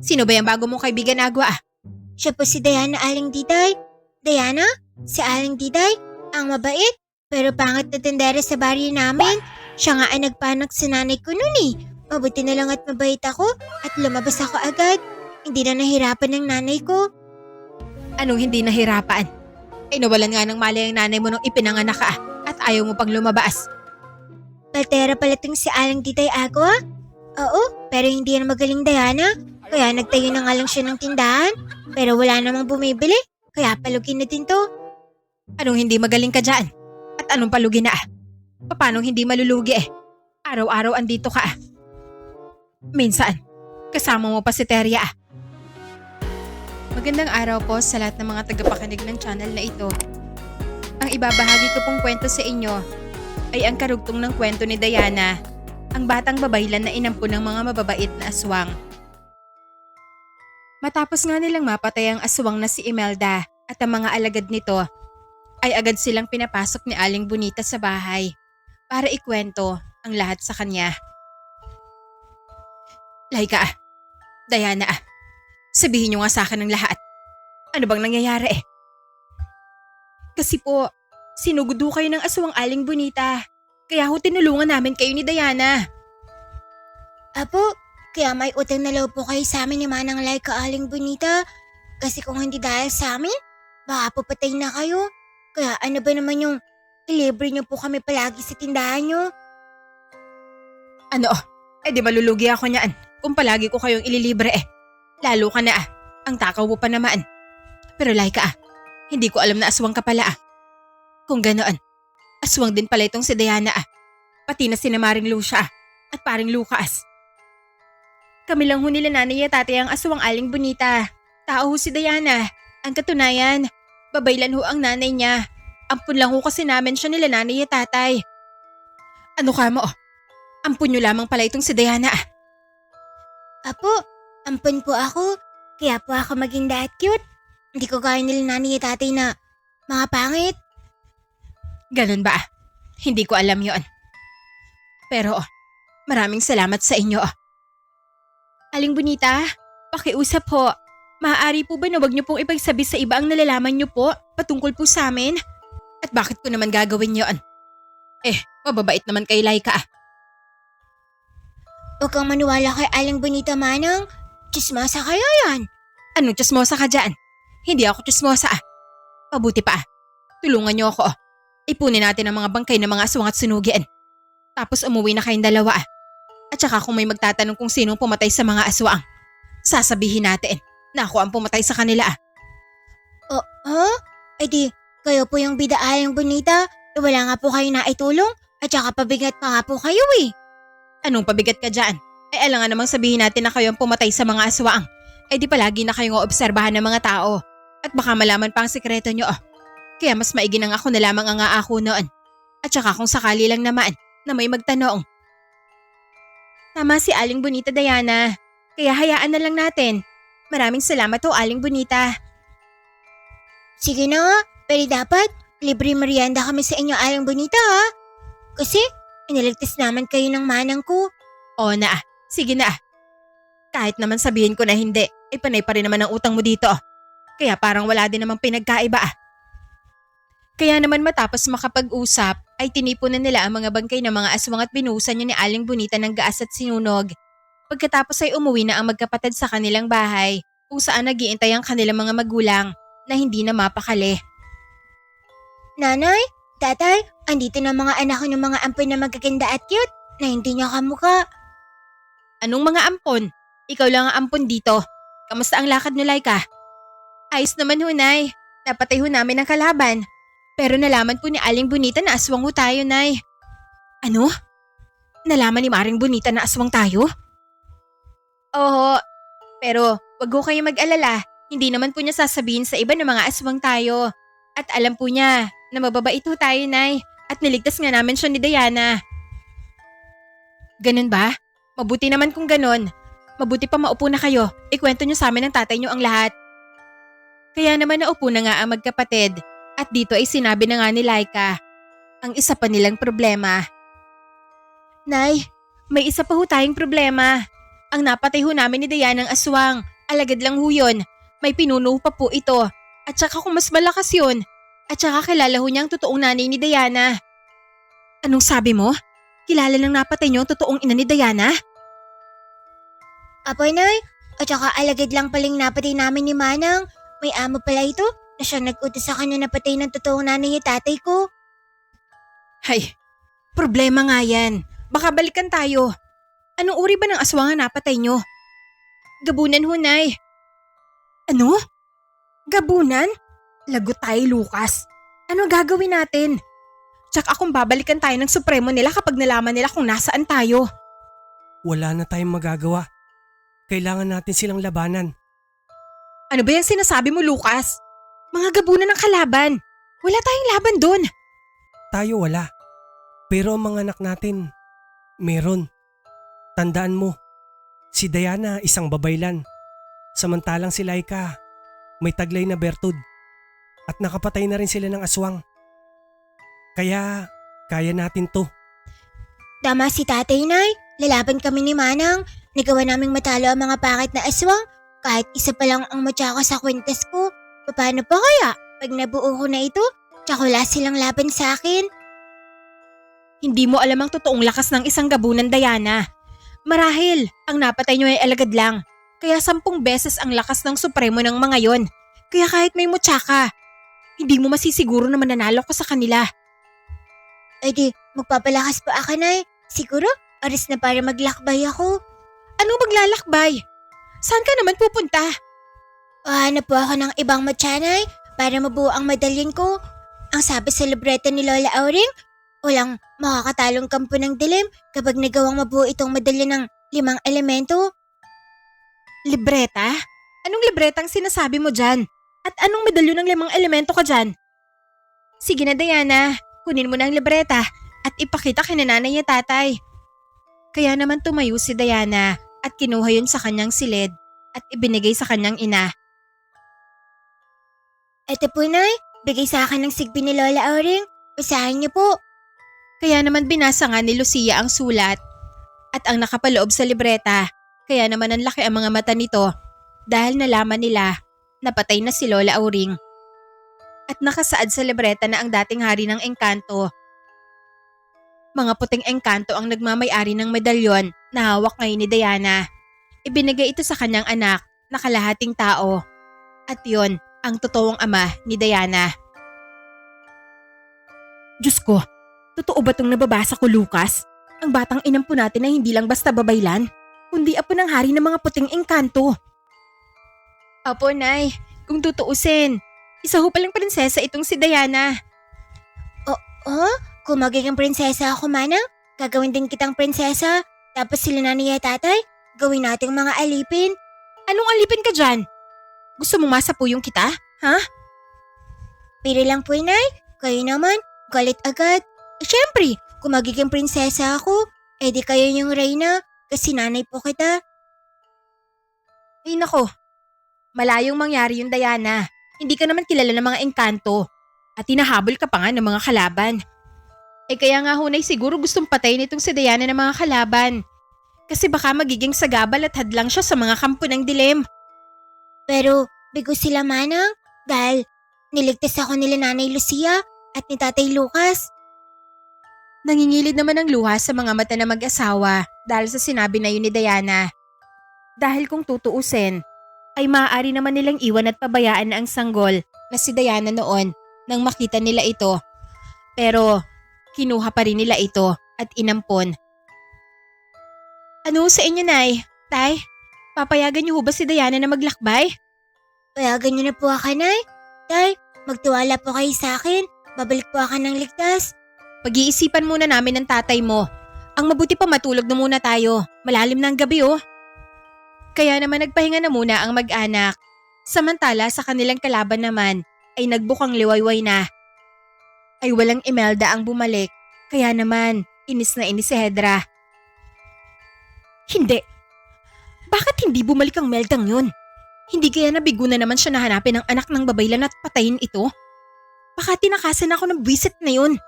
Sino ba yung bago mong kaibigan, Agwa? Siya po si Diana Aling Diday. Diana? Si Aling Diday? Ang mabait, pero pangit na tendera sa baryo namin. Siya nga ang nagpanak sa nanay ko nun eh. Mabuti na lang at mabait ako at lumabas ako agad. Hindi na nahirapan ng nanay ko. Anong hindi nahirapan? Nawalan nga ng malay ang nanay mo nung ipinanganak ka at ayaw mo pang lumabas. Paltera pala itong si Aling Diday Agwa? Oo, pero hindi na magaling Diana. Kaya nagtayo na nga lang siya ng tindahan. Pero wala namang bumibili. Kaya palugin na din to. Anong hindi magaling ka dyan? At anong palugi na? Paano hindi malulugi eh? Araw-araw andito ka. Minsan, kasama mo pa si Teria. Magandang araw po sa lahat ng mga tagapakinig ng channel na ito. Ang ibabahagi ko pong kwento sa inyo ay ang karugtong ng kwento ni Diana, ang batang babaylan na inampo ng mga mababait na aswang. Matapos nga nilang mapatay ang aswang na si Imelda at ang mga alagad nito, ay agad silang pinapasok ni Aling Bonita sa bahay para ikwento ang lahat sa kanya. Laika, Diana, sabihin niyo nga sa akin ang lahat. Ano bang nangyayari eh? Kasi po, sinugudo kayo ng aswang Aling Bonita. Kaya ho tinulungan namin kayo ni Diana. Apo, kaya may utang na loob po kayo sa amin ni Manang Laika Aling Bonita. Kasi kung hindi dahil sa amin, baka po patay na kayo. Kaya ano ba naman yung ilibre niyo po kami palagi sa tindahan niyo? Ano? Di malulugi ako niyan kung palagi ko kayong ililibre eh. Lalo ka na ang takaw mo pa naman. Pero Laika hindi ko alam na aswang ka pala Kung ganoon, aswang din pala itong si Diana Pati na si Maring Lucia at paring Lucas. Kami lang ho nila nanay at tatay ang aswang Aling Bonita. Tao ho si Diana. Ang katunayan, babaylan ho ang nanay niya. Ampun lang ho kasi namin siya nila nanay at tatay. Ano ka mo? Ampun nyo lamang pala itong si Diana Apo, ampun po ako. Kaya po ako maging that cute. Hindi ko kaya nila nanay at tatay na mga pangit. Ganun ba? Hindi ko alam yon. Pero maraming salamat sa inyo. Aling Bonita, pakiusap po. Maaari po ba na wag niyo pong ipagsabi sa iba ang nalalaman niyo po patungkol po sa amin? At bakit ko naman gagawin yon? Mababait naman kay Laika Huwag kang maniwala kay Aling Bonita Manang. Chismosa kaya yan. Anong chismosa ka dyan? Hindi ako chismosa Mabuti pa tulungan niyo ako. Ipunin natin ang mga bangkay ng mga aswang at sunugin. Tapos umuwi na kayong dalawa At saka kung may magtatanong kung sinong pumatay sa mga aswang, sasabihin natin na ako ang pumatay sa kanila Eh di, kayo po yung bida Aling Bonita. Wala nga po kayo na itulong. At saka pabigat pa nga po kayo eh. Anong pabigat ka dyan? Alangan namang sabihin natin na kayo ang pumatay sa mga aswang. Di palagi na kayong oobserbahan ng mga tao. At baka malaman pa ang sikreto nyo Kaya mas maigi nang ako na lamang ang aako noon. At saka kung sakali lang naman na may magtanong. Tama si Aling Bonita Diana. Kaya hayaan na lang natin. Maraming salamat ho Aling Bonita. Sige na nga, pero dapat libre merienda kami sa inyo Aling Bonita ha. Kasi iniligtas naman kayo ng manang ko. Oo na sige na Kahit naman sabihin ko na hindi, panay pa rin naman ang utang mo dito. Kaya parang wala din namang pinagkaiba Kaya naman matapos makapag-usap, ay tinipunan nila ang mga bangkay ng mga aswang at binuhusan niya ni Aling Bonita ng gaas at sinunog. Pagkatapos ay umuwi na ang magkapatid sa kanilang bahay, kung saan nag-iintay ang kanilang mga magulang na hindi na mapakali. Nanay, tatay, andito na mga anak ko ng mga ampon na magaganda at cute na hindi niya kamukha. Anong mga ampon? Ikaw lang ang ampon dito. Kamusta ang lakad niyo, Laika? Ayos naman ho, Nay. Napatay ho namin ang kalaban. Pero nalaman po ni Aling Bonita na aswang ho tayo, Nay. Ano? Nalaman ni Maring Bonita na aswang tayo? Oo, pero wag ho kayo mag-alala. Hindi naman po niya sasabihin sa iba na mga aswang tayo. At alam po niya na mababait ho tayo, Nay. At niligtas nga namin siya ni Diana. Ganun ba? Mabuti naman kung ganun. Mabuti pa maupo na kayo. Ikwento niyo sa amin ng tatay niyo ang lahat. Kaya naman naupo na nga ang magkapatid. At dito ay sinabi na nga ni Laika ang isa pa nilang problema. Nay, may isa pa ho tayong problema. Ang napatay ho namin ni Dayanang aswang. Alagad lang ho yun. May pinuno pa po ito. At saka kung mas malakas yun. At saka kilala ho niya ang totoong nanay ni Diana. Anong sabi mo? Kilala ng napatay niyo ang totoong ina ni Diana? Apo, Nay. At saka alagad lang paling napatay namin ni Manang. May amo pala ito na siya nag-utos sa kanya na patay ng totoong nanay ni tatay ko. Hay, problema nga yan. Baka balikan tayo. Anong uri ba ng aswang ang napatay niyo? Gabunan ho, Nay. Ano? Gabunan? Lagot tayo, Lucas. Ano gagawin natin? Tsaka kung babalikan tayo ng supremo nila kapag nalaman nila kung nasaan tayo. Wala na tayong magagawa. Kailangan natin silang labanan. Ano ba yung sinasabi mo, Lucas? Mga gabunan ng kalaban. Wala tayong laban doon. Tayo wala. Pero ang mga anak natin, meron. Tandaan mo, si Diana isang babaylan. Samantalang si Laika, may taglay na bertud. At nakapatay na rin sila ng aswang. Kaya, kaya natin to. Tama si tatay, Nay. Lalaban kami ni Manang. Nagawa naming matalo ang mga pangit na aswang. Kahit isa pa lang ang matsaka sa kwintas ko. Paano pa kaya? Pag nabuo ko na ito, tsaka wala silang laban sa akin. Hindi mo alam ang totoong lakas ng isang gabunan, Diana. Marahil, ang napatay niyo ay alagad lang. Kaya 10 beses ang lakas ng supremo ng mga yon. Kaya kahit may mutsaka, hindi mo masisiguro na mananalo ko sa kanila. Ay di, magpapalakas pa ako, Nay. Siguro, oras na para maglakbay ako. Anong maglalakbay? Saan ka naman pupunta? Hanap po ako ng ibang matyanay para mabuo ang medalyon ko. Ang sabi sa libreta ni Lola Auring, walang makakatalong kampo ng dilim kapag nagawang mabuo itong medalyon ng 5 elemento. Libreta? Anong libretang sinasabi mo dyan? At anong medalyon ng 5 elemento ka dyan? Sige na, Diana. Kunin mo na ang libreta at ipakita kay nanay niya tatay. Kaya naman tumayo si Diana at kinuha yun sa kanyang silid at ibinigay sa kanyang ina. Ito po, Nay. Bigay sa akin ng sigbi ni Lola Auring. Basahin niyo po. Kaya naman binasa nga ni Lucia ang sulat at ang nakapaloob sa libreta. Kaya naman ang laki ang mga mata nito dahil nalaman nila na patay na si Lola Auring. At nakasaad sa libreta na ang dating hari ng engkanto. Mga puting engkanto ang nagmamay-ari ng medalyon na hawak ngayon ni Diana. Ibinigay ito sa kanyang anak na kalahating tao. At yon ang totoong ama ni Diana. Diyos ko, totoo ba itong nababasa ko, Lucas? Ang batang inampo natin na hindi lang basta babaylan, kundi apo ng hari ng mga puting engkanto. Apo, Nay, kung tutuusin, isa ho palang prinsesa itong si Diana. Oh, kung magiging prinsesa ako, Manang, gagawin din kitang prinsesa. Tapos sila nanay at tatay, gawin nating mga alipin. Anong alipin ka dyan? Gusto mong masapuyong kita? Ha? Pili lang po, Nay. Kayo naman, galit agad. Siyempre, kung magiging prinsesa ako, edi kayo yung reyna kasi nanay po kita. Ay nako, malayong mangyari yung Diana. Hindi ka naman kilala ng mga engkanto at tinahabol ka pa nga ng mga kalaban. Kaya nga hunay siguro gustong patayin itong si Diana ng mga kalaban. Kasi baka magiging sagabal at hadlang siya sa mga kampo ng dilim. Pero bigo sila, Manang, dahil niligtas ako nila Nanay Lucia at ni Tatay Lucas. Nangingilid naman ang luha sa mga mata na mag-asawa dahil sa sinabi na yun ni Diana. Dahil kung tutuusin, ay maaari naman nilang iwan at pabayaan na ang sanggol na si Diana noon nang makita nila ito. Pero kinuha pa rin nila ito at inampon. Ano sa inyo, Nay? Tay, papayagan niyo ho ba si Diana na maglakbay? Payagan niyo na po ako, Nay. Tay, magtiwala po kayo sa akin. Babalik po ako ng ligtas. Pag-iisipan muna namin ng tatay mo. Ang mabuti pa matulog na muna tayo. Malalim na ang gabi oh. Kaya naman nagpahinga na muna ang mag-anak. Samantala sa kanilang kalaban naman ay nagbukang liwayway na. Ay walang Imelda ang bumalik. Kaya naman inis na inis si Hedra. Hindi. Bakit hindi bumalik ang Meldang yun? Hindi kaya nabigo na naman siya na hanapin ang anak ng babaylan at patayin ito? Baka tinakasan ako ng buwisit na yun.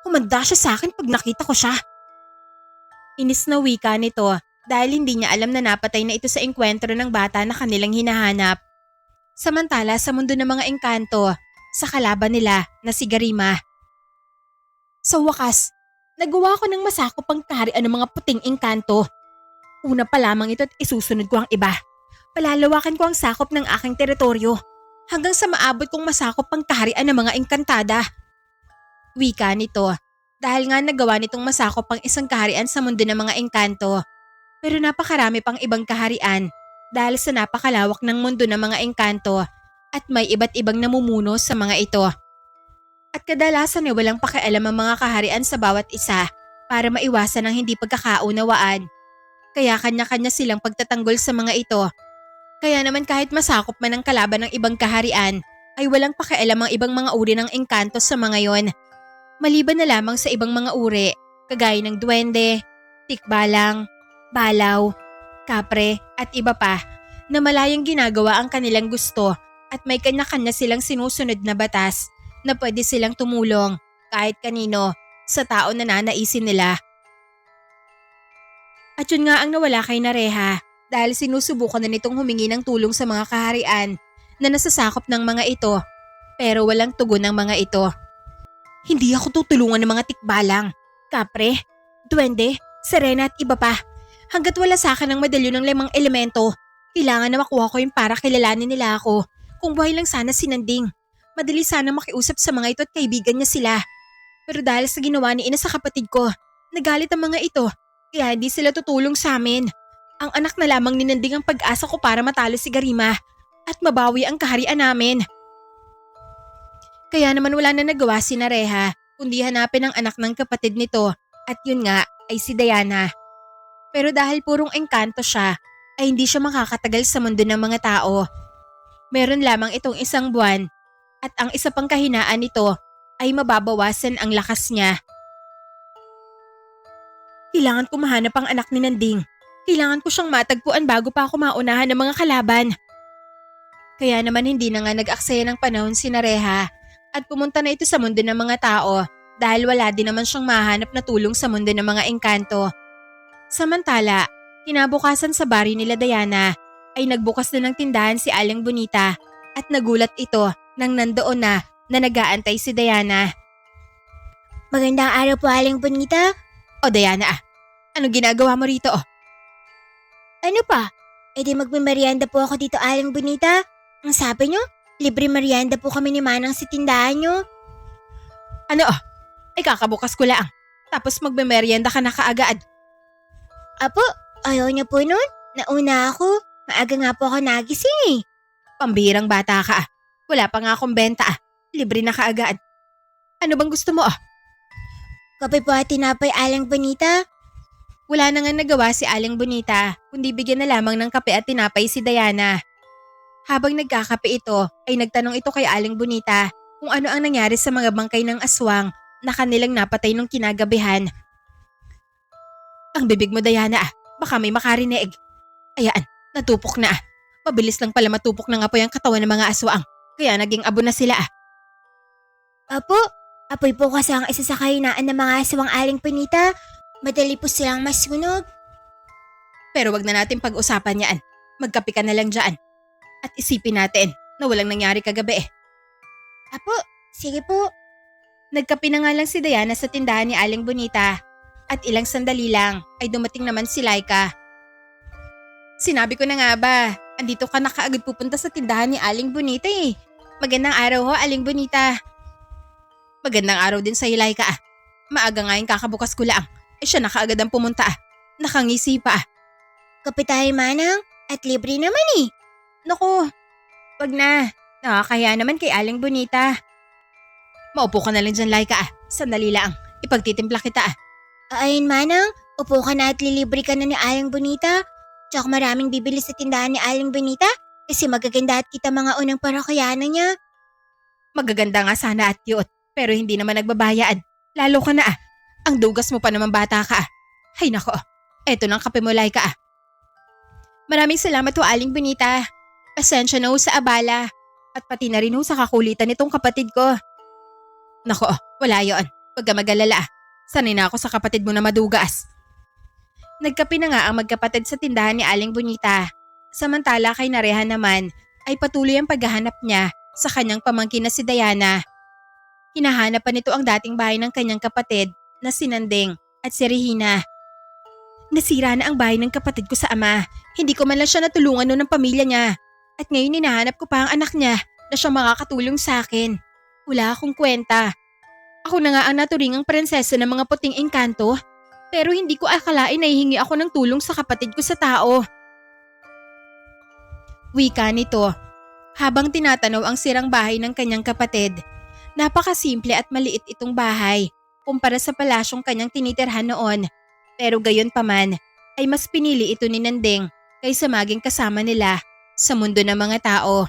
Humanda siya sa akin pag nakita ko siya. Inis na wika nito dahil hindi niya alam na napatay na ito sa engkwentro ng bata na kanilang hinahanap. Samantala sa mundo ng mga engkanto, sa kalaban nila na si Garima. Sa wakas, nagawa ko ng masakop ang kaharian ng mga puting engkanto. Una pa lamang ito at isusunod ko ang iba. Palalawakan ko ang sakop ng aking teritoryo hanggang sa maabot kong masakop ang kaharian ng mga engkantada. Wika nito dahil nga nagawa nitong masakop ang isang kaharian sa mundo ng mga engkanto. Pero napakarami pang ibang kaharian dahil sa napakalawak ng mundo ng mga engkanto at may iba't ibang namumuno sa mga ito. At kadalasan ay walang pakialam ang mga kaharian sa bawat isa para maiwasan ang hindi pagkakaunawaan. Kaya kanya-kanya silang pagtatanggol sa mga ito. Kaya naman kahit masakop man ang kalaban ng ibang kaharian, ay walang pakialam ang ibang mga uri ng engkanto sa mga yon. Maliban na lamang sa ibang mga uri, kagaya ng duwende, tikbalang, balaw, kapre at iba pa na malayang ginagawa ang kanilang gusto at may kanya-kanya silang sinusunod na batas na pwede silang tumulong kahit kanino sa tao na nanaisin nila. At yun nga ang nawala kay Nareha dahil sinusubukan na nitong humingi ng tulong sa mga kaharian na nasasakop ng mga ito pero walang tugon ng mga ito. Hindi ako tutulungan ng mga tikbalang, kapre, duwende, serena at iba pa. Hanggat wala sa akin ang medalyon ng 5 elemento, kailangan na makuha ko yung para kilalanin nila ako. Kung buhay lang sana si Nanding, madali sana makiusap sa mga ito at kaibigan niya sila. Pero dahil sa ginawa ni Ina sa kapatid ko, nagalit ang mga ito. Kaya hindi sila tutulong sa amin. Ang anak na lamang ni Nanding ang pag-asa ko para matalo si Garima at mabawi ang kaharian namin. Kaya naman wala na nagawa si Nareha kundi hanapin ang anak ng kapatid nito at yun nga ay si Diana. Pero dahil purong engkanto siya ay hindi siya makakatagal sa mundo ng mga tao. Meron lamang itong 1 buwan at ang isa pang kahinaan nito ay mababawasan ang lakas niya. Kailangan ko mahanap ang anak ni Nanding. Kailangan ko siyang matagpuan bago pa ako maunahan ng mga kalaban. Kaya naman hindi na nga nag-aksaya ng panahon si Nareha at pumunta na ito sa mundo ng mga tao dahil wala din naman siyang mahanap na tulong sa mundo ng mga engkanto. Samantala, kinabukasan sa bari nila Diana ay nagbukas na ng tindahan si Aling Bonita at nagulat ito nang nandoon na nag-aantay si Diana. Magandang araw po, Aling Bonita. O Diana anong ginagawa mo rito? Ano pa? E di magmimerienda po ako dito, Aling Bonita. Ang sabi nyo, libre merienda po kami ni Manang sa tindahan nyo. Ano ay kakabukas ko lang. Tapos magmemerienda ka na kaagad. Apo, ayaw niyo po nun? Nauna ako. Maaga nga po ako nagising eh. Pambirang bata ka. Wala pa nga akong benta Libre na kaagad. Ano bang gusto mo Kape po at tinapay, Aling Bonita. Wala na nga nagawa si Aling Bonita kundi bigyan na lamang ng kape at tinapay si Diana. Habang nagkakape ito ay nagtanong ito kay Aling Bonita kung ano ang nangyari sa mga bangkay ng aswang na kanilang napatay nung kinagabihan. Ang bibig mo Diana baka may makarinig. Ayan, natupok na Mabilis lang pala matupok ng apoy ang katawan ng mga aswang kaya naging abo na sila Apo, apoy po kasi ang isa sa kahinaan ng mga aswang, Aling Bonita. Madali po silang masunog. Pero wag na natin pag-usapan yan. Magkape ka na lang dyan. At isipin natin na walang nangyari kagabi. Apo, sige po. Nagkape na nga lang si Diana sa tindahan ni Aling Bonita. At ilang sandali lang ay dumating naman si Laika. Sinabi ko na nga ba, andito ka na kaagad pupunta sa tindahan ni Aling Bonita eh. Magandang araw ho, Aling Bonita. Magandang araw din sa'yo, Laika Maaga nga yung kakabukas ko lang. Siya na kaagad ang pumunta Nakangisi pa Kape tayo, Manang. At libre naman eh. Naku, wag na. Nakakahiya naman kay Aling Bonita. Maupo ka na lang dyan, Laika Sandali lang, ipagtitimpla kita Ayun, Manang. Upo ka na at lilibre ka na ni Aling Bonita. Tsaka maraming bibili sa tindahan ni Aling Bonita kasi magaganda at kita mga unang parokyanan niya. Magaganda nga sana at cute, pero hindi naman nagbabayad. Lalo ka na Ang dugas mo pa naman bata ka Ay nako, eto ng kape mo Laika Maraming salamat ho Aling Bonita. Pasensya na ho sa abala. At pati na rin ho sa kakulitan nitong kapatid ko. Nako, wala yon. Huwag ka mag-alala. Sanay na ako sa kapatid mo na madugas. Nagkape na nga ang magkapatid sa tindahan ni Aling Bonita. Samantala kay Nareha naman ay patuloy ang paghahanap niya sa kanyang pamangkin na si Diana. Hinahanap pa nito ang dating bahay ng kanyang kapatid na si Nandeng at si Regina. Nasira na ang bahay ng kapatid ko sa ama. Hindi ko man lang siya natulungan noon ng pamilya niya. At ngayon hinahanap ko pa ang anak niya na siya makakatulong sa akin. Wala akong kwenta. Ako na nga ang naturingang prinsesa ng mga puting engkanto. Pero hindi ko akalain na hihingi ako ng tulong sa kapatid ko sa tao. Wika nito, habang tinatanaw ang sirang bahay ng kanyang kapatid. Napakasimple at maliit itong bahay kumpara sa palasyong kanyang tinitirhan noon. Pero gayon pa man ay mas pinili ito ni Nandeng kaysa maging kasama nila sa mundo ng mga tao.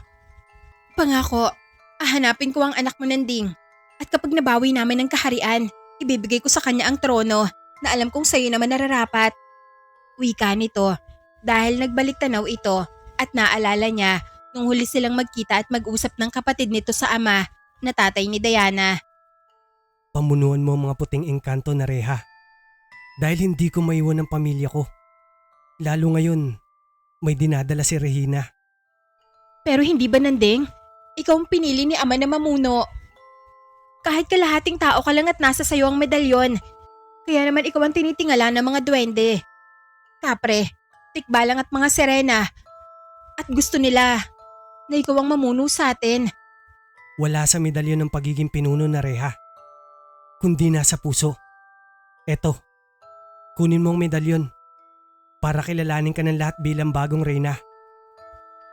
Pangako, hahanapin ko ang anak mo Nanding at kapag nabawi namin ang kaharian, ibibigay ko sa kanya ang trono na alam kong sa'yo naman nararapat. Wika nito dahil nagbalik tanaw ito at naalala niya nung huli silang magkita at mag-usap ng kapatid nito sa ama na tatay ni Diana. Pamunuan mo ang mga puting engkanto na Reha. Dahil hindi ko maiwan ang pamilya ko. Lalo ngayon, may dinadala si Regina. Pero hindi ba Nandeng? Ikaw ang pinili ni ama na mamuno. Kahit kalahating tao ka lang at nasa sayo ang medalyon. Kaya naman ikaw ang tinitingala ng mga duwende. Kapre, tikbalang at mga sirena. At gusto nila na ikaw ang mamuno sa atin. Wala sa medalyon ng pagiging pinuno na Reha. Kundi nasa puso. Eto, kunin mo ang medalyon para kilalanin ka ng lahat bilang bagong reyna.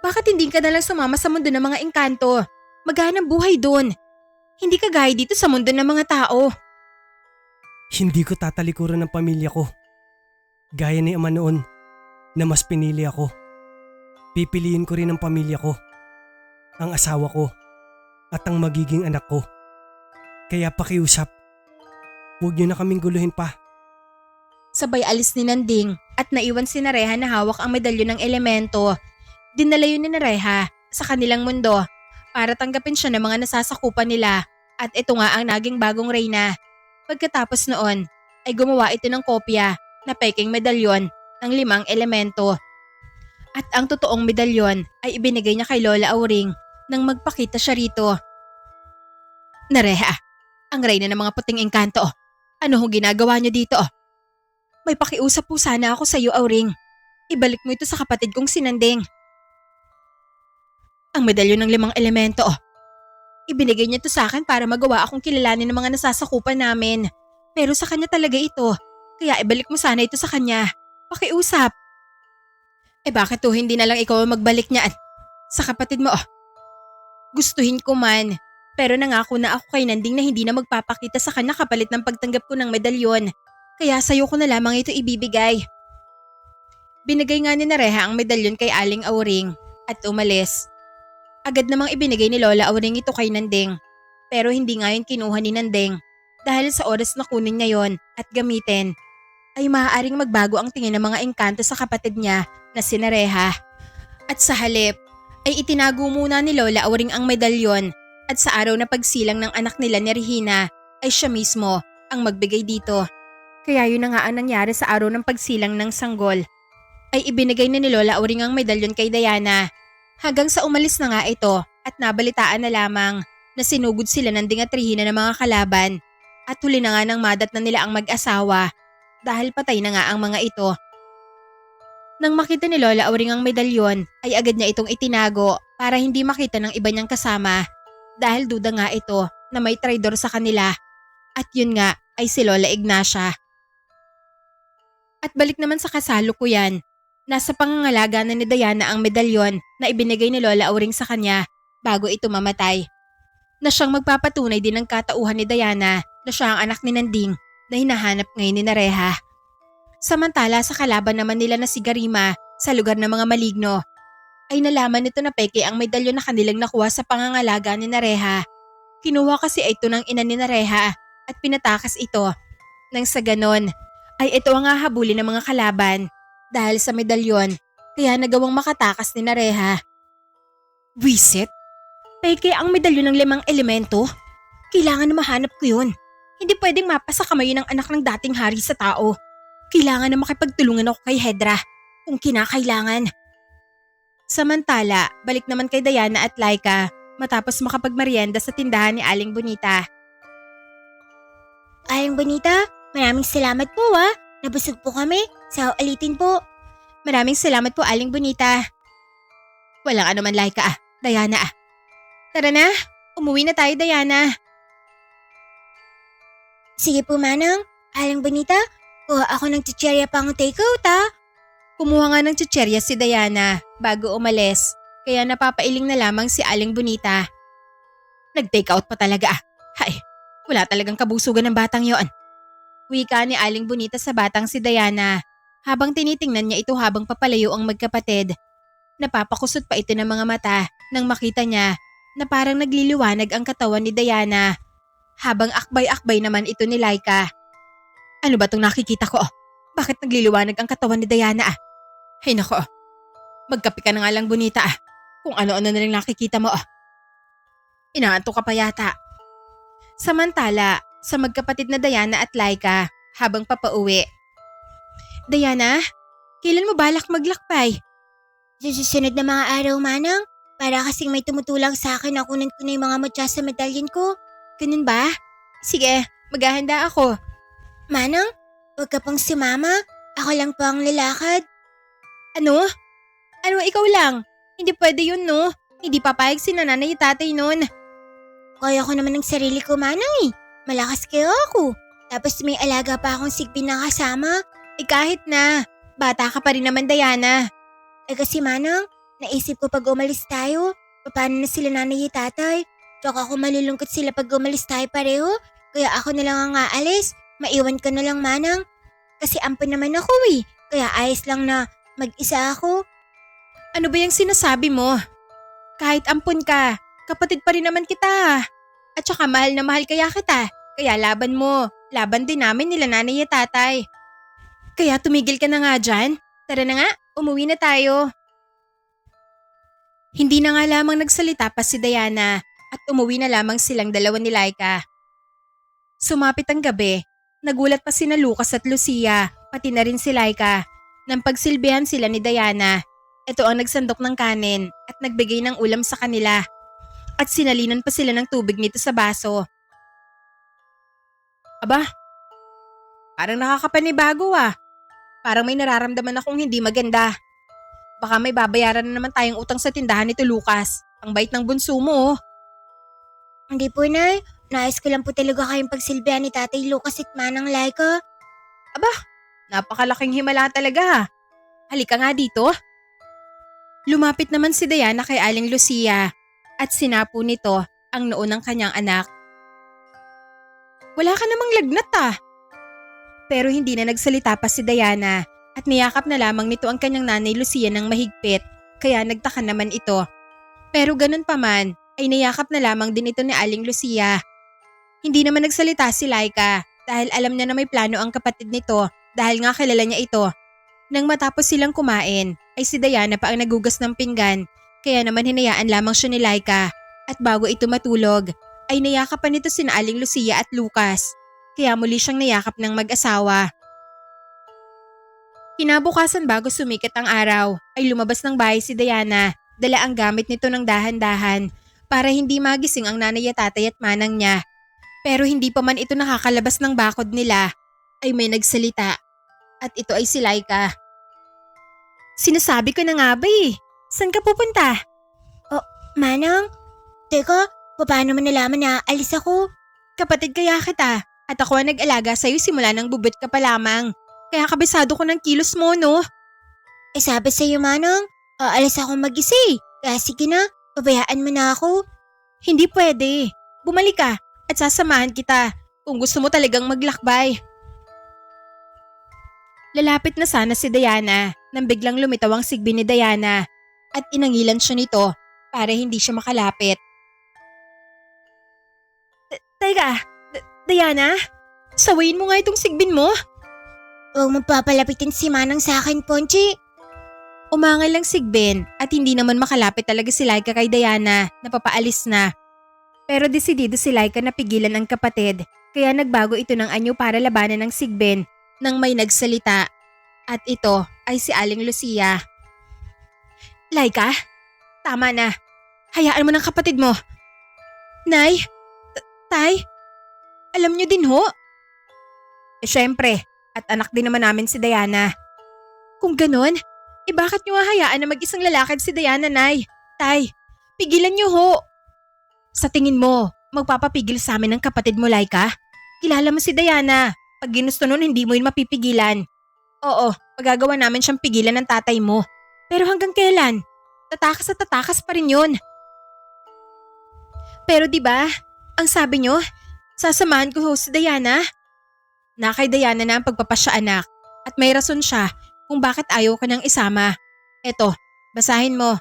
Bakit hindi ka nalang sumama sa mundo ng mga engkanto? Maghanap buhay doon. Hindi ka gaya dito sa mundo ng mga tao. Hindi ko tatalikuran ng pamilya ko. Gaya ni ama noon na mas pinili ako. Pipiliin ko rin ang pamilya ko, ang asawa ko, at ang magiging anak ko. Kaya pakiusap, huwag niyo na kaming guluhin pa. Sabay alis ni Nanding at naiwan si Nareha na hawak ang medalyon ng elemento. Dinala yun ni Nareha sa kanilang mundo para tanggapin siya ng mga nasasakupan nila at ito nga ang naging bagong reyna. Pagkatapos noon ay gumawa ito ng kopya na peking medalyon ng 5 elemento. At ang totoong medalyon ay ibinigay niya kay Lola Auring nang magpakita siya rito. Nareha, ang reyna ng mga puting engkanto. Ano hong ginagawa niyo dito? May pakiusap po sana ako sa iyo, Auring. Ibalik mo ito sa kapatid kong si Nandeng. Ang medalyon ng 5 elemento. Ibinigay niya ito sa akin para magawa akong kilalanin ng mga nasasakupan namin. Pero sa kanya talaga ito. Kaya ibalik mo sana ito sa kanya. Pakiusap. Bakit hindi na lang ikaw magbalik niyan? Sa kapatid mo. Gustuhin ko man. Pero nangako na ako kay Nanding na hindi na magpapakita sa kanya kapalit ng pagtanggap ko ng medalyon. Kaya sa'yo ko na lamang ito ibibigay. Binigay nga ni Nareha ang medalyon kay Aling Auring at umalis. Agad namang ibinigay ni Lola Auring ito kay Nandeng. Pero hindi nga yun kinuha ni Nandeng dahil sa oras na kunin niya yon at gamitin ay maaaring magbago ang tingin ng mga engkanto sa kapatid niya na si Nareha. At sa halip ay itinago muna ni Lola Auring ang medalyon at sa araw na pagsilang ng anak nila ni Regina ay siya mismo ang magbigay dito. Kaya yun na nga ang nangyari sa araw ng pagsilang ng sanggol ay ibinigay na ni Lola Auring ang medalyon kay Diana. Hanggang sa umalis na nga ito at nabalitaan na lamang na sinugod sila ng Nanding at Regina ng mga kalaban at huli na nga nang madat na nila ang mag-asawa dahil patay na nga ang mga ito. Nang makita ni Lola Auring ang medalyon ay agad niya itong itinago para hindi makita ng iba niyang kasama dahil duda nga ito na may traidor sa kanila at yun nga ay si Lola Ignacia. At balik naman sa kasalukuyan. Nasa pangangalaga na ni Diana ang medalyon na ibinigay ni Lola Auring sa kanya bago ito mamatay. Na siyang magpapatunay din ng katauhan ni Diana na siya ang anak ni Nanding na hinahanap ngayon ni Nareha. Samantala sa kalaban naman nila na si Garima sa lugar ng mga maligno ay nalaman nito na peke ang medalyon na kanilang nakuha sa pangangalaga ni Nareha. Kinuha kasi ito ng ina ni Nareha at pinatakas ito. Nang sa ganon ay ito ang hahabulin ng mga kalaban. Dahil sa medalyon, kaya nagawang makatakas ni Nareha. Wisit? Peke ang medalyon ng 5 elemento? Kailangan na mahanap ko yun. Hindi pwedeng mapasa kamay ng anak ng dating hari sa tao. Kailangan na makipagtulungan ako kay Hedra kung kinakailangan. Samantala, balik naman kay Diana at Laika matapos makapagmerienda sa tindahan ni Aling Bonita. Aling Bonita, maraming salamat po Nabusog po kami. Sa ulitin po. Maraming salamat po, Aling Bonita. Walang anuman, Laika Diana Tara na, umuwi na tayo, Diana. Sige po, Manang. Aling Bonita, kuha ako ng chicherya pang take-out Kumuha nga ng chicherya si Diana bago umalis, kaya napapailing na lamang si Aling Bonita. Nag-take out pa talaga Hay, wala talagang kabusugan ng batang yon. Wika ni Aling Bonita sa batang si Diana habang tinitingnan niya ito habang papalayo ang magkapatid. Napapakusot pa ito ng mga mata nang makita niya na parang nagliliwanag ang katawan ni Diana habang akbay-akbay naman ito ni Laika. Ano ba itong nakikita ko? Bakit nagliliwanag ang katawan ni Diana Hay nako, magkape ka na nga lang, Bonita kung ano-ano na lang nakikita mo Inaantok ka pa yata. Samantala, sa magkapatid na Diana at Laika habang papauwi. Diana, kailan mo balak maglakbay? Sa susunod na mga araw, Manang. Para kasing may tumutulong sa akin na kunin ko na yung mga mutya sa medalyon ko. Ganun ba? Sige, maghahanda ako. Manang, huwag ka pang sumama. Ako lang po ang lalakad. Ano? Ano, ikaw lang? Hindi pwede yun, no? Hindi papayag si nanay at tatay nun. Kaya ko naman ng sarili ko, Manang Malakas kayo ako. Tapos may alaga pa akong sigbin na kasama. Kahit na. Bata ka pa rin naman, Diana. Kasi, Manang, naisip ko pag umalis tayo, paano na sila nanay at tatay? Tsaka ako malulungkot sila pag umalis tayo pareho. Kaya ako na lang ang aalis. Maiwan ka na lang, Manang. Kasi ampun naman ako Kaya ayos lang na mag-isa ako. Ano ba yung sinasabi mo? Kahit ampun ka, kapatid pa rin naman kita. At saka mahal na mahal kaya kita. Kaya laban mo. Laban din namin nila nanay at tatay. Kaya tumigil ka na nga dyan. Tara na nga, umuwi na tayo. Hindi na nga lamang nagsalita pa si Diana at umuwi na lamang silang dalawa ni Laika. Sumapit ang gabi. Nagulat pa sina Lucas at Lucia, pati na rin si Laika. Nang pagsilbihan sila ni Diana, ito ang nagsandok ng kanin at nagbigay ng ulam sa kanila. At sinalinan pa sila ng tubig nito sa baso. Aba, parang nakakapanibago Parang may nararamdaman akong hindi maganda. Baka may babayaran na naman tayong utang sa tindahan nito, Lucas. Ang bait ng bunso mo. Hindi po, Nay. Nais ko lang po talaga kayong pagsilbihan ni Tatay Lucas at Manang Laika. Aba, napakalaking himala talaga. Halika nga dito. Lumapit naman si Diana kay Aling Lucia at sinapo nito ang noo ng kanyang anak. Wala ka namang lagnat Pero hindi na nagsalita pa si Diana at niyakap na lamang nito ang kanyang nanay Lucia ng mahigpit kaya nagtaka naman ito. Pero ganun pa man ay niyakap na lamang din ito ni Aling Lucia. Hindi naman nagsalita si Laika dahil alam niya na may plano ang kapatid nito dahil nga kilala niya ito. Nang matapos silang kumain ay si Diana pa ang nagugas ng pinggan kaya naman hinayaan lamang siya ni Laika at bago ito matulog ay niyakapan nito sina Aling Lucia at Lucas. Kaya muli siyang niyakap ng mag-asawa. Kinabukasan bago sumikat ang araw ay lumabas ng bahay si Diana, dala ang gamit nito ng dahan-dahan para hindi magising ang nanay at tatay at manang niya. Pero hindi pa man ito nakakalabas ng bakod nila ay may nagsalita at ito ay si Laika. Sinasabi ko na nga ba saan ka pupunta? Manang, teka, paano mo nalaman na alis ako? Kapatid kaya kita. At ako ang nag-alaga sa'yo simula nang bubut ka pa lamang. Kaya kabisado ko ng kilos mo, no? Sabi sa'yo, Manang, aalis akong mag-isa Kaya sige na, pabayaan mo na ako. Hindi pwede. Bumalik ka at sasamahan kita kung gusto mo talagang maglakbay. Lalapit na sana si Diana nang biglang lumitaw ang sigbi ni Diana at inangilan siya nito para hindi siya makalapit. Teka, Diana, sawayin mo nga itong sigbin mo. Huwag magpapalapitin si Manang sa akin, Ponchi. Umangal lang sigbin at hindi naman makalapit talaga si Laika kay Diana na papaalis na. Pero desidido si Laika na pigilan ang kapatid kaya nagbago ito ng anyo para labanan ng sigbin nang may nagsalita at ito ay si Aling Lucia. Laika, tama na. Hayaan mo ng kapatid mo. Nay, Tay, alam niyo din ho. Syempre, at anak din naman namin si Diana. Kung ganon, bakit niyo hahayaan na mag-isang lalakad si Diana, Nay? Tay, pigilan niyo ho. Sa tingin mo, magpapapigil sa amin ng kapatid mo, Laika? Kilala mo si Diana. Pag ginusto nun, hindi mo yun mapipigilan. Oo, magagawa namin siyang pigilan ng tatay mo. Pero hanggang kailan? Tatakas at tatakas pa rin yun. Pero di ba, ang sabi nyo, sasamahan ko ho si Diana? Na kay Diana na ang pagpapasya anak at may rason siya kung bakit ayaw ka nang isama. Eto, basahin mo.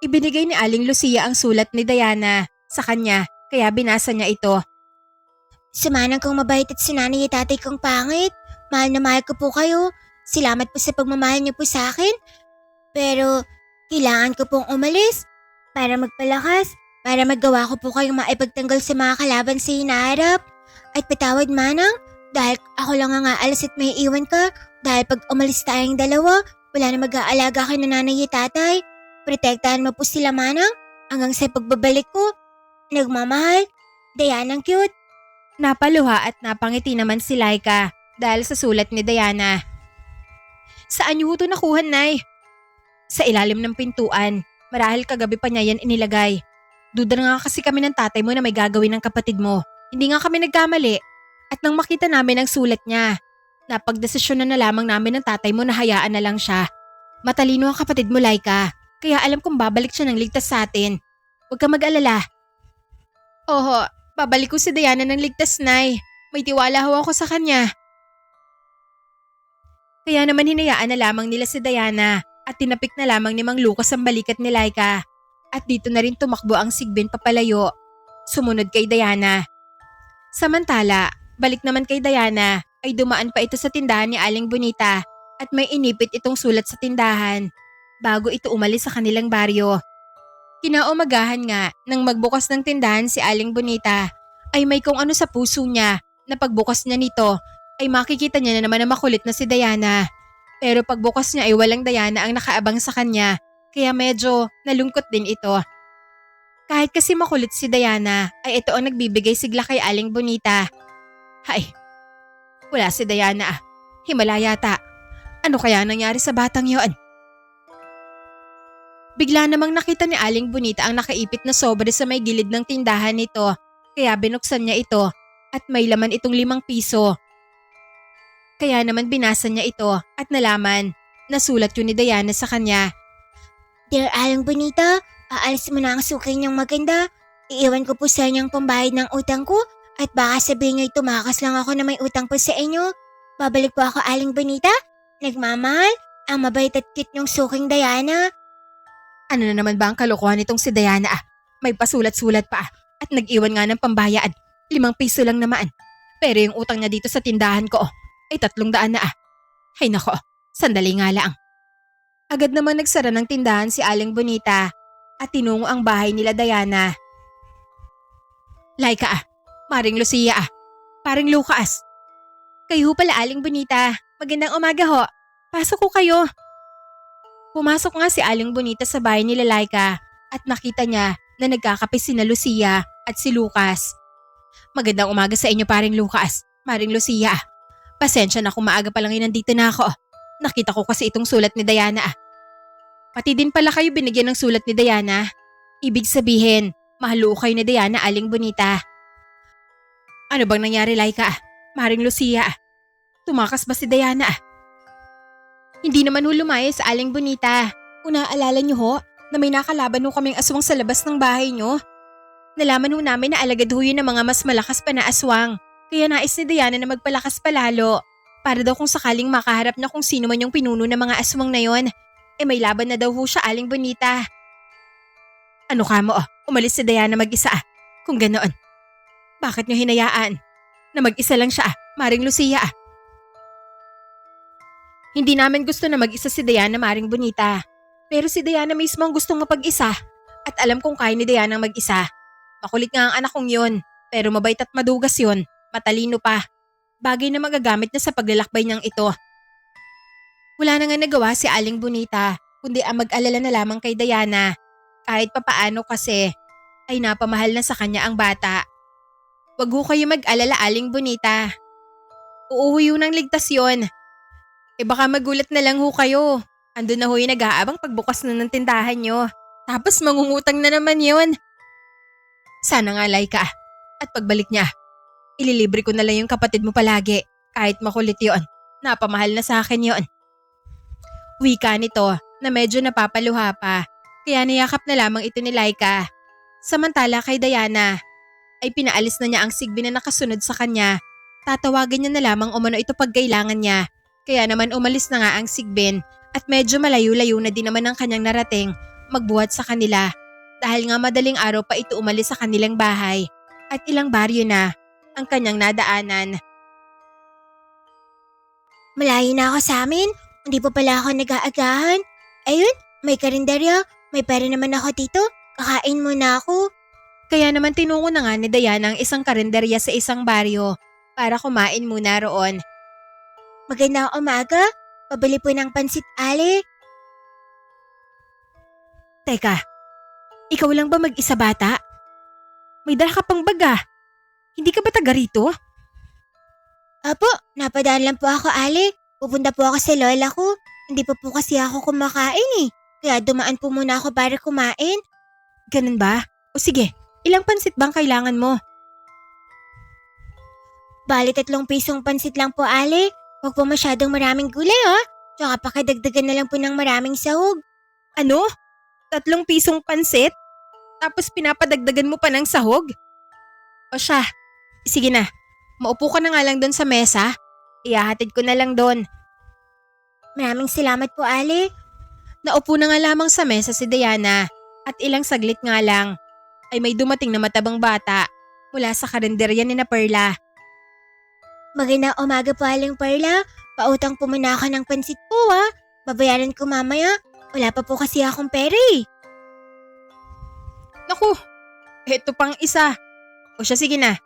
Ibinigay ni Aling Lucia ang sulat ni Diana sa kanya kaya binasa niya ito. Sumanang kong mabait at sinanay at tatay kong pangit. Mahal na mahal ko po kayo. Salamat po sa pagmamahal niyo po sa akin. Pero kailangan ko pong umalis para magpalakas, para magawa ko po kayong maipagtanggol sa mga kalaban sa hinaharap. At patawad manang, dahil ako lang ang aalas at may iwan ka. Dahil pag umalis tayong dalawa, wala na mag-aalaga kay nanay at tatay. Protektahan mo po sila manang hanggang sa pagbabalik ko. Nagmamahal, Diana cute. Napaluha at napangiti naman si Laika dahil sa sulat ni Diana. Saan niyo ito nakuha, Nay? Sa ilalim ng pintuan. Marahil kagabi pa niya yan inilagay. Duda na nga kasi kami ng tatay mo na may gagawin ng kapatid mo. Hindi nga kami nagkamali. At nang makita namin ang sulat niya, napagdesisyon na lamang namin ng tatay mo na hayaan na lang siya. Matalino ang kapatid mo, Laika. Kaya alam kong babalik siya ng ligtas sa atin. Huwag ka mag-alala. Oho, babalik ko si Diana ng ligtas, Nay. May tiwala ho ako sa kanya. Kaya naman hinayaan na lamang nila si Diana at tinapik na lamang ni Mang Lucas ang balikat ni Laika. At dito na rin tumakbo ang sigbin papalayo. Sumunod kay Diana. Samantala, balik naman kay Diana ay dumaan pa ito sa tindahan ni Aling Bonita at may inipit itong sulat sa tindahan bago ito umalis sa kanilang baryo. Kinaumagahan nga nang magbukas ng tindahan si Aling Bonita ay may kung ano sa puso niya na pagbukas niya nito ay makikita niya na naman na makulit na si Diana. Pero pagbukas niya ay walang Diana ang nakaabang sa kanya kaya medyo nalungkot din ito. Kahit kasi makulit si Diana ay ito ang nagbibigay sigla kay Aling Bonita. Hay, wala si Diana ah. Himala yata. Ano kaya nangyari sa batang yon? Bigla namang nakita ni Aling Bonita ang nakaipit na sobre sa may gilid ng tindahan nito kaya binuksan niya ito at may laman itong 5 piso. Kaya naman binasa niya ito at nalaman na sulat yun ni Diana sa kanya. Dear Aling Bonita, aalis mo na ang suki niyang maganda. Iiwan ko po sa inyo ang pambayad ng utang ko at baka sabihin niyo tumakas lang ako na may utang po sa inyo. Babalik po ako Aling Bonita. Nagmamahal, ang mabait at cute niyong suking Diana. Ano na naman ba ang kalokohan nitong si Diana ah? May pasulat-sulat pa ah. At nag-iwan nga ng pambayad. 5 piso lang naman. Pero yung utang niya dito sa tindahan ko ay 300 na ah. Ay nako, sandali nga lang. Agad naman nagsara ng tindahan si Aling Bonita at tinungo ang bahay nila Diana. Laika ah, Maring Lucia ah, Paring Lucas. Kayo pala Aling Bonita, magandang umaga ho. Pasok ko kayo. Pumasok nga si Aling Bonita sa bahay nila Laika at nakita niya na nagkakape sina Lucia at si Lucas. Magandang umaga sa inyo Paring Lucas, Maring Lucia. Pasensya na kung maaga pa lang nandito na ako. Nakita ko kasi itong sulat ni Diana ah. Pati din pala kayo binigyan ng sulat ni Diana. Ibig sabihin, mahalo kayo ni Diana Aling Bonita. Ano bang nangyari Laika ah? Maring Lucia ah? Tumakas ba si Diana ah? Hindi naman ho lumayas sa Aling Bonita. Kung naaalala niyo ho na may nakalaban ho kaming aswang sa labas ng bahay niyo. Nalaman ho namin na alagad ho yun ng mga mas malakas pa na aswang. Kaya nais ni Diana na magpalakas palalo. Para daw kung sakaling makaharap na kung sino man yung pinuno ng mga aswang na yon, may laban na daw ho siya Aling Bonita. Ano ka mo umalis si Diana mag-isa ah. Kung ganoon, bakit niyo hinayaan na mag-isa lang siya Maring Lucia ah? Hindi namin gusto na mag-isa si Diana Maring Bonita. Pero si Diana mismo ang gustong mapag-isa. At alam kong kaya ni Diana mag-isa. Makulit nga ang anak kong yun. Pero mabait at madugas yun. Matalino pa. Bagay na magagamit niya sa paglalakbay niyang ito. Wala na nga nagawa si Aling Bonita, kundi ang mag-alala na lamang kay Diana. Kahit papaano kasi, ay napamahal na sa kanya ang bata. Wag ho kayo mag-alala, Aling Bonita. Uuwi ho ng ligtas yun. Baka magulat na lang ho kayo. Andun na ho yung nag-aabang pagbukas na ng tindahan nyo. Tapos mangungutang na naman yun. Sana nga, Laika. At pagbalik niya, ililibre ko na lang yung kapatid mo palagi. Kahit makulit yon, napamahal na sa akin yon. Wika nito na medyo napapaluha pa. Kaya niyakap na lamang ito ni Laika. Samantala kay Diana, ay pinaalis na niya ang Sigbin na nakasunod sa kanya. Tatawagin niya na lamang umano ito pag kailangan niya. Kaya naman umalis na nga ang Sigbin at medyo malayo-layo na din naman ang kanyang narating magbuhat sa kanila. Dahil nga madaling araw pa ito umalis sa kanilang bahay at ilang baryo na ang kanyang nadaanan. Malayo na ako sa amin. Hindi pa pala ako nag-aagahan. Ayun, may karinderya. May pera naman ako dito. Kakain muna ako. Kaya naman tinungo na nga ni Diana ang isang karinderya sa isang baryo para kumain muna roon. Magandang umaga. Pabili po ng pansit ale. Teka, ikaw lang ba mag-isa bata? May dala ka pang baga. Hindi ka ba taga rito? Apo, napadaan lang po ako ale. Pupunta po ako sa lola ko. Hindi pa po kasi ako kumakain eh. Kaya dumaan po muna ako para kumain. Ganun ba? O sige, ilang pansit bang kailangan mo? Bali 3 pisong pansit lang po ale. Huwag po masyadong maraming gulay Tsaka pakadagdagan na lang po ng maraming sahog. Ano? 3 pisong pansit? Tapos pinapadagdagan mo pa ng sahog? O siya, sige na. Maupo ka na nga lang doon sa mesa. Ihahatid ko na lang doon. Maraming salamat po ale. Naupo na nga lamang sa mesa si Diana at ilang saglit nga lang ay may dumating na matabang bata mula sa karinderya ni na Perla. Magandang umaga po aling Perla. Pautang po muna ako ng pansit po Babayaran ko mamaya. Wala pa po kasi akong pera eh. Naku, eto pang isa. O siya sige na.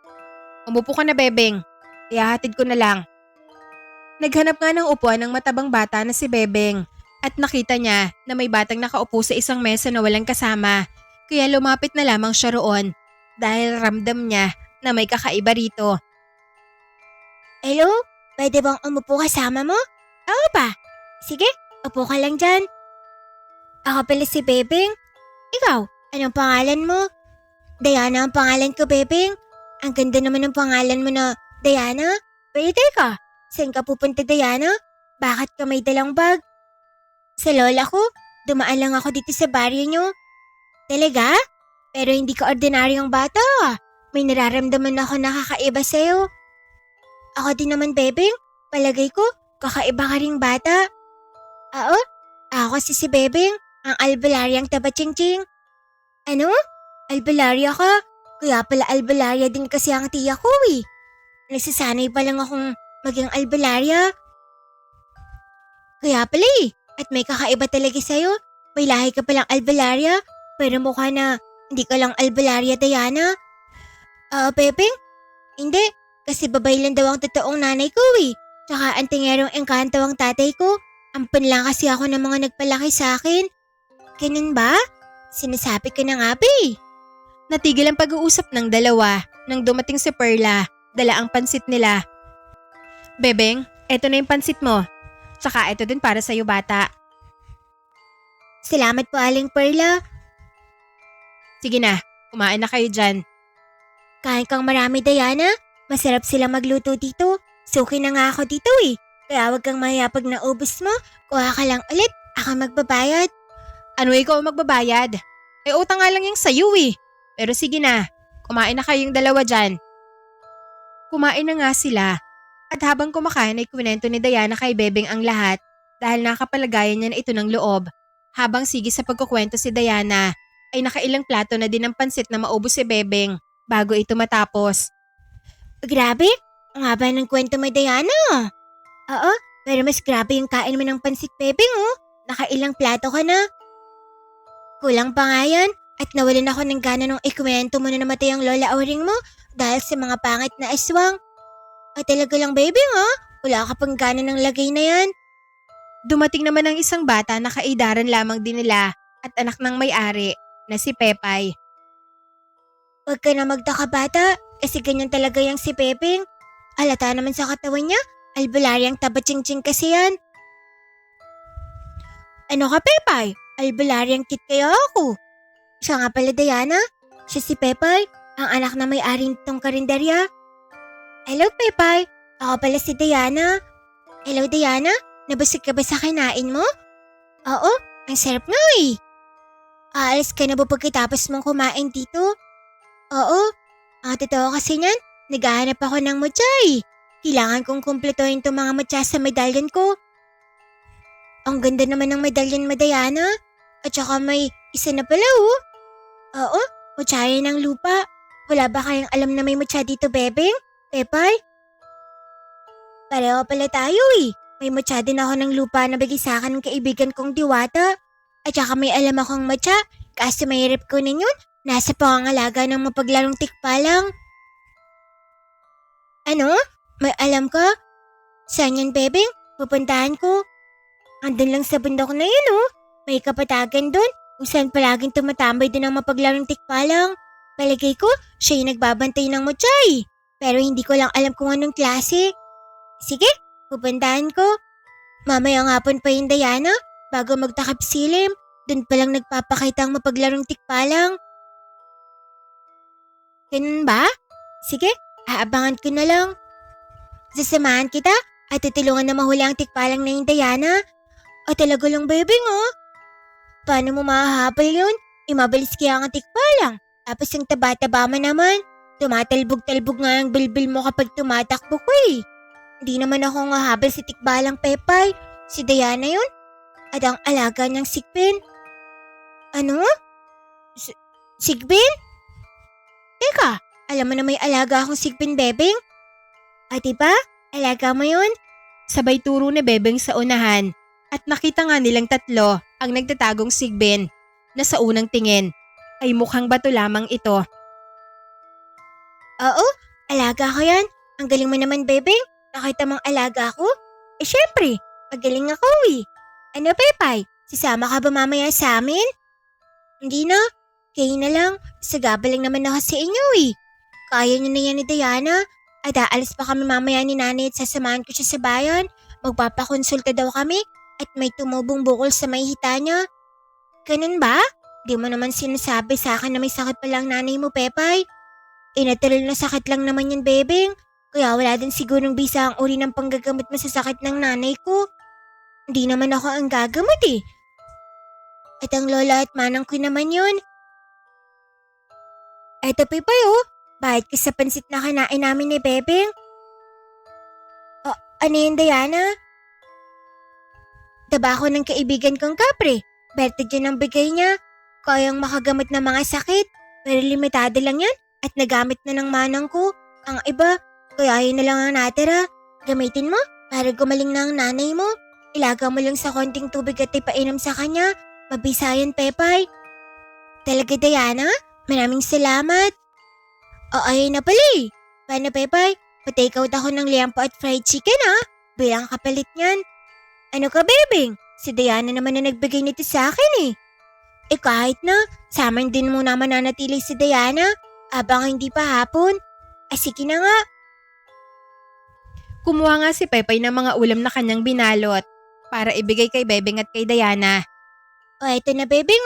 Umupo ka na Bebeng. Ihahatid ko na lang. Naghanap nga ng upuan ng matabang bata na si Bebeng at nakita niya na may batang nakaupo sa isang mesa na walang kasama. Kaya lumapit na lamang siya roon dahil ramdam niya na may kakaiba rito. Hello? Pwede bang umupo kasama mo? Oo pa. Sige, upo ka lang dyan. Ako pala si Bebeng. Ikaw, anong pangalan mo? Diana ang pangalan ko, Bebeng. Ang ganda naman ng pangalan mo na Diana. Pero teka, saan ka pupunta Diana? Bakit ka may dalang bag? Sa lola ko, dumaan lang ako dito sa baryo nyo. Talaga? Pero hindi ka ordinaryong bata May nararamdaman ako na kakaiba sa'yo. Ako din naman, Bebeng. Palagay ko, kakaiba ka ring bata. Oo, ako kasi si Bebeng, ang albularyang taba-ching-ching. Ano? Albularya ka? Kaya pala albularya din kasi ang tiya ko eh. Nagsasanay pa lang akong maging albularya. Kaya pala at may kakaiba talaga sa'yo. May lahi ka palang albularya, pero mukha na hindi ka lang albularya, Diana. Bebeng? Hindi. Kasi babay lang daw ang totoong nanay ko eh. Tsaka ang tingerong engkanto ang tatay ko. Ampun lang kasi ako ng mga nagpalaki sa akin. Ganun ba? Sinasabi ko na nga ba eh. Natigil ang pag-uusap ng dalawa nang dumating si Perla, dala ang pansit nila. Bebeng, eto na yung pansit mo. Tsaka eto din para sa'yo bata. Salamat po aling Perla. Sige na, kumain na kayo dyan. Kain kang marami Diana. Masarap sila magluto dito. Suki na nga ako dito eh. Kaya wag kang mahiya pag naubos mo. Kuha ka lang ulit. Ako magbabayad. Ano ikaw magbabayad? Utang nga lang yung sayo eh. Pero sige na, kumain na kayong dalawa dyan. Kumain na nga sila. At habang kumakain ay kwento ni Diana kay Bebeng ang lahat dahil nakapalagayan niya na ito ng loob. Habang sige sa pagkukwento si Diana ay nakailang plato na din ng pansit na maubos si Bebeng bago ito matapos. Grabe, ang haba ng kwento mo Diana. Oo, pero mas grabe yung kain mo ng pansit Bebeng Nakailang plato ka na. Kulang pa nga yan at nawalan ako ng gana nung ikwento mo na namatay ang lola Auring mo dahil sa mga pangit na aswang. Talaga lang baby wala ka pang gana ng lagay na yan. Dumating naman ang isang bata na kaedaran lamang din nila at anak ng may-ari na si Pepay. Huwag ka na magtaka bata, kasi ganyan talaga yung si Pepeng. Halata naman sa katawan niya, albularyang taba-ching-ching kasi yan. Ano ka Pepay? Albularyang kit kaya ako. Siya nga pala Diana, siya si Pepay, ang anak na may-ari nitong karinderya. Hello Pepay, ako pala si Diana. Hello Diana, nabusog ka ba sa kinain mo? Oo, ang sarap nga eh. Aalis ka na ba pagkatapos mong kumain dito? Oo, ang totoo kasi niyan, naghahanap ako ng mutya eh. Kailangan kong kumpletuhin itong mga mutya sa medalyon ko. Ang ganda naman ng medalyon mo Diana. At saka may isa na pala Oo, mutya yan ng lupa. Wala ba kayang alam na may mutya dito bebeng? Pepay? Pareho pala tayo eh. May mutya din ako ng lupa na bigay sa akin ng kaibigan kong Diwata. At saka may alam akong mutya, kasi may rep ko ninyon, nasa pangangalaga ng mapaglarong tikpa lang. Ano? May alam ka? Saan yan, bebeng? Pupuntahan ko. Andun lang sa bundok na yun May kapatagan doon, kung saan palaging tumatambay din ang mapaglarong tikpa lang. Palagay ko, siya yung nagbabantay ng mutya eh. Pero hindi ko lang alam kung anong klase. Sige, pupuntahan ko. Mamaya nga hapon pa yung Diana, bago magtakip silim, dun palang nagpapakita ang mapaglarong tikpa lang. Ganun ba? Sige, aabangan ko na lang. Sasamahan kita at tutulungan na mahuli ang tikpa lang na yung Diana. O talaga lang bebeng Paano mo mahahabol yun? Mabilis kaya ang tikpa lang. Tapos yung taba-taba mo naman. Tumatalbog-talbog nga ang bilbil mo kapag tumatakbo ko eh. Hindi naman ako ngahabol si tikbalang Pepay. Si Diana yun. At ang alaga niyang Sigbin. Ano? Sigbin? Teka, alam mo na may alaga akong Sigbin bebeng? Diba? Alaga mo yun? Sabay turo ni Bebeng sa unahan at nakita nga nilang tatlo ang nagtatagong Sigbin na sa unang tingin ay mukhang bato lamang ito. Oo, alaga ko yan. Ang galing mo naman bebeng. Nakita mong alaga ko? Syempre, magaling ako eh. Ano Pepay, sisama ka ba mamaya sa amin? Hindi na, kayo na lang. Sagabalang naman ako sa inyo eh. Kaya niyo na yan ni Diana. At aalis pa kami mamaya ni nanay at sasamahan ko siya sa bayan. Magpapakonsulta daw kami at may tumubong bukol sa may hita niya. Ganun ba? Di mo naman sinasabi sa akin na may sakit pa lang nanay mo Pepay. Natural na sakit lang naman yan bebeng. Kaya wala din sigurong bisa ang uri ng panggagamot mo sa sakit ng nanay ko. Hindi naman ako ang gagamot eh. At ang lola at manang ko naman yun. Eto Pipay bakit ka sa pansit na kinain namin ni Bebeng? Ano yun Diana? Tabako ng kaibigan kong kapre. Berte dyan ang bigay niya. Kayang makagamot ng mga sakit. Pero limitado lang yan at nagamit na ng manang ko. Ang iba, kaya yun na lang ang natira. Gamitin mo para gumaling na ang nanay mo. Ilaga mo lang sa konting tubig at ipainom sa kanya. Mabisayan Pepay. Talaga Diana? Maraming salamat. Ayun na pala eh. Paano Pepay? Pa-take out ako ng liampo at fried chicken bilang kapalit niyan. Ano ka bebeng? Si Diana naman na nagbigay nito sa akin eh. Kahit na, sa amin din muna mananatili si Diana abang hindi pa hapon. Sige na nga. Kumuha nga si Pepay ng mga ulam na kanyang binalot para ibigay kay Bebeng at kay Diana. Eto na bebeng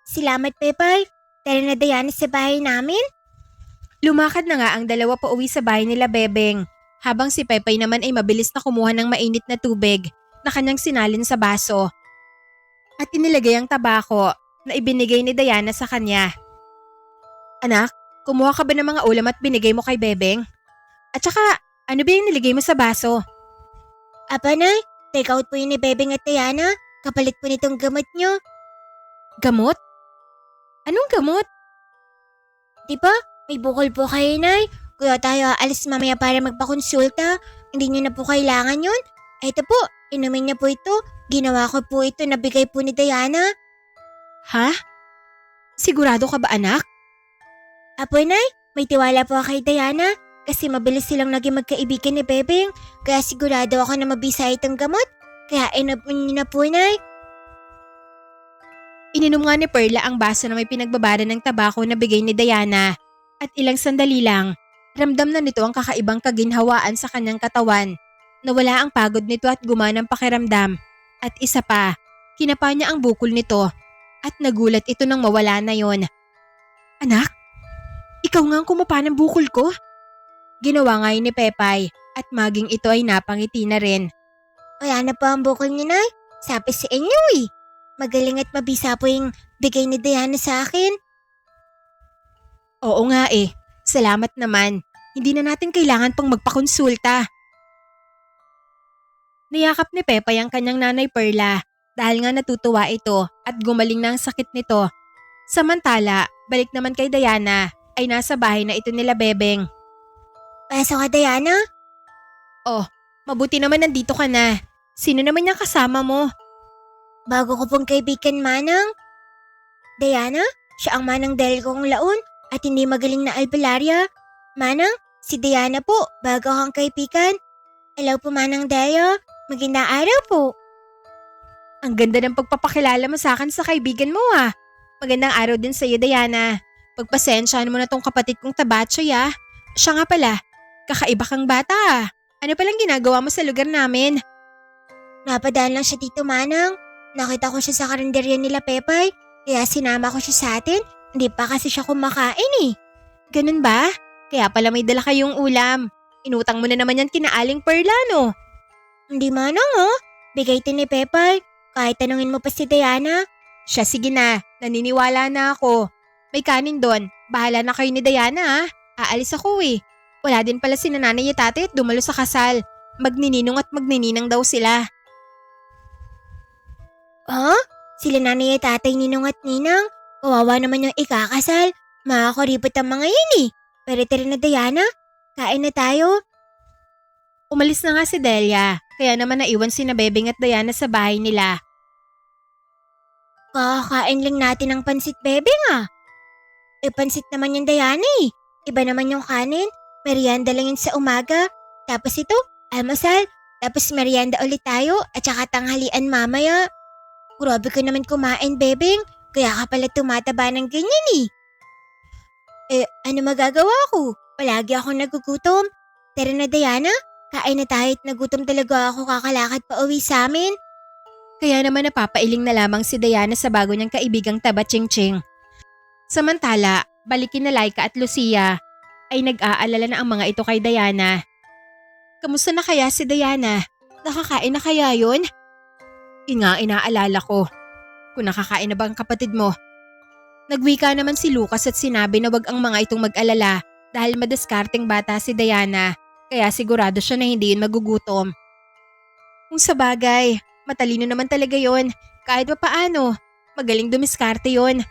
Salamat Pepay. Tara na Diana sa bahay namin. Lumakad na nga ang dalawa pa uwi sa bahay nila Bebeng habang si Pepay naman ay mabilis na kumuha ng mainit na tubig na kanyang sinalin sa baso. At inilagay ang tabako na ibinigay ni Diana sa kanya. Anak, kumuha ka ba ng mga ulam at binigay mo kay Bebeng? At saka, ano ba yung niligay mo sa baso? Nay, take out po yun ni Bebeng at Diana. Kapalit po nitong gamot nyo. Gamot? Anong gamot? Di ba? May bukol po kayo, Nay. Kaya tayo aalis mamaya para magpakonsulta. Hindi nyo na po kailangan yun. Eto po, inumin niya po ito. Ginawa ko po ito, nabigay po ni Diana. Ha? Sigurado ka ba anak? Nay, may tiwala po kay Diana. Kasi mabilis silang naging magkaibigan ni Bebeng. Kaya sigurado ako na mabisa itong gamot. Kaya inapon niyo na po, Nay. Ininom nga ni Perla ang baso na may pinagbabara ng tabako na bigay ni Diana. At ilang sandali lang, ramdam na nito ang kakaibang kaginhawaan sa kanyang katawan. Nawala ang pagod nito at gumana ang pakiramdam. At isa pa, kinapa niya ang bukol nito. At nagulat ito nang mawala na yon. Anak, ikaw nga ang kumapa ng bukol ko? Ginawa nga yun ni Pepay at maging ito ay napangiti na rin. Wala na po ang bukol niyo, Nay. Sabi sa inyo eh. Magaling at mabisa po yung bigay ni Diana sa akin. Oo nga eh, salamat naman. Hindi na natin kailangan pang magpakonsulta. Niyakap ni Pepay ang kanyang nanay Perla dahil nga natutuwa ito at gumaling na ang sakit nito. Samantala, balik naman kay Diana ay nasa bahay na ito nila Bebeng. Pasok ka, Diana? Mabuti naman nandito ka na. Sino naman yung kasama mo? Bago ko pong kaibigan, Manang. Diana, siya ang manang dahil kong laon at hindi magaling na albularya. Manang, si Diana po, bago kang kaibigan. Hello po, Manang Deo. Magandang araw po. Ang ganda ng pagpapakilala mo sa akin sa kaibigan mo ah. Magandang araw din sa iyo, Diana. Pagpasensyahan mo na tong kapatid kong Tabatsoy ah. Siya nga pala, kakaiba kang bata ah. Ano palang ginagawa mo sa lugar namin? Napadaan lang siya dito, Manang. Nakita ko siya sa karinderya nila Pepay, kaya sinama ko siya sa atin. Hindi pa kasi siya kumakain eh. Ganun ba? Kaya pala may dala kayong ulam. Inutang mo na naman yan kina Aling Perla no? Hindi, Manang oh. Bigay ito ni Pepay. Kahit tanungin mo pa si Diana. Siya sige na, naniniwala na ako. May kanin doon, bahala na kayo ni Diana ah. Aalis ako eh. Wala din pala si nanay at tate at dumalo sa kasal. Magnininong at magnininang daw sila. Oh? Sila nanay at tatay ninong at ninang? Kawawa naman yung ikakasal. Makakuripot ang mga yun eh. Pero tira na, Diana. Kain na tayo. Umalis na nga si Delia, kaya naman naiwan si Bebeng at Diana sa bahay nila. Kakakain lang natin ng pansit, Bebeng ah. Pansit naman yung Diana eh. Iba naman yung kanin. Merienda lang yun sa umaga. Tapos ito, almusal. Tapos merienda ulit tayo at saka tanghalian mamaya. Grabe ka naman kumain, Bebeng. Kaya ka pala tumataba ng ganyan eh. Ano magagawa ko? Palagi ako nagugutom. Tara na, Diana. Kain na tayo at nagutom talaga ako kakalakad pa uwi sa amin. Kaya naman napapailing na lamang si Diana sa bago niyang kaibigang Taba-Ching-Ching. Samantala, balikin na Laika at Lucia ay nag-aalala na ang mga ito kay Diana. Kamusta na kaya si Diana? Nakakain na kaya yun? Yun nga inaalala ko. Kung nakakain na ba ang kapatid mo? Nagwika naman si Lucas at sinabi na wag ang mga itong mag-alala dahil madiskarteng bata si Diana kaya sigurado siya na hindi yun magugutom. Kung sa bagay, matalino naman talaga yon. Kahit pa paano, magaling dumiskarte yon.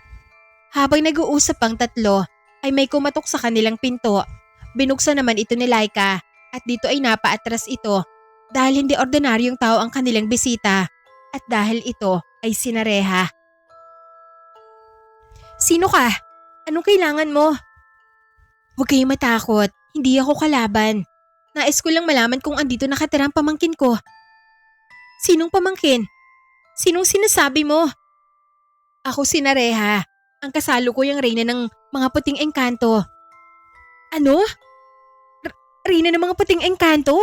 Habang nag-uusap ang tatlo, ay may kumatok sa kanilang pinto. Binuksan naman ito ni Laika at dito ay napaatras ito dahil hindi ordinaryong tao ang kanilang bisita at dahil ito ay sina Reha. Sino ka? Anong kailangan mo? Huwag kayong matakot, hindi ako kalaban. Nais ko lang malaman kung andito nakatira ang pamangkin ko. Sinong pamangkin? Sinong sinasabi mo? Ako si Nareha, ang kasalukuyang reyna ng mga puting engkanto. Ano? Reyna ng mga puting engkanto?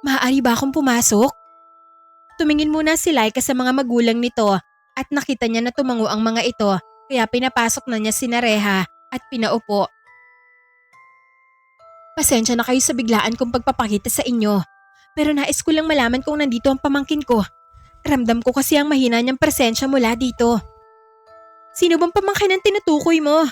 Maaari ba akong pumasok? Tumingin muna si Laika sa mga magulang nito at nakita niya na tumango ang mga ito kaya pinapasok na niya si Nareha at pinaupo. Pasensya na kayo sa biglaan kong pagpapakita sa inyo. Pero nais ko lang malaman kung nandito ang pamangkin ko. Ramdam ko kasi ang mahina niyang presensya mula dito. Sino bang pamangkin ang tinutukoy mo?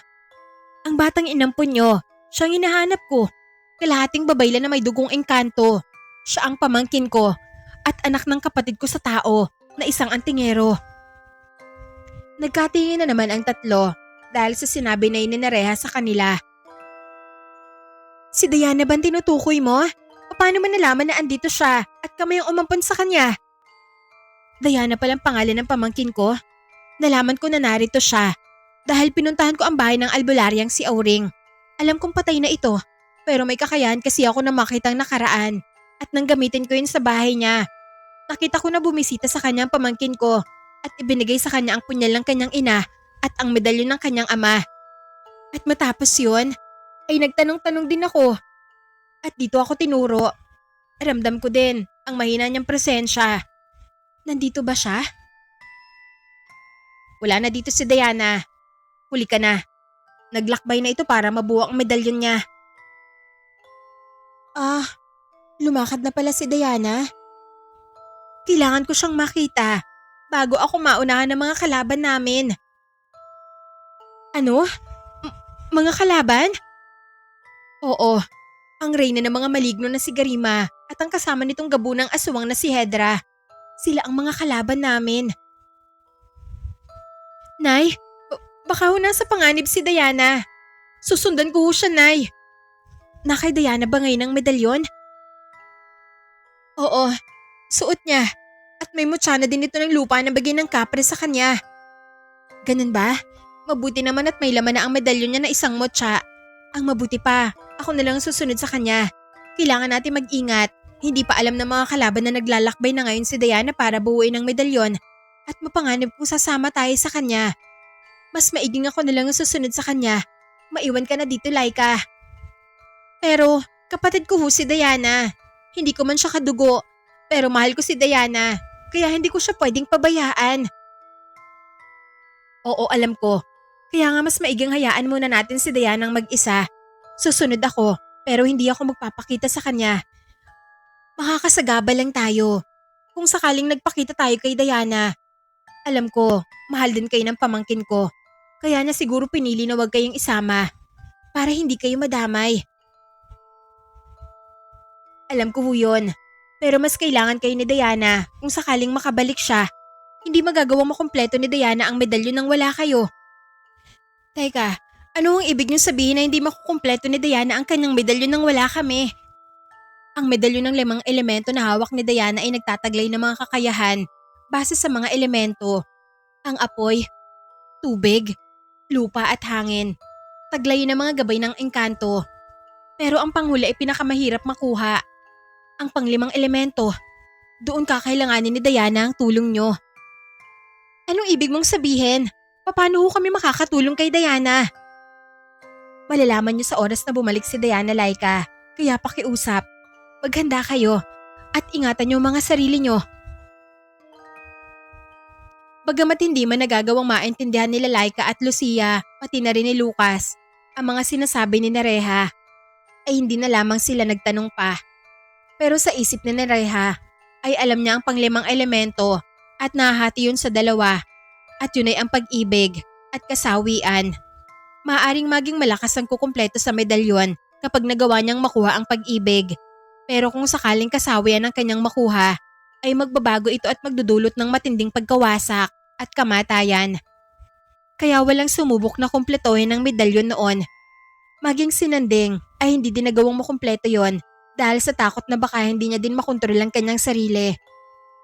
Ang batang inampon niyo. Siyang hinahanap ko. Kalahating babayla na may dugong engkanto. Siya ang pamangkin ko. At anak ng kapatid ko sa tao na isang antingero. Nagkatingin na naman ang tatlo dahil sa sinabi na yun ni Nareha sa kanila. Si Diana ba tinutukoy mo? Paano mo nalaman na andito siya at kami ang umampon sa kanya? Diana palang pangalan ng pamangkin ko. Nalaman ko na narito siya dahil pinuntahan ko ang bahay ng albularyang si Auring. Alam kong patay na ito Pero may kakayahan kasi ako na makitang nakaraan at nang gamitin ko yun sa bahay niya. Nakita ko na bumisita sa kanya ang pamangkin ko at ibinigay sa kanya ang punyal ng kanyang ina at ang medalyon ng kanyang ama. At matapos yun, ay nagtanong-tanong din ako. At dito ako tinuro. Ramdam ko din ang mahina niyang presensya. Nandito ba siya? Wala na dito si Diana. Huli ka na. Naglakbay na ito para mabuo ang medalyon niya. Lumakad na pala si Diana. Kailangan ko siyang makita bago ako maunahan ng mga kalaban namin. Ano? Mga kalaban? Oo, ang reyna ng mga maligno na si Garima at ang kasama nitong gabunang aswang na si Hedra. Sila ang mga kalaban namin. Nay, baka ho nasa panganib si Diana. Susundan ko ho siya, Nay. Na kay Diana ba ngayon ang medalyon? Oo, suot niya. At may mutya na din ito ng lupa na bagay ng kapre sa kanya. Ganun ba? Mabuti naman at may laman na ang medalyon niya na isang mutya. Ang mabuti pa, ako na lang susunod sa kanya. Kailangan natin mag-ingat. Hindi pa alam ng mga kalaban na naglalakbay na ngayon si Diana para buuin ang medalyon at mapanganib kung sasama tayo sa kanya. Mas maiging ako na lang ang susunod sa kanya. Maiwan ka na dito, Laika. Pero kapatid ko ho si Diana. Hindi ko man siya kadugo, pero mahal ko si Diana. Kaya hindi ko siya pwedeng pabayaan. Oo, alam ko. Kaya nga mas maiging hayaan muna natin si Diana ang mag-isa. Susunod ako, pero hindi ako magpapakita sa kanya. Makakasagaba lang tayo. Kung sakaling nagpakita tayo kay Diana, alam ko, mahal din kayo ng pamangkin ko. Kaya niya siguro pinili na huwag kayong isama para hindi kayo madamay. Alam ko ho yun. Pero mas kailangan kayo ni Diana kung sakaling makabalik siya. Hindi magagawang makumpleto ni Diana ang medalyon nang wala kayo. Teka, ano ang ibig niyong sabihin na hindi makukumpleto ni Diana ang kanyang medalyon nang wala kami? Ang medalyon ng 5 elemento na hawak ni Diana ay nagtataglay ng mga kakayahan base sa mga elemento. Ang apoy, tubig, lupa at hangin. Taglay ng mga gabay ng engkanto. Pero ang panghuli ay pinakamahirap makuha. Ang pang-5 elemento. Doon kakailanganin ni Diana ang tulong nyo. Anong ibig mong sabihin? Paano ho kami makakatulong kay Diana? Malalaman nyo sa oras na bumalik si Diana, Laika. Kaya pakiusap. Maghanda kayo at ingatan nyo mga sarili nyo. Bagamat hindi man nagagawang maintindihan nila Laika at Lucia, pati na rin ni Lucas, ang mga sinasabi ni Nereha, ay hindi na lamang sila nagtanong pa. Pero sa isip ni Nereha, ay alam niya ang pang-5 elemento at nahahati yun sa 2 at yun ay ang pag-ibig at kasawian. Maaring maging malakas ang kukumpleto sa medalyon kapag nagawa niyang makuha ang pag-ibig. Pero kung sakaling kasawian ang kanyang makuha, ay magbabago ito at magdudulot ng matinding pagkawasak at kamatayan. Kaya walang sumubok na kumpletuhin ang medalyon noon. Maging sinanding ay hindi din nagawang makumpleto yon dahil sa takot na baka hindi niya din makontrol ang kanyang sarili.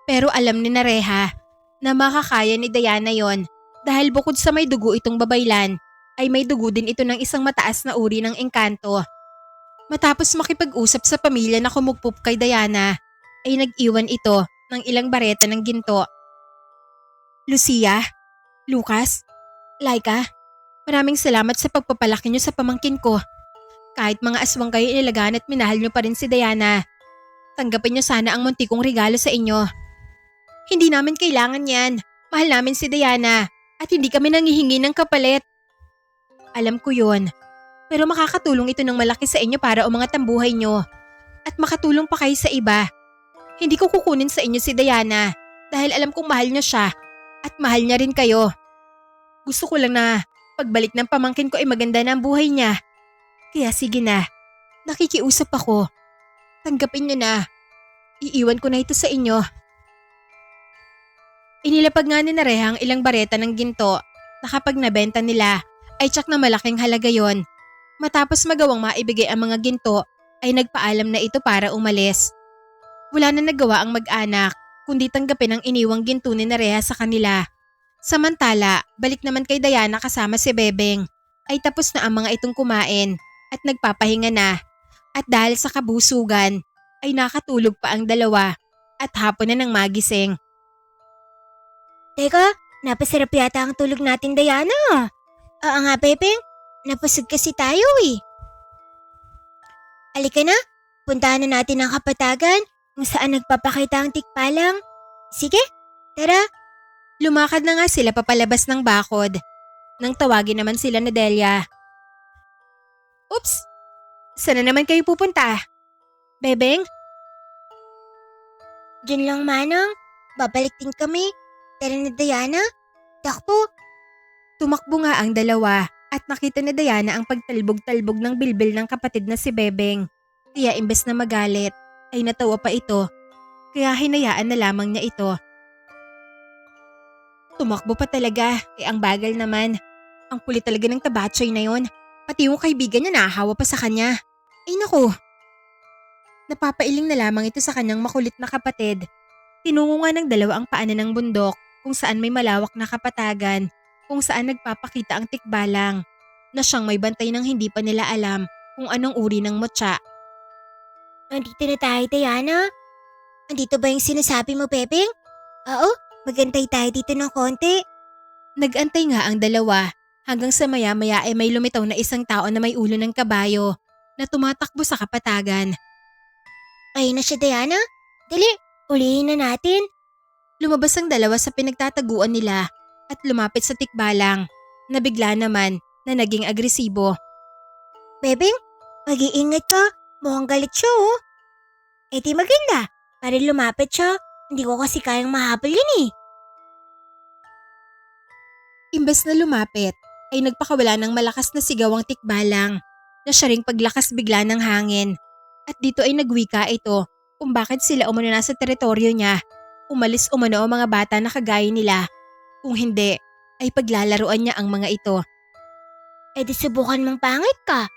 Pero alam ni Nereha na makakaya ni Diana yon dahil bukod sa may dugo itong babaylan, ay may dugo din ito ng isang mataas na uri ng engkanto. Matapos makipag-usap sa pamilya na kumugpop kay Diana, ay nag-iwan ito ng ilang bareta ng ginto. Lucia, Lucas, Laika, maraming salamat sa pagpapalaki niyo sa pamangkin ko. Kahit mga aswang kayo inilagaan at minahal niyo pa rin si Diana. Tanggapin niyo sana ang munti kong regalo sa inyo. Hindi namin kailangan yan. Mahal namin si Diana at hindi kami nangihingi ng kapalit. Alam ko yon. Pero makakatulong ito ng malaki sa inyo para umangat ang buhay niyo. At makatulong pa kayo sa iba. Hindi ko kukunin sa inyo si Diana dahil alam kong mahal niyo siya at mahal niya rin kayo. Gusto ko lang na pagbalik ng pamangkin ko ay maganda na ang buhay niya. Kaya sige na, nakikiusap ako. Tanggapin niyo na. Iiwan ko na ito sa inyo. Inilapag nga ni Nereha ang ilang bareta ng ginto na kapag nabenta nila ay tsak na malaking halaga yon. Matapos magawang maibigay ang mga ginto ay nagpaalam na ito para umalis. Wala na nagawa ang mag-anak kundi tanggapin ang iniwang ginto ni Nereha sa kanila. Samantala, balik naman kay Diana kasama si Bebeng ay tapos na ang mga itong kumain at nagpapahinga na. At dahil sa kabusugan ay nakatulog pa ang dalawa at hapon na nang magising. Teka, napasarap yata ang tulog natin, Diana. Oo nga, Bebeng. Napusog kasi tayo eh. Alika na, puntahan na natin ang kapatagan kung saan nagpapakita ang tikbalang. Sige, tara. Lumakad na nga sila papalabas ng bakod. Nang tawagin naman sila ni Delia. Oops! Saan na naman kayo pupunta? Bebeng? Diyan lang, Manang. Babalik din kami. Tara na, Diana. Takbo. Tumakbo nga ang dalawa at nakita ni Diana ang pagtalbog-talbog ng bilbil ng kapatid na si Bebeng. Kaya imbes na magalit ay natawa pa ito. Kaya hinayaan na lamang niya ito. Tumakbo pa talaga, ang bagal naman. Ang kulit talaga ng tabatsoy na yon. Pati yung kaibigan niya nahahawa pa sa kanya. Ay naku. Napapailing na lamang ito sa kanyang makulit na kapatid. Tinungo nga ng dalawa ang paanan ng bundok kung saan may malawak na kapatagan, kung saan nagpapakita ang tikbalang, na siyang may bantay ng hindi pa nila alam kung anong uri ng mutya. Nandito na tayo, Diana. Andito ba yung sinasabi mo, Bebeng? Oo, magantay tayo dito ng konti. Nagantay nga ang dalawa hanggang sa maya-maya ay may lumitaw na isang tao na may ulo ng kabayo na tumatakbo sa kapatagan. Ayun na siya, Diana. Dali, ulihin na natin. Lumabas ang dalawa sa pinagtataguan nila at lumapit sa tikbalang na bigla naman na naging agresibo. Bebeng, mag-iingat ka. Mukhang galit siya, oh. Eh di maganda. Para lumapit siya. Hindi ko kasi kayang mahabol yun eh. Imbes na lumapit, ay nagpakawala ng malakas na sigaw ang tikbalang na siya ring paglakas bigla ng hangin. At dito ay nagwika ito kung bakit sila umano nasa teritoryo niya. Umalis umano ang mga bata na kagaya nila. Kung hindi, ay paglalaruan niya ang mga ito. Eh di subukan mong pangit ka.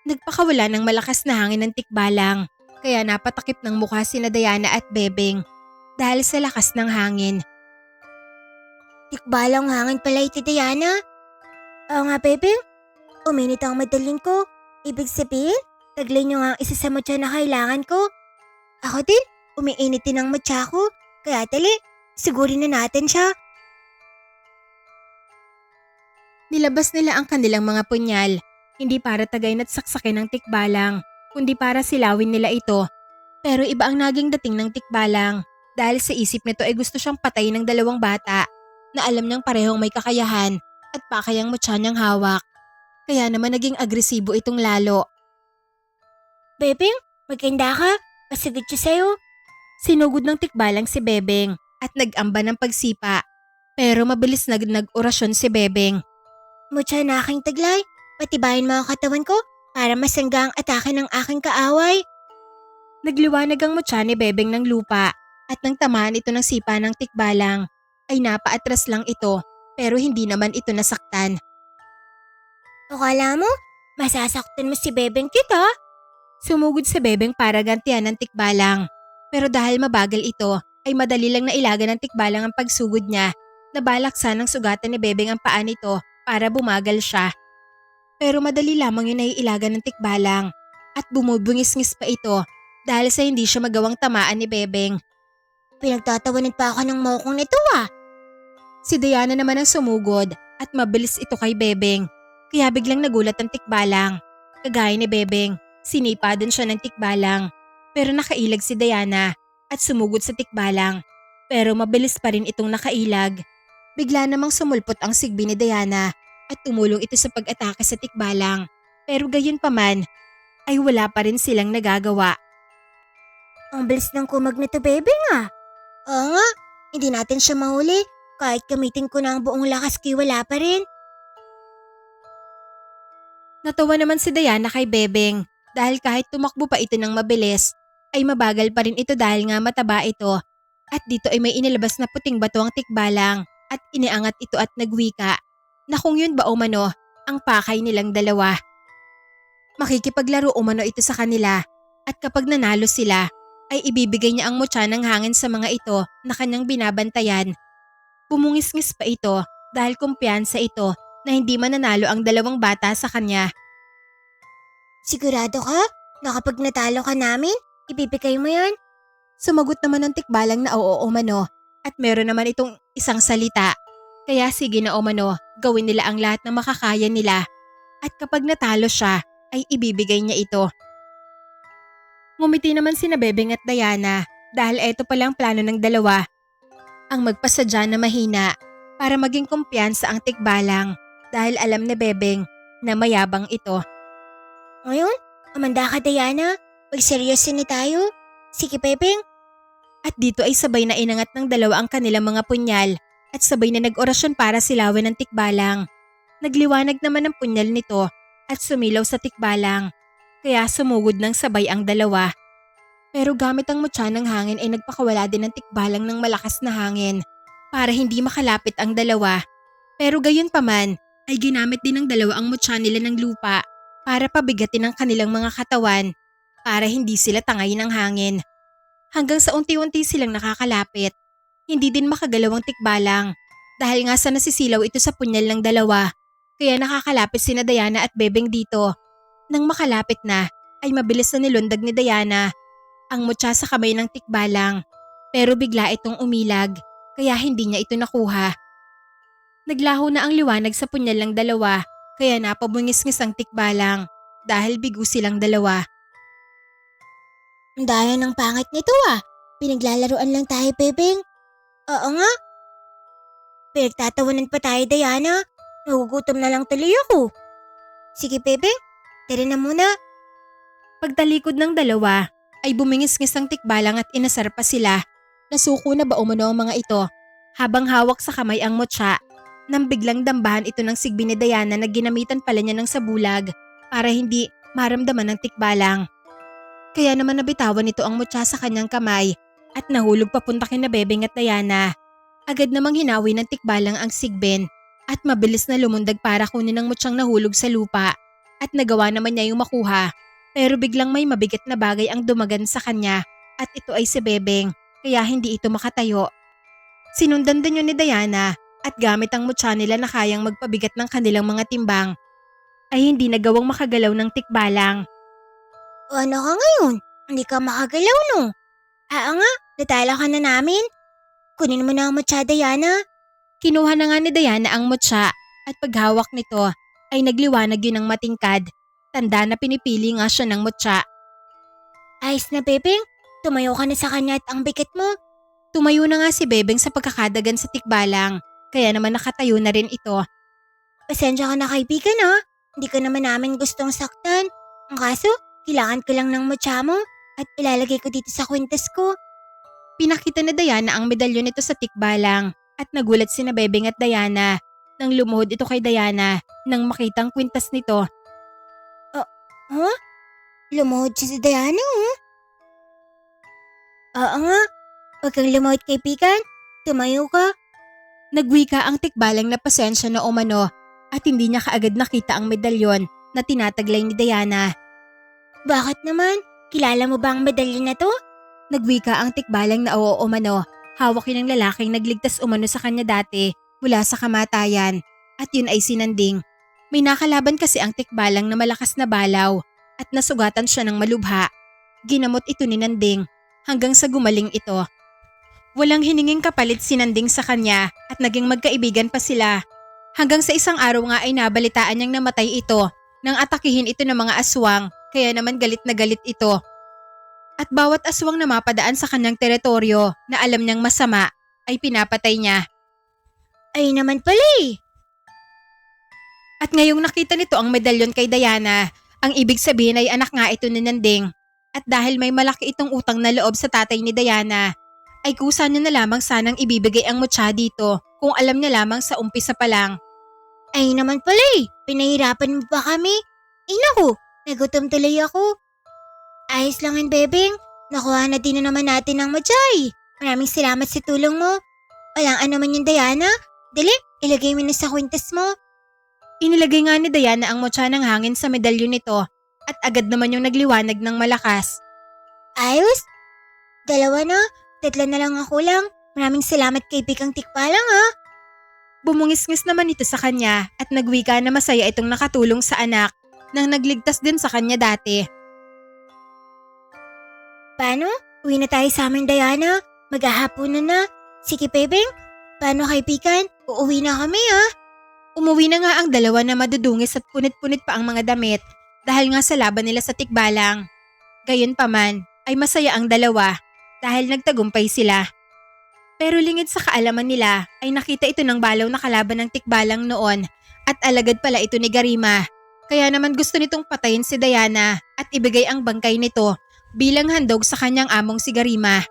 Nagpakawala ng malakas na hangin ng tikbalang kaya napatakip ng mukha sina Diana at Bebeng dahil sa lakas ng hangin. Tikbalang hangin pala ito, Diana. Oo nga, Bebeng. Uminit ang madaling ko. Ibig sabihin, taglay niyo nga ang isa sa matya na kailangan ko. Ako din, umiinit din ang matya ko. Kaya tali, sigurin na natin siya. Nilabas nila ang kanilang mga punyal, hindi para tagayin at saksakin ng tikbalang, kundi para silawin nila ito. Pero iba ang naging dating ng tikbalang dahil sa isip nito ay gusto siyang patayin ng dalawang bata na alam niyang parehong may kakayahan at pakayang mutya niyang hawak. Kaya naman naging agresibo itong lalo. Bebeng, maganda ka. Pasagad siya sa'yo. Sinugod ng tikbalang si Bebeng at nag-amba ng pagsipa. Pero mabilis nag-orasyon si Bebeng. Mutya na aking taglay. Patibayin mo ang katawan ko para masangga ang atake ng aking kaaway. Nagliwanag ang mutya ni Bebeng ng lupa at nang tamaan ito ng sipa ng tikbalang ay napaatras lang ito pero hindi naman ito nasaktan. Akala mo, masasaktan mo si Bebeng kita? Sumugod si Bebeng para gantihan ng tikbalang pero dahil mabagal ito ay madali lang nailaga ng tikbalang ang pagsugod niya na balaksan ng sugatan ni Bebeng ang paa nito para bumagal siya. Pero madali lamang yun naiilaga ng tikbalang at bumubungis-ngis pa ito dahil sa hindi siya magawang tamaan ni Bebeng. Pinagtatawanan pa ako ng mokong nito ah. Si Diana naman ang sumugod at mabilis ito kay Bebeng kaya biglang nagulat ang tikbalang. Kagaya ni Bebeng, sinipa din siya ng tikbalang pero nakailag si Diana at sumugod sa tikbalang pero mabilis pa rin itong nakailag. Bigla namang sumulpot ang sigbi ni Diana at tumulong ito sa pag-atake sa tikbalang. Pero gayon pa man, ay wala pa rin silang nagagawa. Ang bilis ng kumag nito, Bebeng ah. Oo nga, hindi natin siya mahuli. Kahit gamitin ko na ang buong lakas ko, wala pa rin. Natawa naman si Diana kay Bebeng dahil kahit tumakbo pa ito ng mabilis, ay mabagal pa rin ito dahil nga mataba ito. At dito ay may inilabas na puting bato ang tikbalang at iniangat ito at nagwika na kung yun ba umano ang pakay nilang dalawa. Makikipaglaro umano ito sa kanila at kapag nanalo sila ay ibibigay niya ang mutya ng hangin sa mga ito na kanyang binabantayan. Bumungis-ngis pa ito dahil kumpiyansa ito na hindi mananalo ang dalawang bata sa kanya. Sigurado ka? na kapag natalo ka namin, ibibigay mo yan? Sumagot naman ng tikbalang na oo umano at meron naman itong isang salita. Kaya sige na umano, gawin nila ang lahat ng makakaya nila at kapag natalo siya ay ibibigay niya ito. Ngumiti naman sina Bebeng at Diana dahil eto palang plano ng dalawa. Ang magpasadya na mahina para maging kumpiyansa ang tikbalang dahil alam ni Bebeng na mayabang ito. Ngayon, umanda ka Diana. Magseryoso ni tayo. Sige Bebeng. At dito ay sabay na inangat ng dalawa ang kanilang mga punyal at sabay na nag-orasyon para silawin ng tikbalang. Nagliwanag naman ang punyal nito at sumilaw sa tikbalang, kaya sumugod ng sabay ang dalawa. Pero gamit ang mutya ng hangin ay nagpakawala din ng tikbalang ng malakas na hangin para hindi makalapit ang dalawa. Pero gayon pa man ay ginamit din ng dalawa ang mutya nila ng lupa para pabigatin ang kanilang mga katawan para hindi sila tangayin ng hangin. Hanggang sa unti-unti silang nakakalapit. Hindi din makagalaw ang tikbalang dahil nga sa nasisilaw ito sa punyal ng dalawa. Kaya nakakalapit sina Diana at Bebeng dito. Nang makalapit na ay mabilis na nilundag ni Diana ang mutya sa kamay ng tikbalang pero bigla itong umilag kaya hindi niya ito nakuha. Naglaho na ang liwanag sa punyal ng dalawa kaya napabungis-ngis ang tikbalang dahil bigo silang dalawa. Ang daya ng pangit nito ah. Pinaglalaruan lang tayo, Bebeng. Oo nga. Pinagtatawanan pa tayo, Diana. Nagugutom na lang tuloy ako. Sige, Bebeng. Tara na muna. Pagtalikod ng dalawa ay bumingis-ngis ang tikbalang at inasar pa sila. Nasuko na ba umano ang mga ito habang hawak sa kamay ang mutya nang biglang dambahan ito ng sigbi ni Diana na ginamitan pala niya ng sabulag para hindi maramdaman ng tikbalang. Kaya naman nabitawan nito ang mutya sa kanyang kamay at nahulog papunta kina Bebeng at Diana. Agad namang hinawi ng tikbalang ang sigbin at mabilis na lumundag para kunin ang mutsyang nahulog sa lupa at nagawa naman niya yung makuha. Pero biglang may mabigat na bagay ang dumagan sa kanya at ito ay si Bebeng kaya hindi ito makatayo. Sinundan din yun ni Diana at gamit ang mutya nila na kayang magpabigat ng kanilang mga timbang ay hindi nagawang makagalaw ng tikbalang. Ano ka ngayon? Hindi ka makagalaw no? Nga, natalo ka na namin. Kunin mo na ang mutya, Diana. Kinuha na nga ni Diana ang mutya at paghawak nito ay nagliwanag yun ng matingkad. Tanda na pinipili nga siya ng mutya. Ayos na, Bebeng. Tumayo ka na sa kanya at ang bigat mo. Tumayo na nga si Bebeng sa pagkakadagan sa tikbalang kaya naman nakatayo na rin ito. Pasensya ka na kaibigan ha. Hindi ka naman namin gustong saktan. Ang kaso, kailangan ko lang ng mutya mo at ilalagay ko dito sa kwintas ko. Pinakita ni Diana ang medalyon nito sa tikbalang at nagulat sina Bebeng at Diana nang lumuhod ito kay Diana nang makitang kwintas nito. Lumuhod siya si Diana Oo nga. Huwag kang lumuhod kaibigan. Tumayo ka. Nagwika ang tikbalang na pasensya na umano at hindi niya kaagad nakita ang medalyon na tinataglay ni Diana. Bakit naman? Kilala mo ba ang medalyon na to? Nagwika ang tikbalang na oo umano. Hawak yun ng lalaking nagligtas umano sa kanya dati mula sa kamatayan at yun ay si Nanding. May nakalaban kasi ang tikbalang na malakas na balaw at nasugatan siya ng malubha. Ginamot ito ni Nanding hanggang sa gumaling ito. Walang hininging kapalit si Nanding sa kanya at naging magkaibigan pa sila. Hanggang sa isang araw nga ay nabalitaan niyang namatay ito nang atakihin ito ng mga aswang kaya naman galit na galit ito. At bawat aswang na mapadaan sa kanyang teritoryo na alam niyang masama ay pinapatay niya. Ay naman pala eh. At ngayong nakita nito ang medalyon kay Diana, ang ibig sabihin ay anak nga ito ni Nanding. At dahil may malaki itong utang na loob sa tatay ni Diana, ay kusa niya na lamang sanang ibibigay ang mutya dito kung alam niya lamang sa umpisa pa lang. Ay naman pala eh. Pinahirapan mo pa kami. Ay naku, nagutom tuloy ako. Ayos lang yun, Bebeng. Nakuha na din na naman natin ang mutya eh. Maraming salamat sa tulong mo. Walang ano man yung Diana. Dali, ilagay mo na sa kwintas mo. Inilagay nga ni Diana ang mutya ng hangin sa medalyon nito at agad naman yung nagliwanag ng malakas. Ayos? Dalawa na. Tatlo na lang ako lang. Maraming salamat kaibigang tikbalang ha. Bumungis-ngis naman ito sa kanya at nagwika na masaya itong nakatulong sa anak nang nagligtas din sa kanya dati. Paano? Uwi na tayo sa amin, Diana. Maghahaponan na. Sige, Bebeng. Paano kaibigan? Uuwi na kami Umuwi na nga ang dalawa na madudungis at punit-punit pa ang mga damit dahil nga sa laban nila sa tikbalang. Gayunpaman ay masaya ang dalawa dahil nagtagumpay sila. Pero lingid sa kaalaman nila ay nakita ito ng balaw na kalaban ng tikbalang noon at alagad pala ito ni Garima. Kaya naman gusto nitong patayin si Diana at ibigay ang bangkay nito bilang handog sa kanyang among si Garima.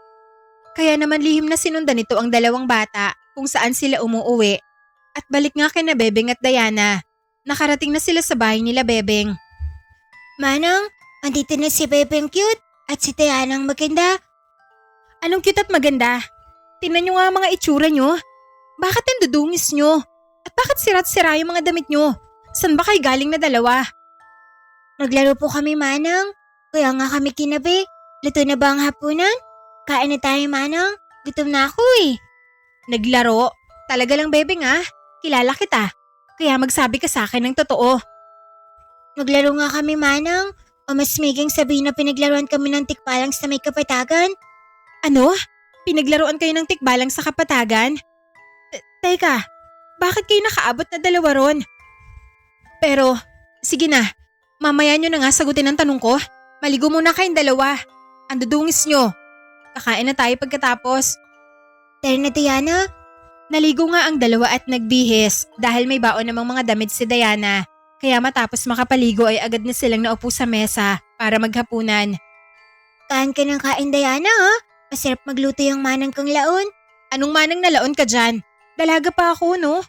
Kaya naman lihim na sinundan nito ang dalawang bata kung saan sila umuuwi. At balik nga kina Bebeng at Diana. Nakarating na sila sa bahay nila Bebeng. Manang, andito na si Bebeng cute at si Dianang maganda. Anong cute at maganda? Tingnan nyo nga ang mga itsura nyo. Bakit ang dudungis nyo? At bakit sirat-sira yung mga damit nyo? San ba kayo galing na dalawa? Naglaro po kami, Manang. Kaya nga kami kinabi. Luto na ba ang hapunan? Kain na tayo, Manang. Gutom na ako Naglaro? Talaga lang Bebeng Kilala kita. Kaya magsabi ka sa akin ng totoo. Naglaro nga kami, Manang. O mas miging sabihin na pinaglaruan kami ng tikbalang sa may kapatagan. Ano? Pinaglaruan kayo ng tikbalang sa kapatagan? Teka, bakit kayo nakaabot na dalawa ron? Pero, sige na. Mamaya nyo na nga sagutin ang tanong ko. Maligo muna kayong dalawa. Ang dudungis nyo. Kakain na tayo pagkatapos. Tara na, Diana. Naligo nga ang dalawa at nagbihis dahil may baon namang mga damit si Diana. Kaya matapos makapaligo ay agad na silang naupo sa mesa para maghapunan. Kain ka ng kain, Diana Masarap magluto yung manang kong laon. Anong manang na laon ka dyan? Dalaga pa ako, no?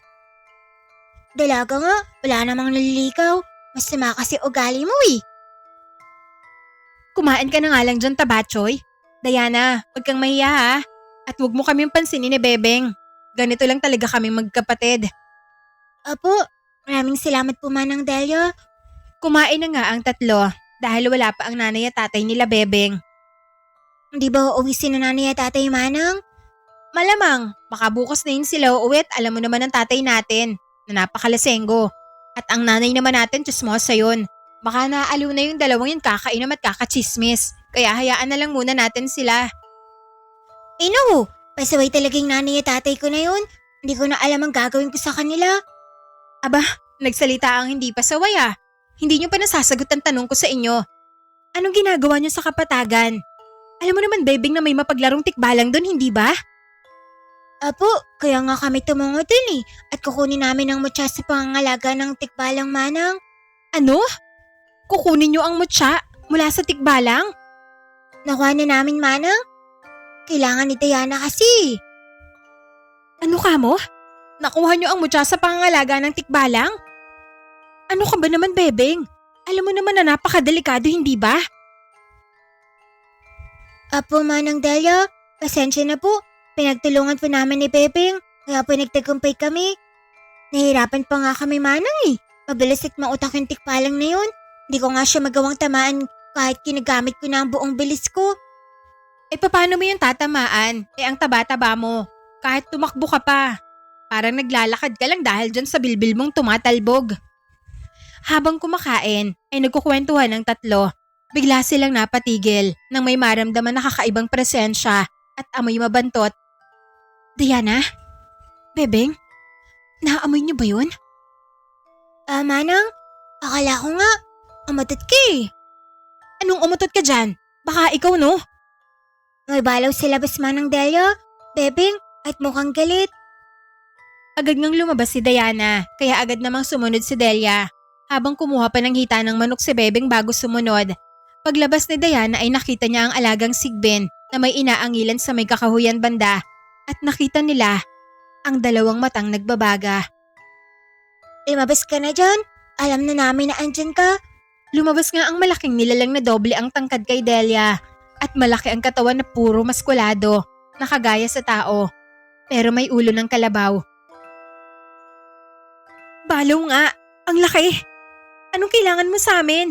Dalaga nga, wala namang nalilikaw. Masama kasi ugali mo Kumain ka na nga lang dyan, Tabachoy. Diana, wag kang mahiya At wag mo kaming pansinin ni Bebeng. Ganito lang talaga kaming magkapatid. Apo, maraming salamat po, Manang Delia. Kumain na nga ang tatlo dahil wala pa ang nanay at tatay nila Bebeng. Hindi ba uuwi si nanay at tatay, Manang? Malamang, baka bukas na yun sila uuwi at alam mo naman ang tatay natin na napakalasenggo. At ang nanay naman natin chismosa yun. Baka naaaliw na yung dalawang yun kakainom at kakachismis. Kaya hayaan na lang muna natin sila. No, pasaway talagang nanay at tatay ko na yun. Hindi ko na alam ang gagawin ko sa kanila. Aba, nagsalita ang hindi pasaway Hindi nyo pa nasasagot ang tanong ko sa inyo. Anong ginagawa nyo sa kapatagan? Alam mo naman Bebeng na may mapaglarong tikbalang doon, hindi ba? Apo, kaya nga kami tumungo dun at kukunin namin ang mutya sa pangangalaga ng tikbalang, Manang. Ano? Kukunin nyo ang mutya mula sa tikbalang? Nakuha na namin, Manang. Kailangan ni Diana kasi. Ano ka mo? Nakuha nyo ang mutya sa pangangalaga ng tikbalang? Ano ka ba naman, Bebeng? Alam mo naman na napakadelikado, hindi ba? Apo, Manang Delia, pasensya na po. Pinagtulungan po namin ni Bebeng, kaya po nagtagumpay kami. Nahirapan pa nga kami, Manang Mabilis at mautak yung tikbalang na yun. Hindi ko nga siya magawang tamaan kahit kinagamit ko na ang buong bilis ko. Paano mo yung tatamaan? Ang taba-taba mo. Kahit tumakbo ka pa. Parang naglalakad ka lang dahil dyan sa bilbil mong tumatalbog. Habang kumakain, ay nagkukwentuhan ng tatlo. Bigla silang napatigil nang may maramdaman na kakaibang presensya at amoy mabantot. Diana? Bebeng? Naamoy niyo ba yun? Manang, akala ko nga, umutot ka Anong umutot ka dyan? Baka ikaw, no? May balaw sa labas, Manang Delia, Bebeng, at mukhang galit. Agad ngang lumabas si Diana, kaya agad namang sumunod si Delia. Habang kumuha pa ng hita ng manok si Bebeng bago sumunod. Paglabas ni Diana ay nakita niya ang alagang sigbin na may inaangilan sa may kakahuyan banda at nakita nila ang dalawang matang nagbabaga. Lumabas ka na dyan. Alam na namin na andyan ka. Lumabas nga ang malaking nilalang na doble ang tangkad kay Delia at malaki ang katawan na puro maskulado, nakagaya sa tao, pero may ulo ng kalabaw. Balaw nga, ang laki. Anong kailangan mo sa amin?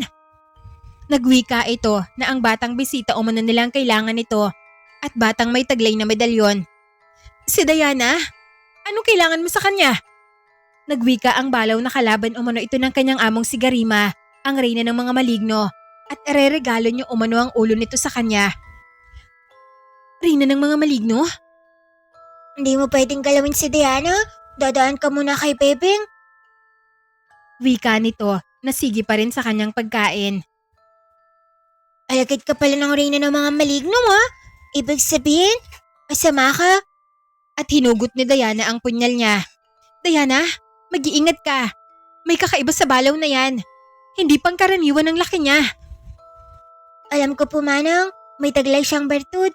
Nagwika ito na ang batang bisita umano nilang kailangan nito at batang may taglay na medalyon. Si Diana, anong kailangan mo sa kanya? Nagwika ang balaw na kalaban umano ito ng kanyang among si Garima, ang reyna ng mga maligno, at ereregalo niyo umano ang ulo nito sa kanya. Reyna ng mga maligno? Hindi mo pwedeng galawin si Diana. Dadaan ka muna kay Bebeng. Wika nito na sige pa rin sa kanyang pagkain. Alagad ka pala ng Reyna ng mga maligno ha. Ibig sabihin, masama ka. At hinugot ni Diana ang punyal niya. Diana, mag-iingat ka. May kakaiba sa balaw na yan. Hindi pangkaraniwan ang laki niya. Alam ko po manang, may taglay siyang bertud.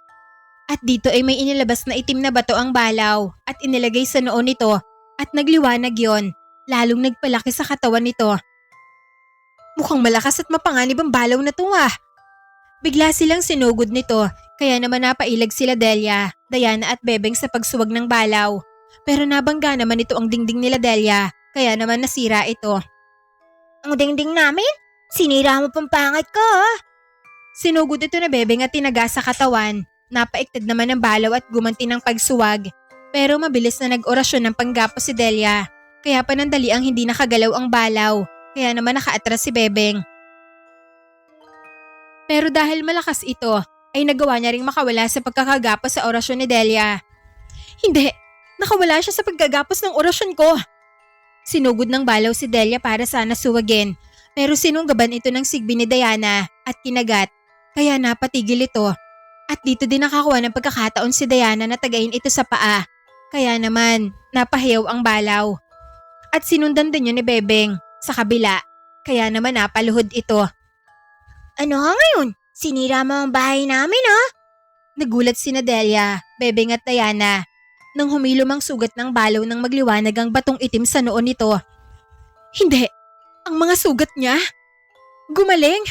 At dito ay may inilabas na itim na bato ang balaw at inilagay sa noo nito at nagliwanag yon, lalong nagpalaki sa katawan nito. Mukhang malakas at mapanganib ang balaw na to ah. Bigla silang sinugod nito kaya naman napailag sila Delia, Diana at Bebeng sa pagsuwag ng balaw. Pero nabangga naman ito ang dingding nila Delia kaya naman nasira ito. Ang dingding namin? Sinira mo pang pangat ko ha. Sinugod ito na Bebeng at tinaga sa katawan. Napaiktad naman ng balaw at gumanti ng pagsuwag. Pero mabilis na nag-orasyon ng panggapos si Delia. Kaya panandali ang hindi nakagalaw ang balaw. Kaya naman nakaatras si Bebeng. Pero dahil malakas ito, ay nagawa niya ring makawala sa pagkakagapos sa orasyon ni Delia. Hindi! Nakawala siya sa pagkagapos ng orasyon ko! Sinugod ng balaw si Delia para sana suwagin. Pero sinunggaban ito ng sigbi ni Diana at kinagat. Kaya napatigil ito. At dito din nakakuha ng pagkakataon si Diana na tagayin ito sa paa. Kaya naman, napahiyaw ang balaw. At sinundan din yun ni Bebeng sa kabila. Kaya naman napaluhod ito. Ano ka ngayon? Sinira mo ang bahay namin ha? Nagulat si Delia, Bebeng at Diana nang humilom ang sugat ng balaw nang magliwanag ang batong itim sa noo nito. Hindi! Ang mga sugat niya? Gumaling!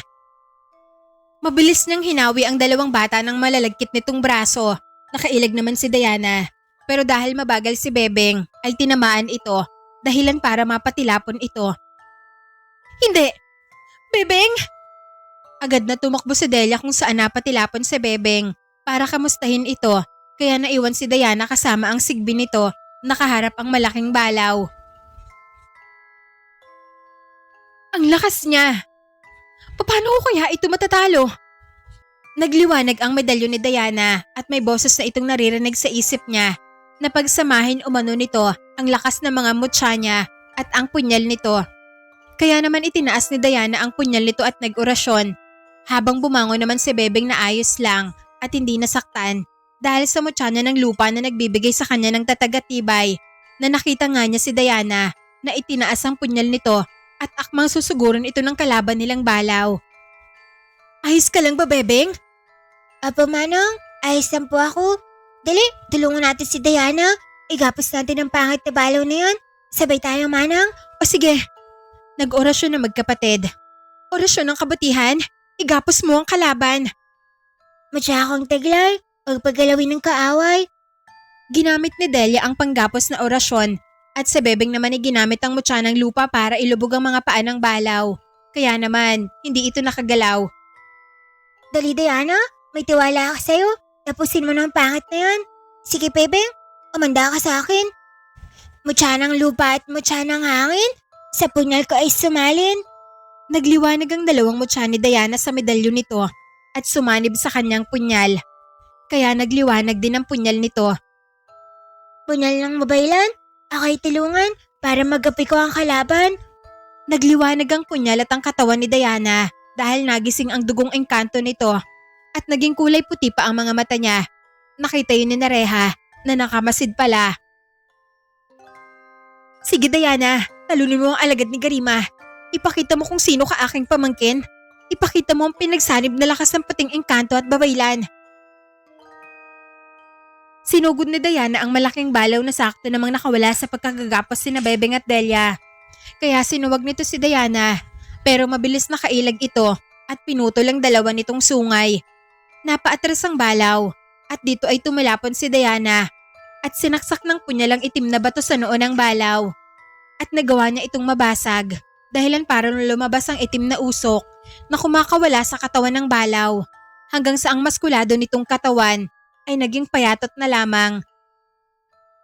Mabilis niyang hinawi ang dalawang bata ng malalagkit nitong braso. Nakailag naman si Diana. Pero dahil mabagal si Bebeng, ay tinamaan ito. Dahilan para mapatilapon ito. Hindi! Bebeng! Agad na tumakbo si Delia kung saan napatilapon si Bebeng para kamustahin ito. Kaya naiwan si Diana kasama ang sigbi nito. Nakaharap ang malaking balaw. Ang lakas niya! Paano ko kaya ito matatalo? Nagliwanag ang medalyon ni Diana at may boses na itong naririnig sa isip niya na pagsamahin umano nito ang lakas ng mga mutya niya at ang punyal nito. Kaya naman itinaas ni Diana ang punyal nito at nag-orasyon habang bumangon naman si Bebeng na ayos lang at hindi nasaktan dahil sa mutya niya ng lupa na nagbibigay sa kanya ng tatagatibay na nakita nga niya si Diana na itinaas ang punyal nito at akmang susugurin ito ng kalaban nilang balaw. Ayos ka lang ba, Bebeng? Apo manang, ayos lang po ako. Dali, tulungan natin si Diana. Igapos natin ang pangit na balaw na yan. Sabay tayo manang. O sige. Nag-orasyon na magkapatid. Orasyon ng kabutihan? Igapos mo ang kalaban. Matya akong taglay. Huwag paggalawin ng kaaway. Ginamit ni Delia ang panggapos na orasyon at sa Bebeng naman ay ginamit ang mutya ng lupa para ilubog ang mga paa ng balaw. Kaya naman, hindi ito nakagalaw. Dali Diana, may tiwala ako sa'yo. Tapusin mo ng pangit na yan. Sige Bebeng, umanda ka sa akin. Mutya ng lupa at mutya ng hangin. Sa punyal ko ay sumalin. Nagliwanag ang dalawang mutya ni Diana sa medalyon nito at sumanib sa kanyang punyal. Kaya nagliwanag din ang punyal nito. Punyal ng mabaylan? Ako'y tulungan para magapi ko ang kalaban. Nagliwanag ang punyal at ang katawan ni Diana dahil nagising ang dugong engkanto nito at naging kulay puti pa ang mga mata niya. Nakita yun ni Nareha na nakamasid pala. Sige Diana, talunin mo ang alagad ni Garima. Ipakita mo kung sino ka aking pamangkin. Ipakita mo ang pinagsanib na lakas ng pating engkanto at babaylan. Sinugod ni Diana ang malaking balaw na sakto namang nakawala sa pagkakagapos sina Bebeng at Delia. Kaya sinuwag nito si Diana pero mabilis nakailag ito at pinutol ang dalawa nitong sungay. Napaatras ang balaw at dito ay tumilapon si Diana at sinaksak ng punyalang itim na bato sa noo ng balaw. At nagawa niya itong mabasag dahilan para lumabas ang itim na usok na kumakawala sa katawan ng balaw hanggang sa ang maskulado nitong katawan ay naging payatot na lamang.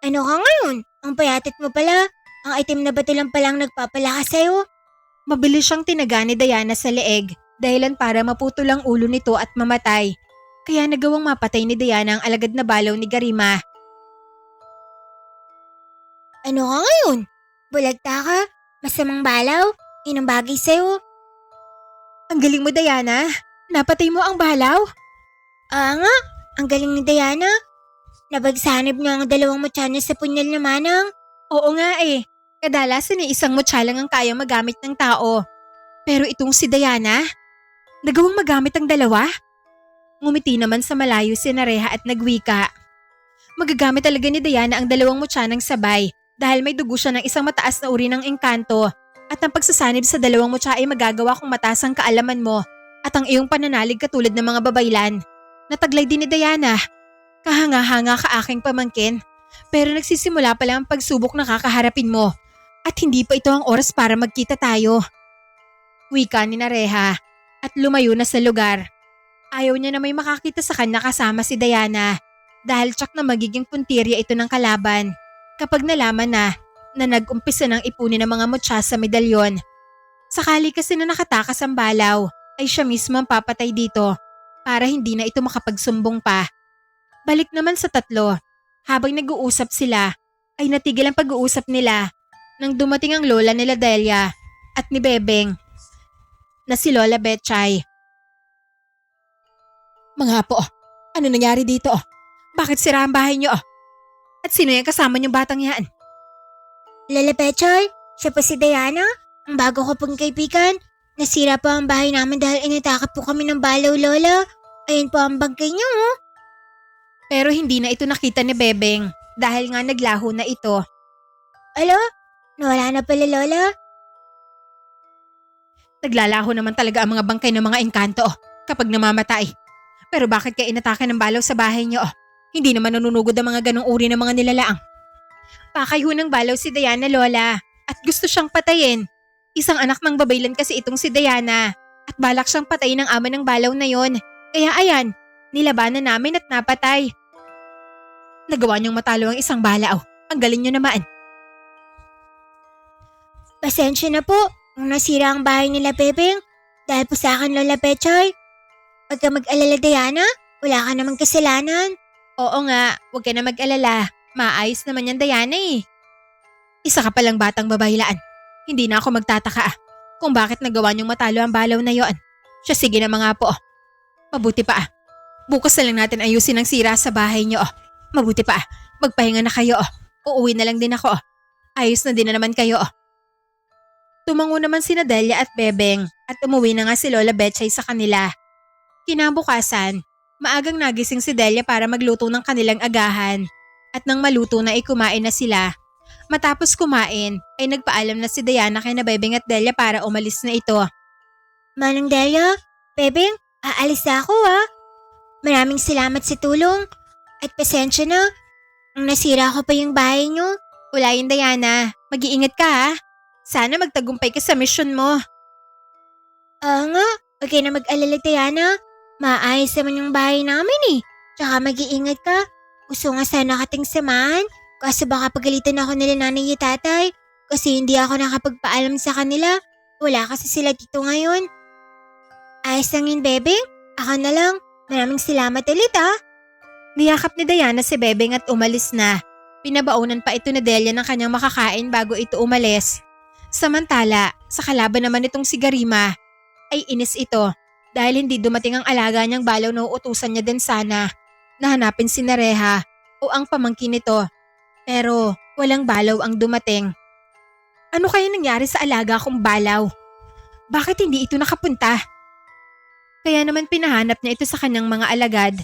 Ano ka ngayon? Ang payatot mo pala. Ang itim na bato lang palang nagpapalakas sa'yo. Mabilis siyang tinaga ni Diana sa leeg dahilan para maputol ang ulo nito at mamatay. Kaya nagawang mapatay ni Diana ang alagad na balaw ni Garima. Ano ka ngayon? Bulagta ka? Masamang balaw? Inang bagay sa'yo? Ang galing mo, Diana. Napatay mo ang balaw. Nga, ang galing ni Diana. Nabagsanib niya ang dalawang mutya niya sa punyal na manang. Oo nga eh. Kadalasan ay isang mutya lang ang kayang magamit ng tao. Pero itong si Diana, nagawang magamit ang dalawa? Ngumiti naman sa malayo si Nareha at nagwika. Magagamit talaga ni Diana ang dalawang mutya ng sabay dahil may dugo siya ng isang mataas na uri ng engkanto at ang pagsasanib sa dalawang mutya ay magagawa kung mataas ang kaalaman mo at ang iyong pananalig katulad ng mga babaylan. Nataglay din ni Diana. Kahanga-hanga ka aking pamangkin, pero nagsisimula pa lang ang pagsubok na kakaharapin mo at hindi pa ito ang oras para magkita tayo. Wika ni Nareha at lumayo na sa lugar. Ayaw niya na may makakita sa kanya kasama si Diana dahil tsak na magiging puntirya ito ng kalaban kapag nalaman na nag-umpisa ng ipunin ng mga mutya sa medalyon. Sakali kasi na nakatakas ang balaw ay siya mismo ang papatay dito para hindi na ito makapagsumbong pa. Balik naman sa tatlo, habang nag-uusap sila ay natigil ang pag-uusap nila nang dumating ang lola nila Delia at ni Bebeng na si Lola Betchay. Mga apo, ano nangyari dito? Bakit sira ang bahay niyo? At sino yung kasama niyong batang yan? Lola Betchay, siya po si Diana, ang bago ko pong kaibigan. Nasira po ang bahay namin dahil inatake po kami ng balaw, Lola. Ayun po ang bangkay niyo, oh. Pero hindi na ito nakita ni Bebeng dahil nga naglaho na ito. Alo? Nawala na pala, Lola? Naglalaho naman talaga ang mga bangkay ng mga engkanto kapag namamatay. Pero bakit kaya inatake ng balaw sa bahay niyo? Hindi naman nanunugod ang mga ganong uri ng mga nilalaang. Pakay ho ng balaw si Diana, Lola, at gusto siyang patayin. Isang anak ng babaylan kasi itong si Diana at balak siyang patayin ng ama ng balaw na yon. Kaya ayan, nilabanan namin at napatay. Nagawa niyong matalo ang isang balaw. Ang galing niyo naman. Pasensya na po kung nasira ang bahay nila, Bebeng. Dahil po sa akin, Lola Betchay. Huwag ka mag-alala, Diana. Wala ka namang kasalanan. Oo nga, huwag ka na mag-alala. Maayos naman yan, Diana eh. Isa ka palang batang babaylaan. Hindi na ako magtataka kung bakit nagawa niyong matalo ang balaw na yon. Siya sige na mga po. Mabuti pa. Bukas na lang natin ayusin ang sira sa bahay niyo. Mabuti pa. Magpahinga na kayo. Uuwi na lang din ako. Ayos na din na naman kayo. Tumango naman sina Delia at Bebeng at umuwi na nga si Lola Betchay sa kanila. Kinabukasan, maagang nagising si Delia para magluto ng kanilang agahan. At nang maluto na kumain na sila. Matapos kumain ay nagpaalam na si Diana kay na Bebeng at Delia para umalis na ito. Manang Delia, Bebeng, aalis na ako, ha. Maraming salamat sa tulong. At pasensya na, nung nasira ko pa yung bahay niyo. Wala yun, Diana. Mag-iingat ka ha. Sana magtagumpay ka sa mission mo. Nga, huwag kayo na mag-alala, Diana. Maayos naman yung bahay namin eh. Tsaka mag-iingat ka. Gusto nga sana kating samahan. Kaso baka pagalitan ako nila nanay at tatay. Kasi hindi ako nakapagpaalam sa kanila. Wala kasi sila dito ngayon. Ayos lang yun, Bebeng. Ako na lang. Maraming salamat ulit, ha. Niyakap ni Diana si Bebeng at umalis na. Pinabaunan pa ito ni Delia ng kanyang makakain bago ito umalis. Samantala, sa kalaban naman itong si Garima, ay inis ito dahil hindi dumating ang alaga niyang balaw na uutusan niya din sana na hanapin si Nareha o ang pamangkin nito. Pero walang balaw ang dumating. Ano kaya nangyari sa alaga kong balaw? Bakit hindi ito nakapunta? Kaya naman pinahanap niya ito sa kanyang mga alagad.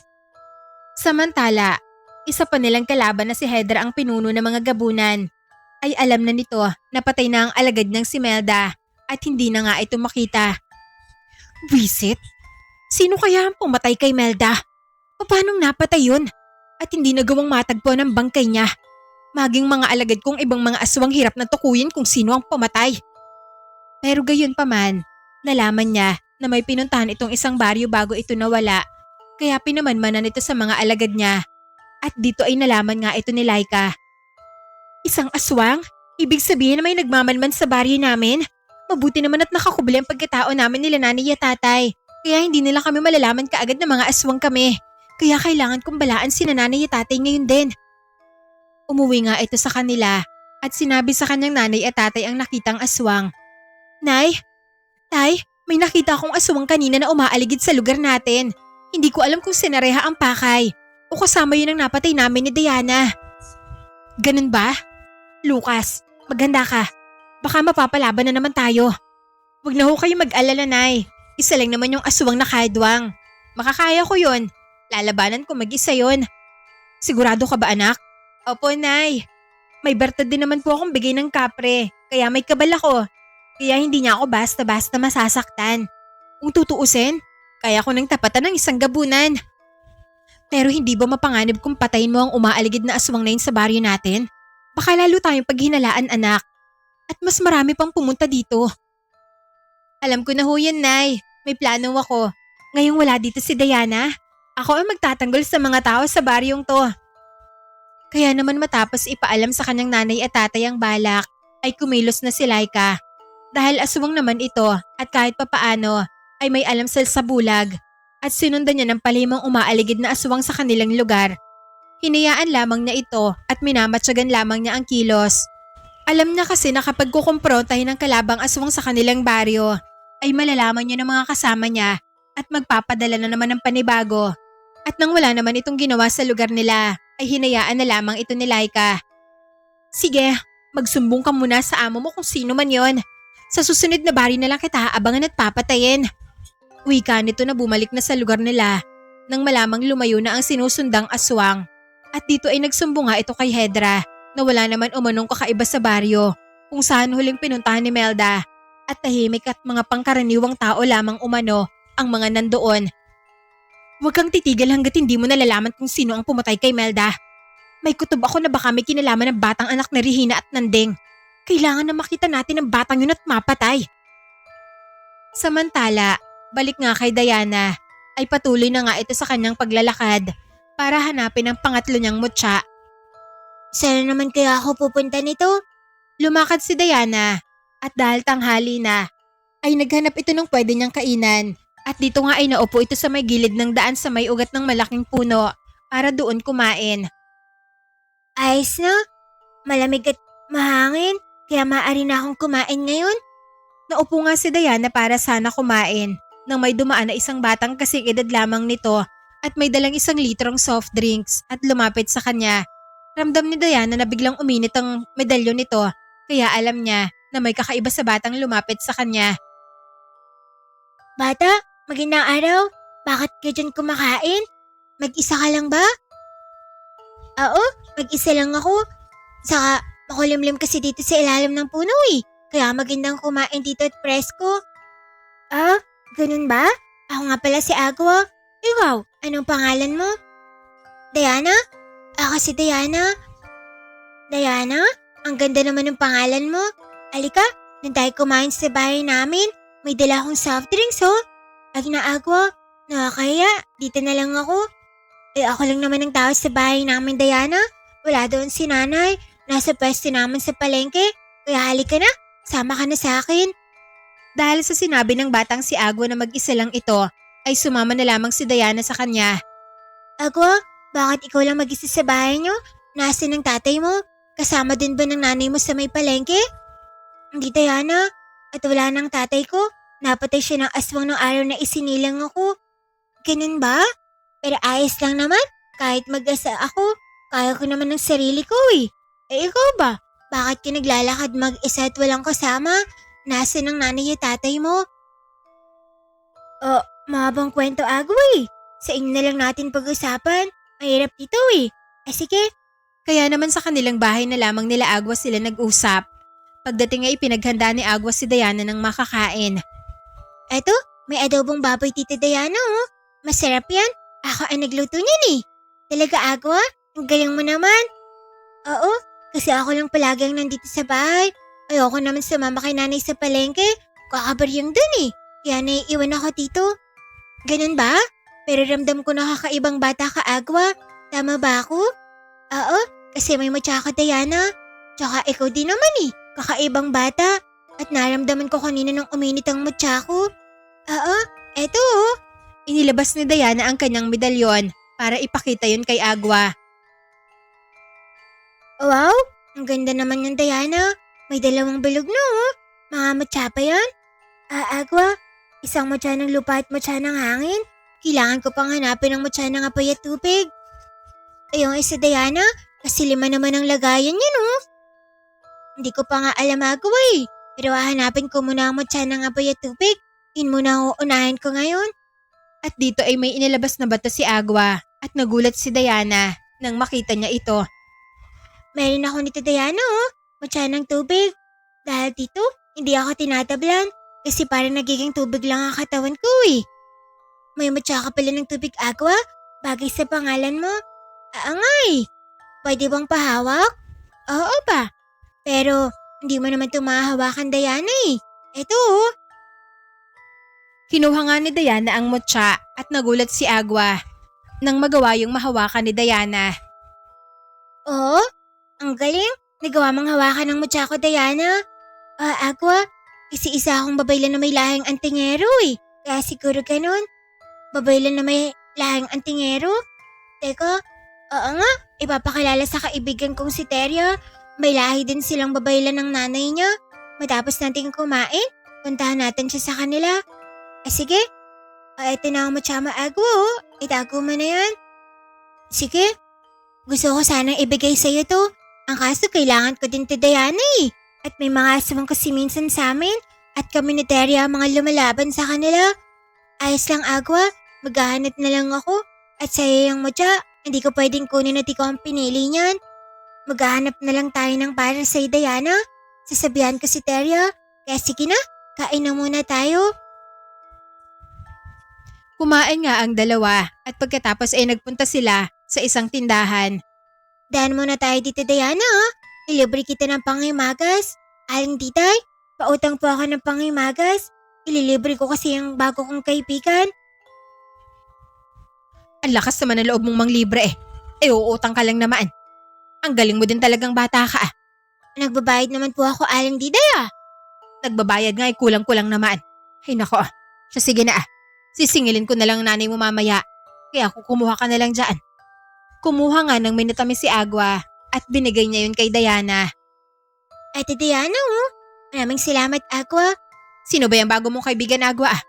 Samantala, isa pa nilang kalaban na si Hedra ang pinuno ng mga gabunan. Ay alam na nito na patay na ang alagad ng si Melda at hindi na nga ito makita. Visit? Sino kaya ang pumatay kay Melda? O paanong napatay yun? At hindi nagawang matagpo ng bangkay niya. Maging mga alagad kong ibang mga aswang hirap na tukuyin kung sino ang pumatay. Pero gayon pa man, nalaman niya na may pinuntahan itong isang baryo bago ito nawala. Kaya pinamanmanan ito sa mga alagad niya. At dito ay nalaman nga ito ni Laika. Isang aswang? Ibig sabihin na may nagmamanman sa baryo namin? Mabuti naman at nakakubli ang pagkatao namin nila nanay at tatay. Kaya hindi nila kami malalaman kaagad na mga aswang kami. Kaya kailangan kong balaan si nanay at tatay ngayon din. Umuwi nga ito sa kanila at sinabi sa kanyang nanay at tatay ang nakitang aswang. Nay, Tay, may nakita akong aswang kanina na umaaligid sa lugar natin. Hindi ko alam kung sinareha ang pakay o kasama yun ang napatay namin ni Diana. Ganun ba? Lucas, maganda ka. Baka mapapalaban na naman tayo. Huwag na ho kayo mag-alala, Nay. Isa lang naman yung aswang na kadwang. Makakaya ko yun. Lalabanan ko mag-isa yun. Sigurado ka ba, anak? Opo, Nay. May bertad din naman po akong bigay ng kapre, kaya may kabal ako. Kaya hindi niya ako basta-basta masasaktan. Kung tutuusin, kaya ko nang tapatan ng isang gabunan. Pero hindi ba mapanganib kung patayin mo ang umaaligid na aswang na yun sa baryo natin? Baka lalo tayong paghinalaan, anak. At mas marami pang pumunta dito. Alam ko na ho yan, Nay. May plano ako. Ngayong wala dito si Diana, ako ang magtatanggol sa mga tao sa baryong to. Kaya naman matapos ipaalam sa kanyang nanay at tatay ang balak, ay kumilos na si Laika. Dahil aswang naman ito at kahit papaano ay may alam sa bulag at sinundan niya ng palihimang umaaligid na aswang sa kanilang lugar. Hinayaan lamang niya ito at minamatyagan lamang niya ang kilos. Alam niya kasi na kapag kukumprontahin ng kalabang aswang sa kanilang baryo ay malalaman niya ng mga kasama niya at magpapadala na naman ng panibago. At nang wala naman itong ginawa sa lugar nila ay hinayaan na lamang ito ni Laika. Sige, magsumbong ka muna sa amo mo kung sino man yon. Sa susunod na bari na lang kita aabangan at papatayin. Wika nito na bumalik na sa lugar nila nang malamang lumayo na ang sinusundang aswang. At dito ay nagsumbong nga ito kay Hedra na wala naman umanong kakaiba sa baryo kung saan huling pinuntahan ni Melda at tahimik at mga pangkaraniwang tao lamang umano ang mga nandoon. Huwag kang titigil hanggat hindi mo nalalaman kung sino ang pumatay kay Melda. May kutob ako na baka may kinalaman ng batang anak na Regina at Nandeng. Kailangan na makita natin ang batang yun at mapatay. Samantala, balik nga kay Diana, ay patuloy na nga ito sa kanyang paglalakad para hanapin ang pangatlo niyang mutya. Saan naman kaya ako pupunta nito? Lumakad si Diana at dahil tanghali na, ay naghanap ito ng pwede niyang kainan at dito nga ay naupo ito sa may gilid ng daan sa may ugat ng malaking puno para doon kumain. Ayos na. Malamig at mahangin. Kaya maaari na akong kumain ngayon. Naupo nga si Diana para sana kumain nang may dumaan na isang batang kasing edad lamang nito at may dalang 1 litrong soft drinks at lumapit sa kanya. Ramdam ni Diana na biglang uminit ang medalyon nito kaya alam niya na may kakaiba sa batang lumapit sa kanya. Bata, magandang araw. Bakit ka dyan kumakain? Mag-isa ka lang ba? Oo, mag-isa lang ako. Saka makulimlim kasi dito sa ilalim ng puno eh. Kaya magandang kumain dito at presko. Ah, ganun ba? Ako nga pala si Agua. Ikaw, anong pangalan mo? Diana? Ako si Diana. Diana? Ang ganda naman ng pangalan mo. Alika, nung tayo kumain sa bahay namin, may dala akong soft drinks oh. Agna Agua, nakakaya, dito na lang ako. Ako lang naman ang tao sa bahay namin, Diana. Wala doon si nanay. Nasa pwesto naman sa palengke. Kaya halika na, sama ka na sa akin. Dahil sa sinabi ng batang si Agua na mag-isa lang ito, ay sumama na lamang si Diana sa kanya. Agua, bakit ikaw lang mag-isa sa bahay niyo? Nasaan ang tatay mo? Kasama din ba ng nanay mo sa may palengke? Hindi, Diana. At wala ng tatay ko. Napatay siya ng aswang ng araw na isinilang ako. Ganun ba? Pero ayos lang naman. Kahit mag-asa ako, kaya ko naman ng sarili ko eh. Ikaw ba? Bakit ka naglalakad mag-isa at walang kasama? Nasaan ang nanay at tatay mo? Mahabang kwento Agua eh. Sa inyo na lang natin pag-usapan. Mahirap dito eh. Sige. Kaya naman sa kanilang bahay na lamang nila Agua sila nag-usap. Pagdating ay ipinaghanda ni Agua si Diana ng makakain. Eto, may adobong baboy tita Diana oh. Masarap yan. Ako ang nagluto niyan eh. Talaga Agua? Ang galing mo naman. Oo, kasi ako lang palagi ang nandito sa bahay. Ayoko naman sumama kay nanay sa palengke. Kakabaryang dun eh. Kaya naiiwan ako dito. Ganun ba? Pero ramdam ko na kakaibang bata ka Agua. Tama ba ako? Oo, kasi may mutya ka Diana. Tsaka ikaw din naman eh. Kakaibang bata. At naramdaman ko kanina nang uminit ang mutya ko. Oo, eto oh. Inilabas ni Diana ang kanyang medalyon para ipakita yun kay Agwa. Wow, ang ganda naman ng Diana. May dalawang bilog no. Mga mutya pa yan. Agwa, isang mutya ng lupa at mutya ng hangin. Kailangan ko pang hanapin ang mutya ng apoy at tubig. Yung isa Diana, kasi 5 naman ang lagayan niya no. Hindi ko pa nga alam Agwa eh. Pero hahanapin ko muna ang mutya ng apoy at tubig. Yun muna ang uunahin ko ngayon. At dito ay may inilabas na bato si Agwa at nagulat si Diana nang makita niya ito. Meron ako nito Diana oh. Mutya ng tubig. Dahil dito, hindi ako tinatablan. Kasi parang nagiging tubig lang ang katawan ko eh. May mutya ka pala ng tubig Agwa? Bagay sa pangalan mo. Angay. Pwede bang pahawak? Oo ba? Pero hindi mo naman ito mahahawakan Diana eh. Eto oh. Kinuha nga ni Diana ang mutya at nagulat si Agwa nang magawa yung mahawakan ni Diana. Oo? Ang galing. Nagawa mong hawakan ng mutya ko Diana. Agwa, isa akong babaylan na may lahing antingero eh. Kaya siguro ganun. Babaylan na may lahing antingero? Teka, oo nga, ipapakilala sa kaibigan kong si Teria. May lahi din silang babaylan ng nanay niya. Matapos natin kumain, puntahan natin siya sa kanila. Sige. Ito na ang mutya mo Agwa oh. Itago mo na yan. Sige. Gusto ko sanang ibigay sa'yo to. Ang kaso kailangan ko din to Diana eh. At may mga aswang kasi minsan sa amin. At kami ni Teria mga lumalaban sa kanila. Ayos lang Agwa. Maghahanap na lang ako. At sa'yo yung mutya. Hindi ko pwedeng kunin at ikaw ang pinili niyan. Maghahanap na lang tayo ng para sa'yo Diana. Sasabihan ko si Teria. Kaya sige na. Kain na muna tayo. Kumain nga ang dalawa at pagkatapos ay nagpunta sila sa isang tindahan. Daan muna tayo dito Diana ah. Ilibre kita ng panghimagas. Aling Diday, pautang po ako ng panghimagas. Ililibre ko kasi yung bago kong kaibigan. Ang lakas naman ng loob mong manglibre eh. Uutang ka lang naman. Ang galing mo din talagang bata ka ah. Nagbabayad naman po ako Aling Diday ah. Nagbabayad nga ay kulang-kulang naman. Ay nako, siya sige na ah. Sisingilin ko na lang nanay mo mamaya. Kaya ako kumuha ka na lang dyan. Kumuha nga ng minutamis si Agwa at binigay niya yun kay Diana. Ate Diana oh. Maraming salamat Agwa. Sino ba yung bago mong kaibigan Agwa ah?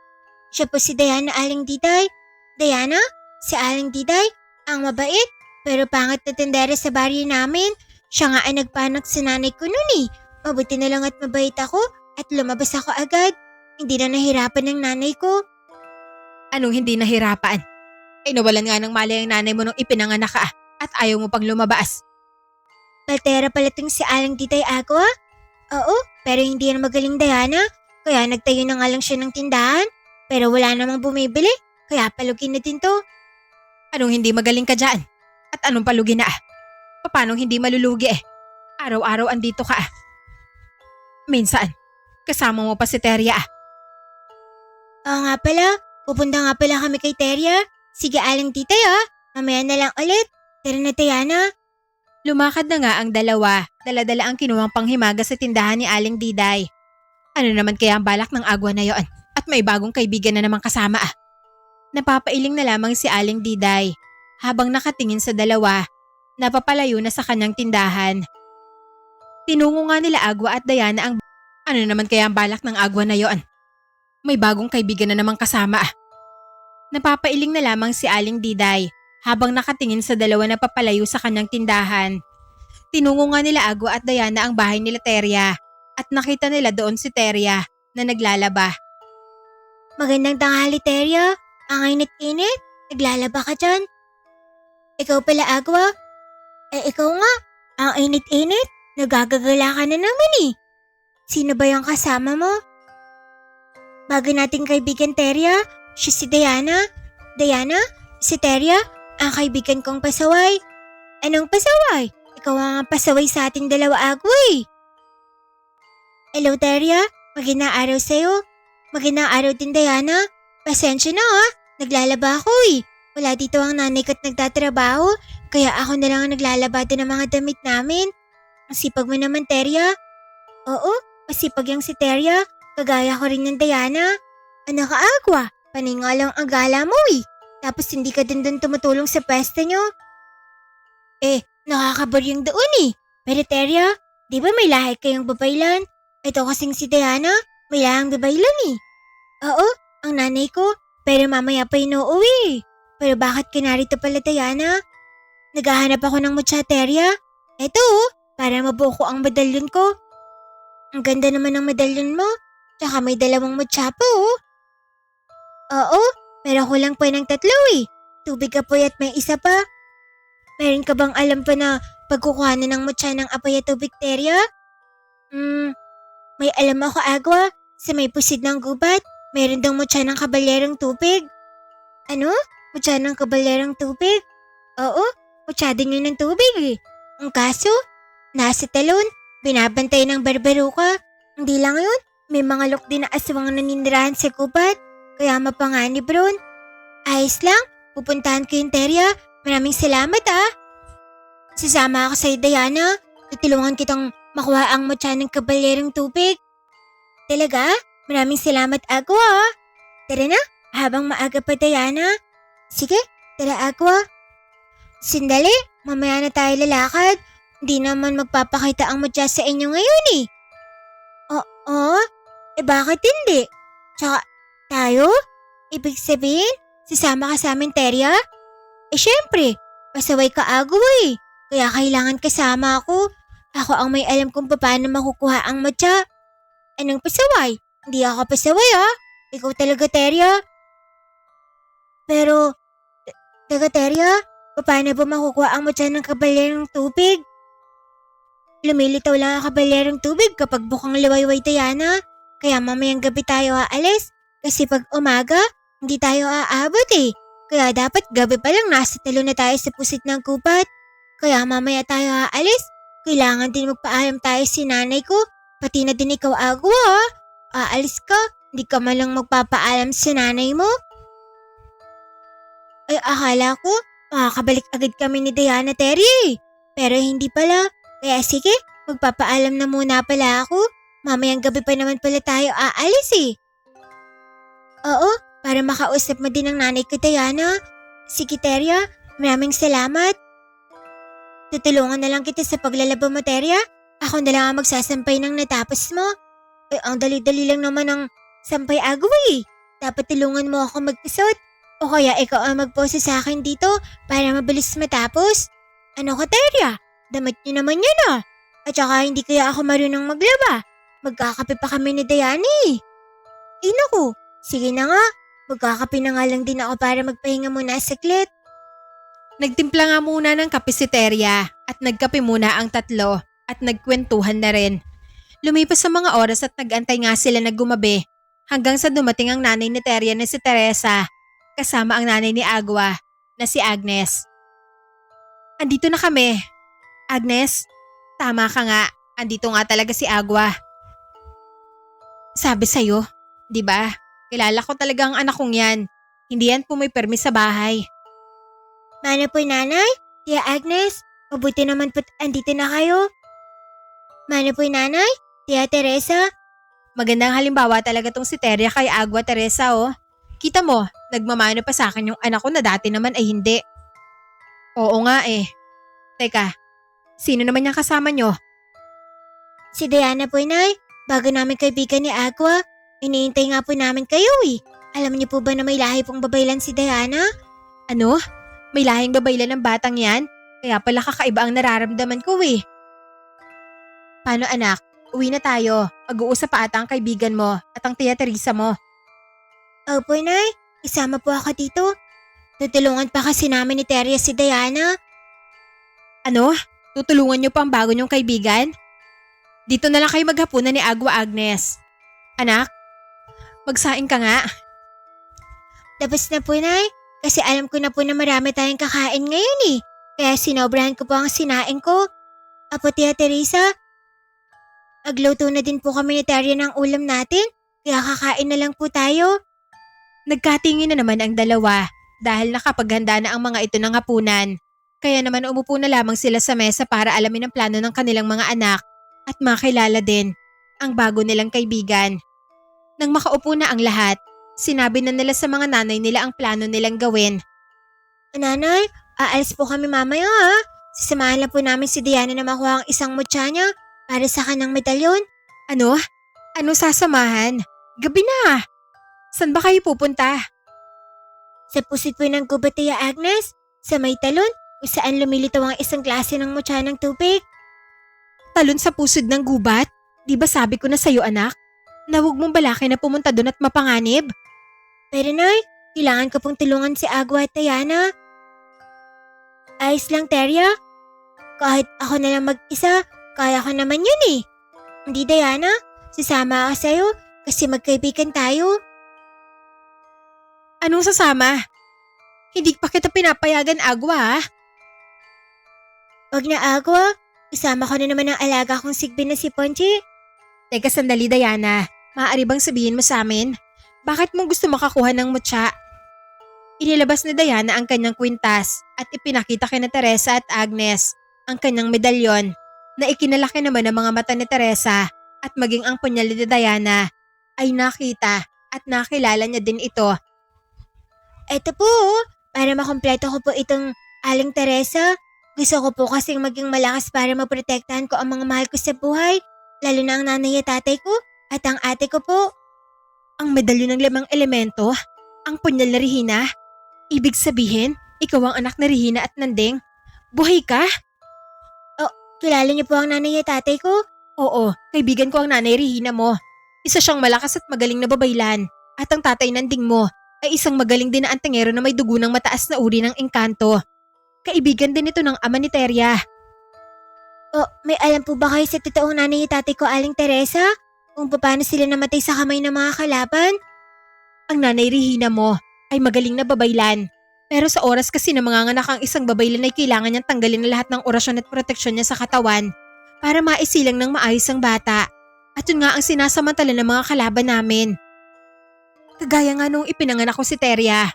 Siya po si Diana Aling Diday. Diana, si Aling Diday, ang mabait. Pero pangit na tendera sa baryo namin. Siya nga ay nagpanak sa nanay ko nun eh. Mabuti na lang at mabait ako at lumabas ako agad. Hindi na nahirapan ng nanay ko. Anong hindi nahirapan? Ay nawalan nga ng malay ang nanay mo nung ipinanganak ka at ayaw mo pang lumabas. Paltera pala itong si Aling Diday Agwa? Oo, pero hindi yan magaling Diana. Kaya nagtayo na nga lang siya ng tindahan. Pero wala namang bumibili. Kaya palugin na din to. Anong hindi magaling ka dyan? At anong palugi na ah? Paanong hindi malulugi eh? Araw-araw andito ka ah. Minsan, kasama mo pa si Teria ah. Oo nga pala, pupunta nga pala kami kay Teria. Sige Aling Diday ah, mamaya na lang ulit. Tara na Diana. Lumakad na nga ang dalawa, dala-dala ang kinuwang panghimaga sa tindahan ni Aling Diday. Ano naman kaya ang balak ng Agwa na yon? At may bagong kaibigan na naman kasama ah. Napapailing na lamang si Aling Diday habang nakatingin sa dalawa, napapalayo na sa kanyang tindahan. Tinungo nga nila Agwa at Diana ang ano naman kaya ang balak ng Agwa na yon? May bagong kaibigan na naman kasama ah. Napapailing na lamang si Aling Diday habang nakatingin sa dalawa na papalayo sa kanyang tindahan. Tinungo nga nila Agwa at Diana ang bahay nila Teria at nakita nila doon si Teria na naglalaba. Magandang tanghali Teria. Ang init-init. Naglalaba ka dyan. Ikaw pala Agwa. Ikaw nga. Ang init-init. Nagagagala ka na naman eh. Sino ba yung kasama mo? Bago nating kaibigan Teria, siya si Diana. Diana, si Teria, ang kaibigan kong pasaway. Anong pasaway? Ikaw ang pasaway sa ating dalawa Agwa eh. Hello Teria, magandang araw sa'yo. Magandang araw din Diana. Pasensya na ah, naglalaba ako eh. Wala dito ang nanay ko't nagtatrabaho, kaya ako na lang ang naglalaba din ng mga damit namin. Ang sipag mo naman Teria. Oo, masipag yung si Teria. Kagaya ko rin ng Diana. Ano ka Agwa? Panay nga lang ang gala mo eh. Tapos hindi ka din doon tumutulong sa pwesto nyo? Nakakaboring doon eh. Pero Terya, di ba may lahi kayong babaylan? Ito kasing si Diana, may lahing babaylan eh. Oo, ang nanay ko, pero mamaya pa inuuwi. Pero bakit ka narito pala Diana? Naghahanap ako ng mutya Terya. Eto para mabuo ko ang medalyon ko. Ang ganda naman ng medalyon mo. Tsaka may dalawang mutya pa Oo, pero kulang pa ng 3 eh. Tubig apoy at may isa pa. Meron ka bang alam pa na pagkukuhanan ng mutya ng apoy at tubig, Terya? May alam ako, Agwa. Sa may pusid ng gubat, meron daw mutya ng kabalyerong tubig. Ano? Mutya ng kabalyerong tubig? Oo, mutya din yun ng tubig eh. Ang kaso, nasa talon, binabantay ng barbaruka. Hindi lang yun, may mga lok din na aswang naninirahan sa gubat. Kaya mapanganib ron. Ayos lang, pupuntahan ko yung Terya. Maraming salamat Sasama ako sa'yo Diana. Tutulungan kitang makuha ang mutya ng kabalyerong tubig. Talaga? Maraming salamat Agwa Tara na, habang maaga pa Diana. Sige, tara Agwa. Sandali, mamaya na tayo lalakad. Hindi naman magpapakita ang mutya sa inyo ngayon eh. Oo? Bakit hindi? Tsaka, tayo? Ibig sabihin, sasama ka sa amin Terya? Syempre, pasaway ka Agwa eh. Kaya kailangan kasama ako. Ako ang may alam kung paano makukuha ang mutya. Anong pasaway? Hindi ako pasaway Ikaw talaga Terya. Pero, Terya, paano ba makukuha ang mutya ng kabalyerong tubig? Lumilitaw lang ang kabalyerong tubig kapag bukang liwayway Diana. Kaya mamayang gabi tayo aalis. Kasi pag umaga, hindi tayo aabot eh. Kaya dapat gabi pa lang nasa talo na tayo sa pusit ng kupat. Kaya mamaya tayo aalis. Kailangan din magpaalam tayo si nanay ko. Pati na din ikaw Agwa Aalis ka, hindi ka man lang magpapaalam sa nanay mo. Akala ko, makakabalik agad kami ni Diana Terry. Pero hindi pala. Kaya sige, magpapaalam na muna pala ako. Mamayang gabi pa naman pala tayo aalis eh. Oo, para makausap mo din ang nanay ko Diana. Sige Terya, maraming salamat. Tutulungan na lang kita sa paglalaba mo Terya. Ako na lang ang magsasampay ng natapos mo. Ang dali-dali lang naman ang sampay Agwa eh. Dapat tulungan mo ako magpusot. O kaya ikaw ang magpose sa akin dito para mabilis matapos. Ano ka Terya? Damit niyo naman yan At saka hindi kaya ako marunong maglaba. Magkakape pa kami ni Diana eh. Naku, sige na nga. Magkakape na nga lang din ako para magpahinga muna saglit. Nagtimpla nga muna ng kape si Terya at nagkape muna ang 3 at nagkwentuhan na rin. Lumipas sa mga oras at nagantay nga sila na gumabi hanggang sa dumating ang nanay ni Terya na si Teresa kasama ang nanay ni Agwa na si Agnes. Andito na kami. Agnes, tama ka nga. Andito nga talaga si Agwa. Sabi sa'yo, di ba? Kilala ko talaga ang anak kong yan. Hindi yan pumipermi sa bahay. Mano po nanay? Tia Agnes, mabuti naman po't andito na kayo. Mano po nanay? Tia Teresa? Magandang halimbawa talaga tong si Terya kay Agwa Teresa Kita mo, nagmamano pa sa akin yung anak ko na dati naman ay hindi. Oo nga eh. Teka, sino naman yung kasama nyo? Si Diana po nay, bago namin kaibigan ni Agwa. Iniintay nga po namin kayo eh. Alam niyo po ba na may lahi pong babaylan si Diana? Ano? May lahing babaylan ng batang yan? Kaya pala kakaiba ang nararamdaman ko eh. Paano anak? Uwi na tayo. Mag-uusap pa ata ang kaibigan mo at ang Tia Teresa mo. Opo nay, isama po ako dito. Tutulungan pa kasi namin ni Terya si Diana. Ano? Tutulungan niyo pa ang bago niyong kaibigan? Dito na lang kayo maghapunan ni Agwa Agnes. Anak, magsaing ka nga. Tapos na po nay, kasi alam ko na po na marami tayong kakain ngayon eh. Kaya sinobrahan ko po ang sinaing ko. Apo Tia Teresa, agluto na din po kami ni Terya ng ulam natin. Kaya kakain na lang po tayo. Nagkatingin na naman ang dalawa dahil nakapaghanda na ang mga ito ng hapunan. Kaya naman umupo na lamang sila sa mesa para alamin ang plano ng kanilang mga anak at makilala din ang bago nilang kaibigan. Nang makaupo na ang lahat, sinabi na nila sa mga nanay nila ang plano nilang gawin Nanay, aalis po kami mamaya ha. Sasamahan lang po namin si Diana na makuha ang isang mutya niya para sa kanang medalyon. Ano? Ano sasamahan? Gabi na. San ba kayo pupunta? Sa pusit po ng gubat, Tia Agnes, sa may talon kung saan lumilitaw ang isang klase ng mutya ng tubig. Talon sa pusod ng gubat? Di ba sabi ko na sa'yo anak? Na huwag mong balakin na pumunta doon at mapanganib? Pero Nay, kailangan ko pong tulungan si Agua at Diana. Ayos lang, Teria. Kahit ako na lang mag-isa, kaya ko naman yun eh. Hindi, Diana. Sasama ako sa'yo kasi magkaibigan tayo. Anong sasama? Hindi pa kita pinapayagan, Agwa, ha? Wag na, Agua. Isama ko na naman ang alaga kong sigbin na si Ponchi. Teka sandali, Diana. Maaari bang sabihin mo sa amin? Bakit mo gusto makakuha ng mutya? Inilabas ni Diana ang kanyang kwintas at ipinakita kina Teresa at Agnes ang kanyang medalyon na ikinalaki naman ng mga mata ni Teresa at maging ang punyal ni Diana ay nakita at nakilala niya din ito. Eto po, para makompleto ko po itong Aling Teresa. Gusto ko po kasing maging malakas para maprotektahan ko ang mga mahal ko sa buhay, lalo na ang nanay at tatay ko at ang ate ko po. Ang medalyon ng 5 elemento? Ang punyal na Rehina? Ibig sabihin, ikaw ang anak ni Rehina at Nandeng? Buhay ka? Kilala niyo po ang nanay at tatay ko? Oo, kaibigan ko ang nanay Rehina mo. Isa siyang malakas at magaling na babaylan. At ang tatay Nanding mo ay isang magaling din na antingero na may dugo ng mataas na uri ng engkanto. Kaibigan din ito ng ama ni Teria. May alam po ba kayo sa totoong nanay at tatay ko, Aling Teresa? Kung paano sila namatay sa kamay ng mga kalaban? Ang nanay Rehina mo ay magaling na babaylan. Pero sa oras kasi na manganganak ang isang babaylan ay kailangan niyang tanggalin na lahat ng orasyon at proteksyon niya sa katawan para maisilang ng maayos ang bata. At yun nga ang sinasamantala ng mga kalaban namin. Kagaya nga nung ipinanganak ko si Teria.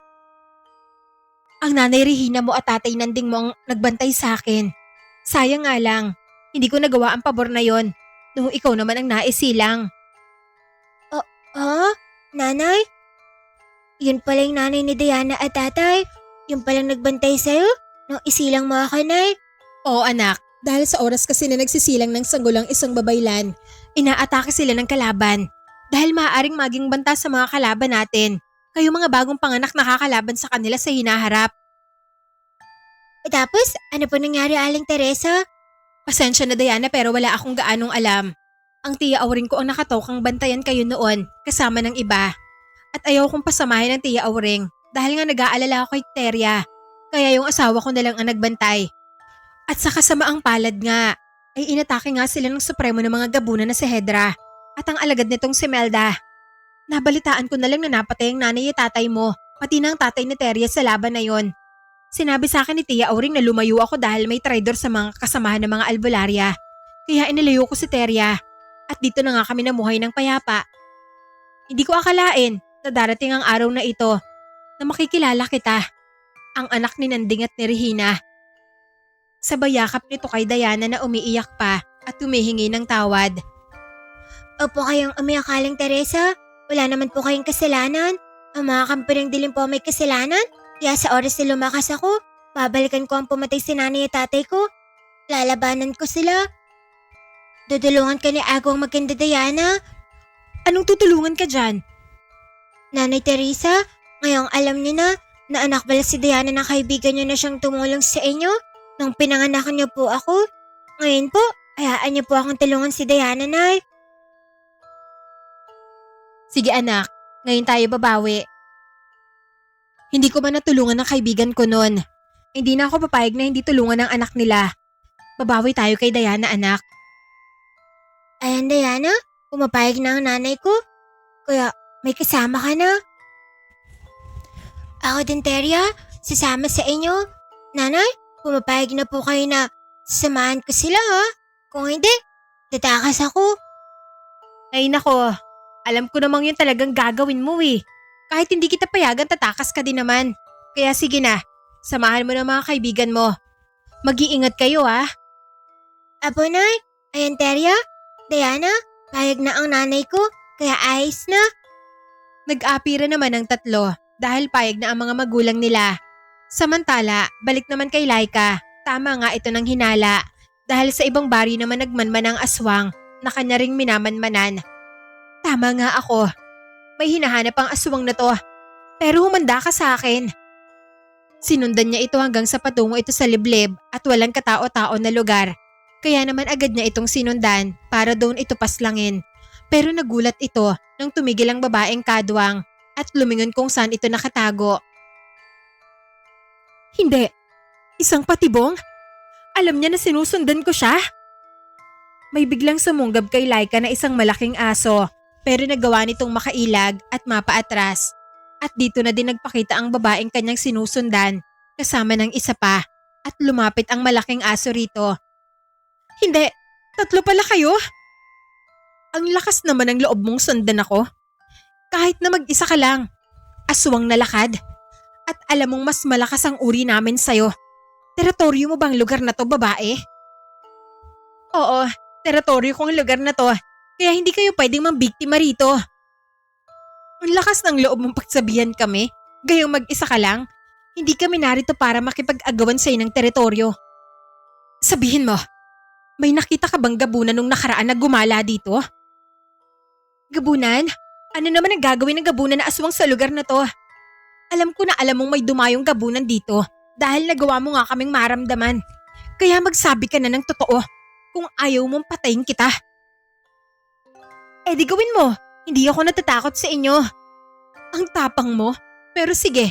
Ang nanay Rehina mo at tatay Nanding mo ang nagbantay sa akin. Sayang nga lang, hindi ko nagawa ang pabor na yon nung ikaw naman ang naisilang. Nanay? Yun pala yung nanay ni Diana at tatay. Yung palang nagbantay sa'yo nung isilang mo ako, Nay. Oo anak, dahil sa oras kasi na nagsisilang ng sanggulang isang babaylan, inaatake sila ng kalaban. Dahil maaaring maging banta sa mga kalaban natin. Kayo mga bagong panganak nakakalaban sa kanila sa hinaharap. Tapos, ano po nangyari, Aling Teresa? Pasensya na Diana pero wala akong gaanong alam. Ang tiya Auring ko ang nakatokang bantayan kayo noon kasama ng iba. At ayaw kong pasamahin ng tiya Auring dahil nga nag-aalala ako kay Teria. Kaya yung asawa ko na lang ang nagbantay. At sa kasamaang palad nga, ay inatake nga sila ng supremo ng mga gabunan na si Hedra at ang alagad nitong si Melda. Nabalitaan ko na lang na napatay ang nanay at tatay mo, pati na ang tatay ni Teria sa laban na yon. Sinabi sa akin ni Tia Auring na lumayo ako dahil may traidor sa mga kasamahan ng mga albularya. Kaya inilayo ko si Teria at dito na nga kami namuhay ng payapa. Hindi ko akalain na darating ang araw na ito na makikilala kita, ang anak ni Nanding at ni Rehina. Sabay yakap nito kay Diana na umiiyak pa at humihingi ng tawad. Opo kayong umiyak, Aling Teresa. Wala naman po kayong kasalanan. Ang mga kampo ng dilim po may kasalanan. Kaya sa oras na lumakas ako, babalikan ko ang pumatay si nanay at tatay ko. Lalabanan ko sila. Dudulungan ka ni Agwang maganda, Diana. Anong tutulungan ka dyan? Nanay Teresa, ngayong alam niyo na anak pala si Diana na kaibigan niyo na siyang tumulong sa inyo nang pinanganak niyo po ako. Ngayon po, hayaan niyo po akong tulungan si Diana, Nay. Sige anak, ngayon tayo babawi. Hindi ko man natulungan ng kaibigan ko noon. Hindi na ako papayag na hindi tulungan ng anak nila. Babawi tayo kay Diana anak. Ayan, Diana, pumapayag na ang nanay ko. Kaya may kasama ka na. Ako din, Teria, sasama sa inyo. Nanay, pumapayag na po kayo na samahan ko sila ha. Kung hindi, tatakas ako. Ay nako, alam ko namang yun talagang gagawin mo eh. Kahit hindi kita payagan, tatakas ka din naman. Kaya sige na, samahan mo ng mga kaibigan mo. Mag-iingat kayo ha. Apo, Nay, ayan, Teria, Diana, payag na ang nanay ko, kaya ayos na. Nag-apira naman ang tatlo dahil payag na ang mga magulang nila. Samantala, balik naman kay Laika, tama nga ito ng hinala dahil sa ibang baryo naman nagmanman ang aswang na kanya ring minamanmanan. Tama nga ako, may hinahanap ang aswang na to pero humanda ka sa akin. Sinundan niya ito hanggang sa patungo ito sa liblib at walang katao-tao na lugar. Kaya naman agad niya itong sinundan para doon ito paslangin. Pero nagulat ito nang tumigil ang babaeng kadwang at lumingon kung saan ito nakatago. Hindi, isang patibong? Alam niya na sinusundan ko siya? May biglang sumunggab kay Laika na isang malaking aso pero nagawa nitong makailag at mapaatras. At dito na din nagpakita ang babaeng kanyang sinusundan kasama ng isa pa at lumapit ang malaking aso rito. Hindi, tatlo pala kayo? Ang lakas naman ng loob mong sundan ako. Kahit na mag-isa ka lang, aswang na lakad. At alam mong mas malakas ang uri namin sa'yo. Teritoryo mo bang lugar na to, babae? Oo, teritoryo kong lugar na to, kaya hindi kayo pwedeng mambiktima rito. Ang lakas ng loob mong pagsabihan kami, gayong mag-isa ka lang, hindi kami narito para makipag-agawan sa'yo ng teritoryo. Sabihin mo, may nakita ka bang gabunan nung nakaraan na gumala dito? Gabunan? Ano naman ang gagawin ng gabunan na aswang sa lugar na to? Alam ko na alam mong may dumayong gabunan dito dahil nagawa mo nga kaming maramdaman. Kaya magsabi ka na ng totoo kung ayaw mong patayin kita. Eh di gawin mo. Hindi ako natatakot sa inyo. Ang tapang mo, pero sige,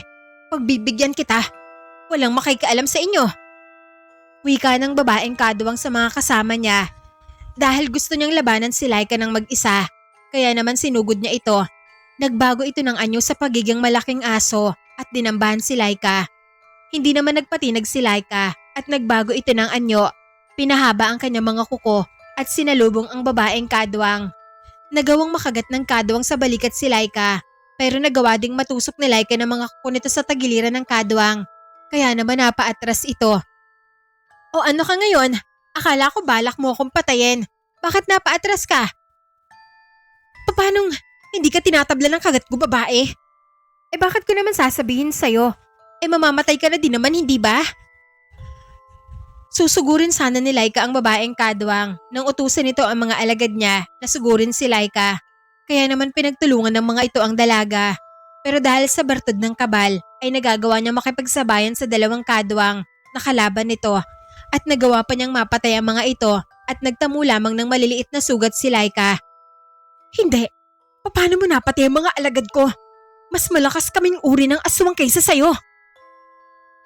pagbibigyan kita. Walang makikaalam sa inyo. Wika ng babaeng kadwang sa mga kasama niya. Dahil gusto niyang labanan si Laika ng mag-isa, kaya naman sinugod niya ito. Nagbago ito ng anyo sa pagiging malaking aso at dinambahan si Laika. Hindi naman nagpatinag si Laika at nagbago ito ng anyo. Pinahaba ang kanyang mga kuko at sinalubong ang babaeng kadwang. Nagawang makagat ng kadwang sa balikat si Laika pero nagawa ding matusok ni Laika ng mga kuko nito sa tagiliran ng kadwang. Kaya naman napaatras ito. O ano ka ngayon? Akala ko balak mo akong patayin. Bakit napaatras ka? Paanong hindi ka tinatabla ng kagat ko, babae? Eh bakit ko naman sasabihin sa'yo? Eh mamamatay ka na din naman, hindi ba? Susugurin sana ni Laika ang babaeng kadwang nang utusan nito ang mga alagad niya na sugurin si Laika. Kaya naman pinagtulungan ng mga ito ang dalaga. Pero dahil sa bertod ng kabal ay nagagawa niya makipagsabayan sa dalawang kadwang na kalaban nito at nagawa pa niyang mapatay ang mga ito at nagtamo lamang ng maliliit na sugat si Laika. Hindi, paano mo napatay ang mga alagad ko? Mas malakas kaming uri ng aswang kaysa sayo.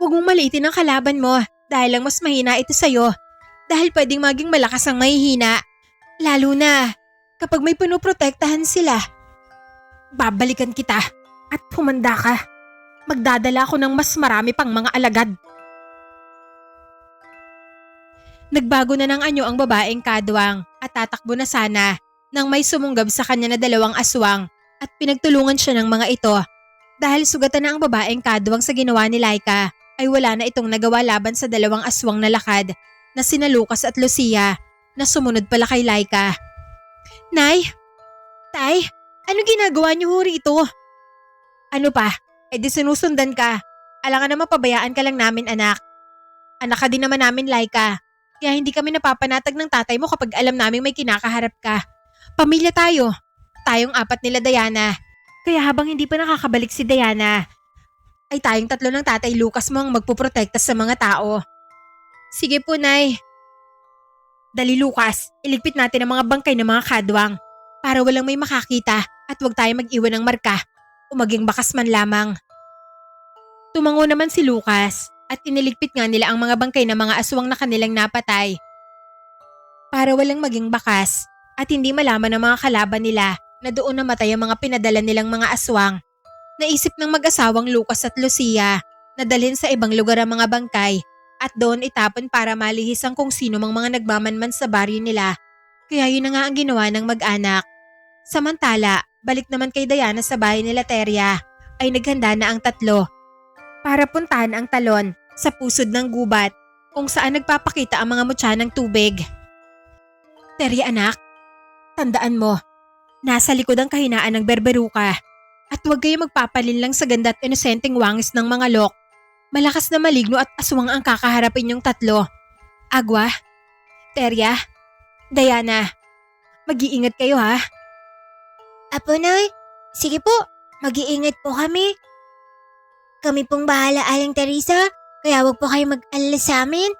Huwag mong maliitin ang kalaban mo. Dahil lang mas mahina ito sa'yo. Dahil pwedeng maging malakas ang mahihina. Lalo na kapag may pinuprotektahan sila. Babalikan kita at humanda ka. Magdadala ako ng mas marami pang mga alagad. Nagbago na ng anyo ang babaeng kadwang at tatakbo na sana nang may sumunggab sa kanya na dalawang aswang at pinagtulungan siya ng mga ito. Dahil sugatan na ang babaeng kadwang sa ginawa ni Laika, ay wala na itong nagawa laban sa dalawang aswang na lakad na sina Lucas at Lucia na sumunod pala kay Laika. Nay! Tay! Ano ginagawa niyo ho rito? Ano pa? Eh di sinusundan ka. Alangan na mapabayaan ka lang namin, anak. Anak ka din naman namin, Laika. Kaya hindi kami napapanatag ng tatay mo kapag alam namin may kinakaharap ka. Pamilya tayo. Tayong apat nila Diana. Kaya habang hindi pa nakakabalik si Diana, ay tayong tatlo ng tatay Lucas mo ang magpuprotekta sa mga tao. Sige po, Nay. Dali, Lucas, iligpit natin ang mga bangkay ng mga kadwang para walang may makakita at huwag tayo mag-iwan ng marka o maging bakas man lamang. Tumango naman si Lucas at iniligpit nga nila ang mga bangkay ng mga aswang na kanilang napatay para walang maging bakas at hindi malaman ng mga kalaban nila na doon namatay ang mga pinadala nilang mga aswang. Naisip ng mag-asawang Lucas at Lucia na dalhin sa ibang lugar ang mga bangkay at doon itapon para malihisan kung sino mang mga nagmamanman sa baryo nila. Kaya yun na nga ang ginawa ng mag-anak. Samantala, balik naman kay Diana sa bahay nila Teria ay naghanda na ang tatlo para puntahan ang talon sa pusod ng gubat kung saan nagpapakita ang mga mutya ng tubig. Teria, anak, tandaan mo, nasa likod ang kahinaan ng berberuka. At huwag kayo magpapalinlang sa ganda at inosenteng wangis ng mga lok. Malakas na maligno at aswang ang kakaharapin yung tatlo. Agwa, Terya, Diana, mag-iingat kayo ha. Apo, Nay. Sige po, mag-iingat po kami. Kami pong bahala, Aling Teresa, kaya wag po kayo mag-alala sa amin.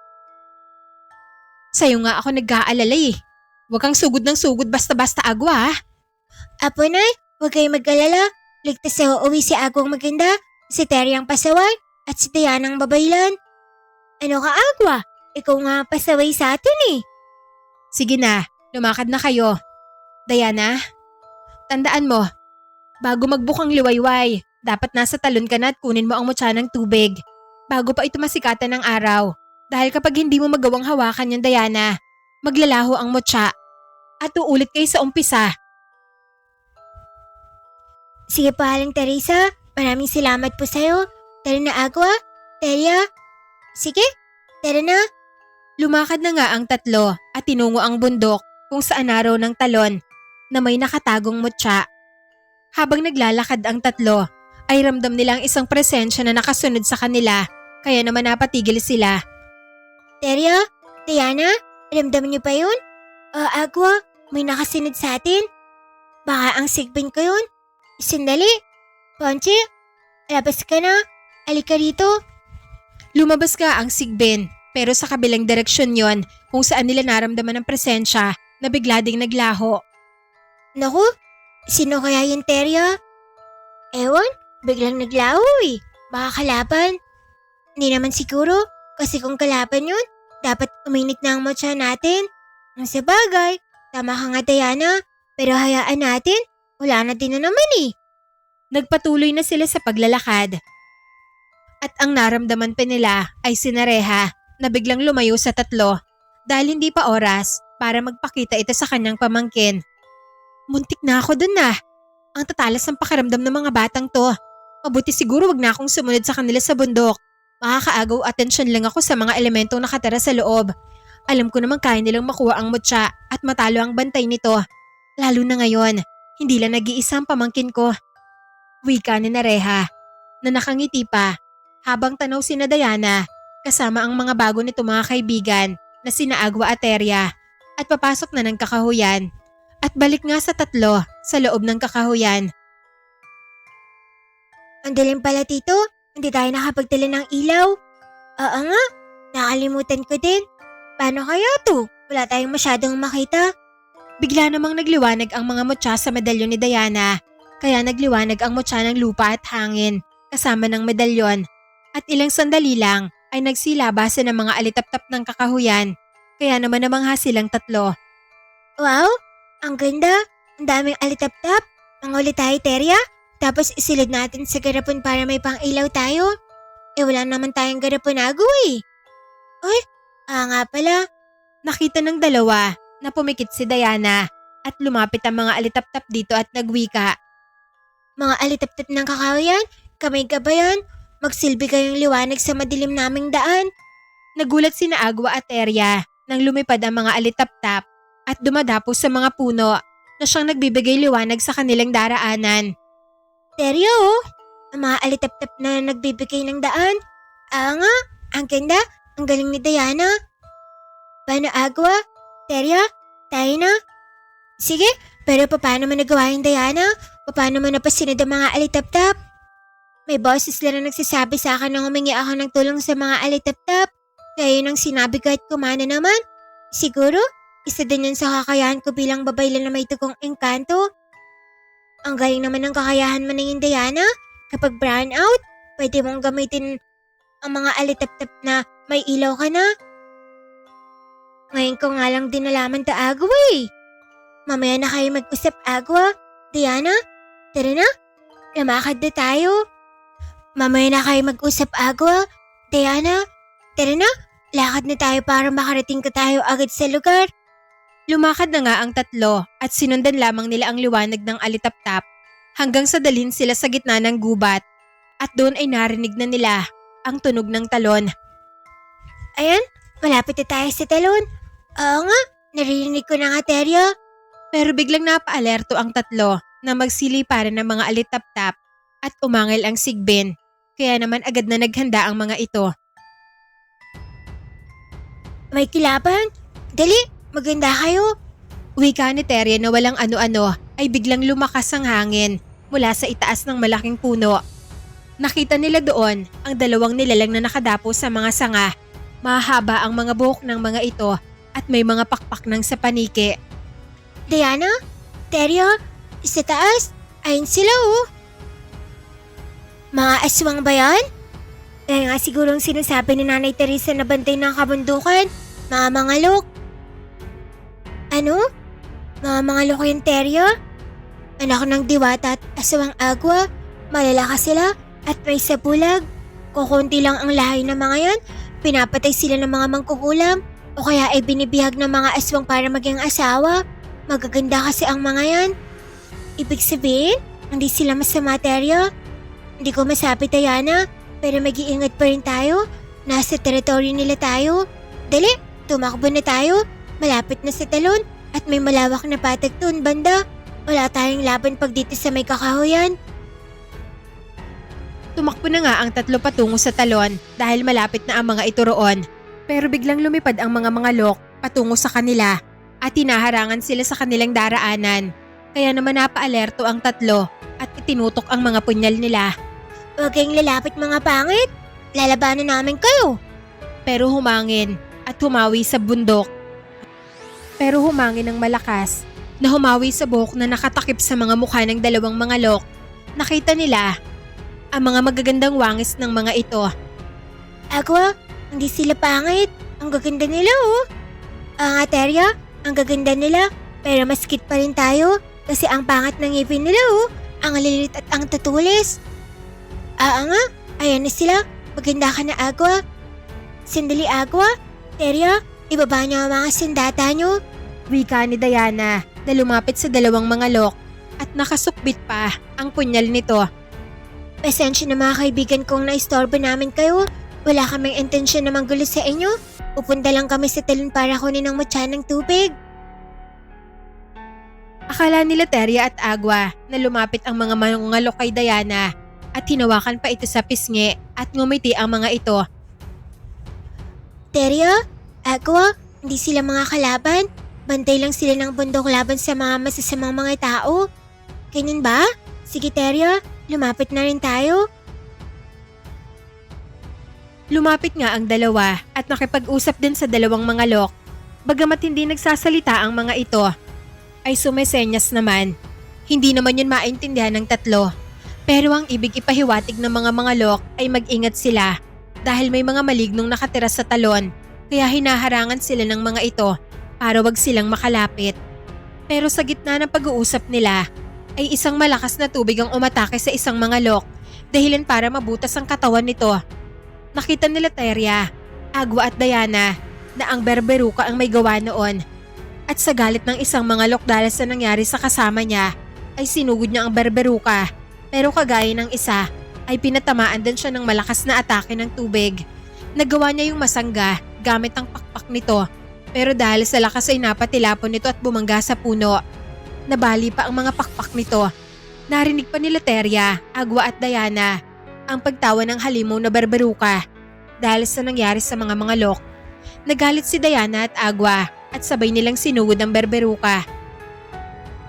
Sa'yo nga ako nag-aalala eh. Huwag kang sugod ng sugod basta-basta Agwa ha. Apo, Nay, huwag kayong mag-alala. Ligtas na uuwi si Agwang maganda, si Teryang pasaway, at si Dianang babaylan. Ano ka, Agwa? Ikaw nga ang pasaway sa atin eh. Sige na, lumakad na kayo. Diana, tandaan mo, bago magbukang liwayway, dapat nasa talon ka na at kunin mo ang mutya ng tubig. Bago pa ito masikatan ng araw. Dahil kapag hindi mo magawang hawakan yung Diana, maglalaho ang mutya. At uulit kayo sa umpisa. Sige po, Aling Teresa. Maraming salamat po sa'yo. Tara na, Agwa. Terya. Sige, tara na. Lumakad na nga ang tatlo at tinungo ang bundok kung saan araw ng talon na may nakatagong mutya. Habang naglalakad ang tatlo, ay ramdam nilang isang presensya na nakasunod sa kanila kaya naman napatigil sila. Terya, Diana, ramdam niyo pa yun? Agwa, may nakasunod sa atin. Baka ang sigbin ko yun. Sandali. Ponchi, labas ka na. Alika rito. Lumabas ka ang sigbin pero sa kabilang direksyon yon kung saan nila naramdaman ang presensya na bigla ding naglaho. Naku, sino kaya yung Terya? Ewan, biglang naglaho eh. Baka kalaban. Hindi naman siguro, kasi kung kalaban yun, dapat uminit na ang mutya natin. Ang sabagay, tama ka nga Diana, pero hayaan natin, wala na din na naman eh. Nagpatuloy na sila sa paglalakad. At ang naramdaman pa nila ay si Nareha na biglang lumayo sa tatlo dahil hindi pa oras para magpakita ito sa kanyang pamangkin. Muntik na ako dun na. Ang tatalas ng pakiramdam ng mga batang to. Mabuti siguro wag na akong sumunod sa kanila sa bundok. Makakaagaw atensyon lang ako sa mga elementong nakatira sa loob. Alam ko naman kaya nilang makuha ang mutya at matalo ang bantay nito. Lalo na ngayon, hindi lang nag-iisa ang pamangkin ko. Wika ni Nareha na nakangiti pa habang tanaw sina Diana kasama ang mga bago nito mga kaibigan na sina Agwa at Terya at papasok na ng kakahuyan at balik nga sa tatlo sa loob ng kakahuyan. Ang dilim pala tito, hindi tayo nakapagdala ng ilaw. Oo nga, nakalimutan ko din. Paano kaya to? Wala tayong masyadong makita. Bigla namang nagliwanag ang mga mutya sa medalyon ni Diana. Kaya nagliwanag ang mutya ng lupa at hangin kasama ng medalyon. At ilang sandali lang ay nagsilabasa ng mga alitap-tap ng kakahuyan. Kaya naman namangha silang tatlo. Wow, ang ganda. Ang daming alitap-tap. Manguli tayo, Terya. Tapos isilid natin sa garapon para may pang-ilaw tayo. Wala naman tayong garapon eh. Ay, nga pala. Nakita ng dalawa na pumikit si Diana at lumapit ang mga alitap-tap dito at nagwika. Mga alitap-tap ng kakahuyan, kamay ka ba yan? Magsilbi kayong liwanag sa madilim naming daan. Nagulat sina Agwa at Terya nang lumipad ang mga alitap-tap at dumadapo sa mga puno na siyang nagbibigay liwanag sa kanilang daraanan. Terya oh, ang mga alitap-tap na nagbibigay ng daan. Nga, ang ganda, ang galing ni Diana. Paano Agwa? Terya, tayo na? Sige, pero paano mo nagawa yung Diana? Paano mo napasunod ang mga alitap-tap? May boses lang na nagsasabi sa akin na humingi ako ng tulong sa mga alitap-tap. Kaya yun ang sinabi ko at kumana naman. Siguro, isa din yun sa kakayahan ko bilang babaylan na may tugong engkanto. Ang galing naman ng kakayahan mo na yung Diana. Kapag brown out, pwede mong gamitin ang mga alitap-tap na may ilaw ka na. Ngayon ko nga lang din nalaman ta Agwa eh. Mamaya na kayo mag-usap Agwa. Diana, tara na. Lamakad na tayo. Mamaya na kayo mag-usap Agwa. Diana, tara na. Lakad na tayo para makarating ka tayo agad sa lugar. Lumakad na nga ang tatlo at sinundan lamang nila ang liwanag ng alitap-tap hanggang sa dalhin sila sa gitna ng gubat at doon ay narinig na nila ang tunog ng talon. Ayan, malapit na tayo sa talon. Oo nga, narinig ko na nga Terya. Pero biglang napaalerto ang tatlo na magsili para ng mga alitap-tap at umangil ang sigbin. Kaya naman agad na naghanda ang mga ito. May kilaban? Dali, maganda kayo. Wika ni Terya na walang ano-ano ay biglang lumakas ang hangin mula sa itaas ng malaking puno. Nakita nila doon ang dalawang nilalang na nakadapo sa mga sanga. Mahaba ang mga buhok ng mga ito at may mga pakpak ng sa paniki. Diana? Teryo? Sa taas? Ayun sila oh. Mga aswang ba yan? Kaya nga sigurong sinasabi ni Nanay Teresa na bantay ng kabundukan. Mga mangalok. Ano? Mga mangalok yung Teryo? Anak ng diwata at aswang agwa. Malalakas sila at may sabulag. Kukunti lang ang lahi ng mga yan. Pinapatay sila ng mga mangkukulam. O kaya ay binibihag ng mga aswang para maging asawa. Magaganda kasi ang mga yan. Ibig sabihin, hindi sila masama, Teryo. Hindi ko masabi, Diana, pero mag-iingat pa rin tayo. Nasa teritoryo nila tayo. Dali, tumakbo na tayo. Malapit na sa talon at may malawak na patag doon, banda. Wala tayong laban pag dito sa may kakahuyan. Tumakbo na nga ang tatlo patungo sa talon dahil malapit na ang mga ito roon. Pero biglang lumipad ang mga mangalok patungo sa kanila at hinaharangan sila sa kanilang daraanan. Kaya naman napaalerto ang tatlo at itinutok ang mga punyal nila. Huwag kayong lalapit mga pangit. Lalabanan namin kayo. Pero humangin at humawi sa bundok. Pero humangin ng malakas na humawi sa buhok na nakatakip sa mga mukha ng dalawang mangalok. Nakita nila ang mga magagandang wangis ng mga ito. Agwa, hindi sila pangit. Ang gaganda nila oh. Ang Teryo, ang gaganda nila. Pero maskit pa rin tayo kasi ang pangat ng ngipin nila oh. Ang lilit at ang tatulis. Nga, ayan na sila. Maganda ka na, Agwa. Sandali, Agwa. Teryo, ibaba niyo ang mga sandata niyo. Wika ni Diana na lumapit sa dalawang mangalok at nakasukbit pa ang punyal nito. Pasensya na mga kaibigan kung naistorbo namin kayo. Wala kaming intensyon na manggulo sa inyo. Pupunta lang kami sa talon para kunin ang mutya ng tubig. Akala nila Terya at Agwa na lumapit ang mga mangalok kay Diana at hinawakan pa ito sa pisngi at ngumiti ang mga ito. Teryo, Agwa, hindi sila mga kalaban. Bantay lang sila ng bundok laban sa mga masasamang mga tao. Ganyan ba? Sige Teryo, lumapit na rin tayo. Lumapit nga ang dalawa at nakipag-usap din sa dalawang mangalok. Bagamat hindi nagsasalita ang mga ito, ay sumesenyas naman. Hindi naman yun maintindihan ng tatlo. Pero ang ibig ipahiwatig ng mga mangalok ay mag-ingat sila dahil may mga malignong nakatira sa talon kaya hinaharangan sila ng mga ito para wag silang makalapit. Pero sa gitna ng pag-uusap nila ay isang malakas na tubig ang umatake sa isang mangalok dahilan para mabutas ang katawan nito. Nakita nila Terya, Agwa at Diana na ang berberuka ang may gawa noon. At sa galit ng isang mangalok dahil sa nangyari sa kasama niya ay sinugod niya ang berberuka. Pero kagaya ng isa ay pinatamaan din siya ng malakas na atake ng tubig. Nagawa niya yung masangga gamit ang pakpak nito. Pero dahil sa lakas ay napatilapon nito at bumangga sa puno. Nabali pa ang mga pakpak nito. Narinig pa nila Terya, Agwa at Diana ang pagtawa ng halimaw na berberuka dahil sa nangyari sa mga mangalok. Nagalit si Diana at Agwa at sabay nilang sinugod ang berberuka.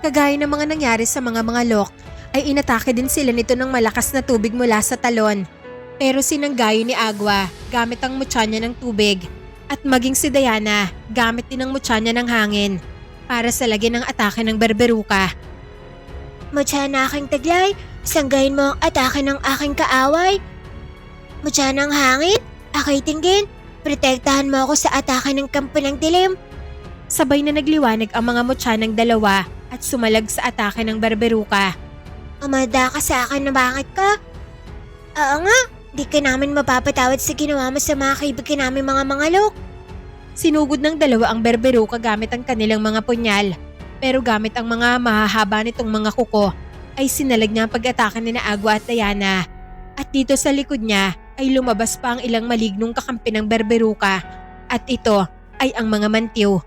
Kagaya ng mga nangyari sa mga mangalok, ay inatake din sila nito ng malakas na tubig mula sa talon. Pero sinanggayo ni Agwa gamit ang mutya niya ng tubig at maging si Diana gamit din ang mutya niya ng hangin para salagin ang atake ng berberuka. Mutya na aking taglay, sanggayin mo ang atake ng aking kaaway. Mutya ng hangin, ako'y tinggin, protektahan mo ako sa atake ng kampo ng dilim. Sabay na nagliwanag ang mga mutya ng dalawa at sumalag sa atake ng berberuka. Umada ka sa akin na bakit ka? Oo nga, di ka namin mapapatawad sa ginawa mo sa mga kaibigan namin mga mangalok. Sinugod ng dalawa ang berberuka gamit ang kanilang mga punyal. Pero gamit ang mga mahahaba nitong mga kuko ay sinalag niya ang pag-atake ni Agwa at Diana. At dito sa likod niya ay lumabas pa ang ilang malignong kakampi ng berberuka at ito ay ang mga mantiw.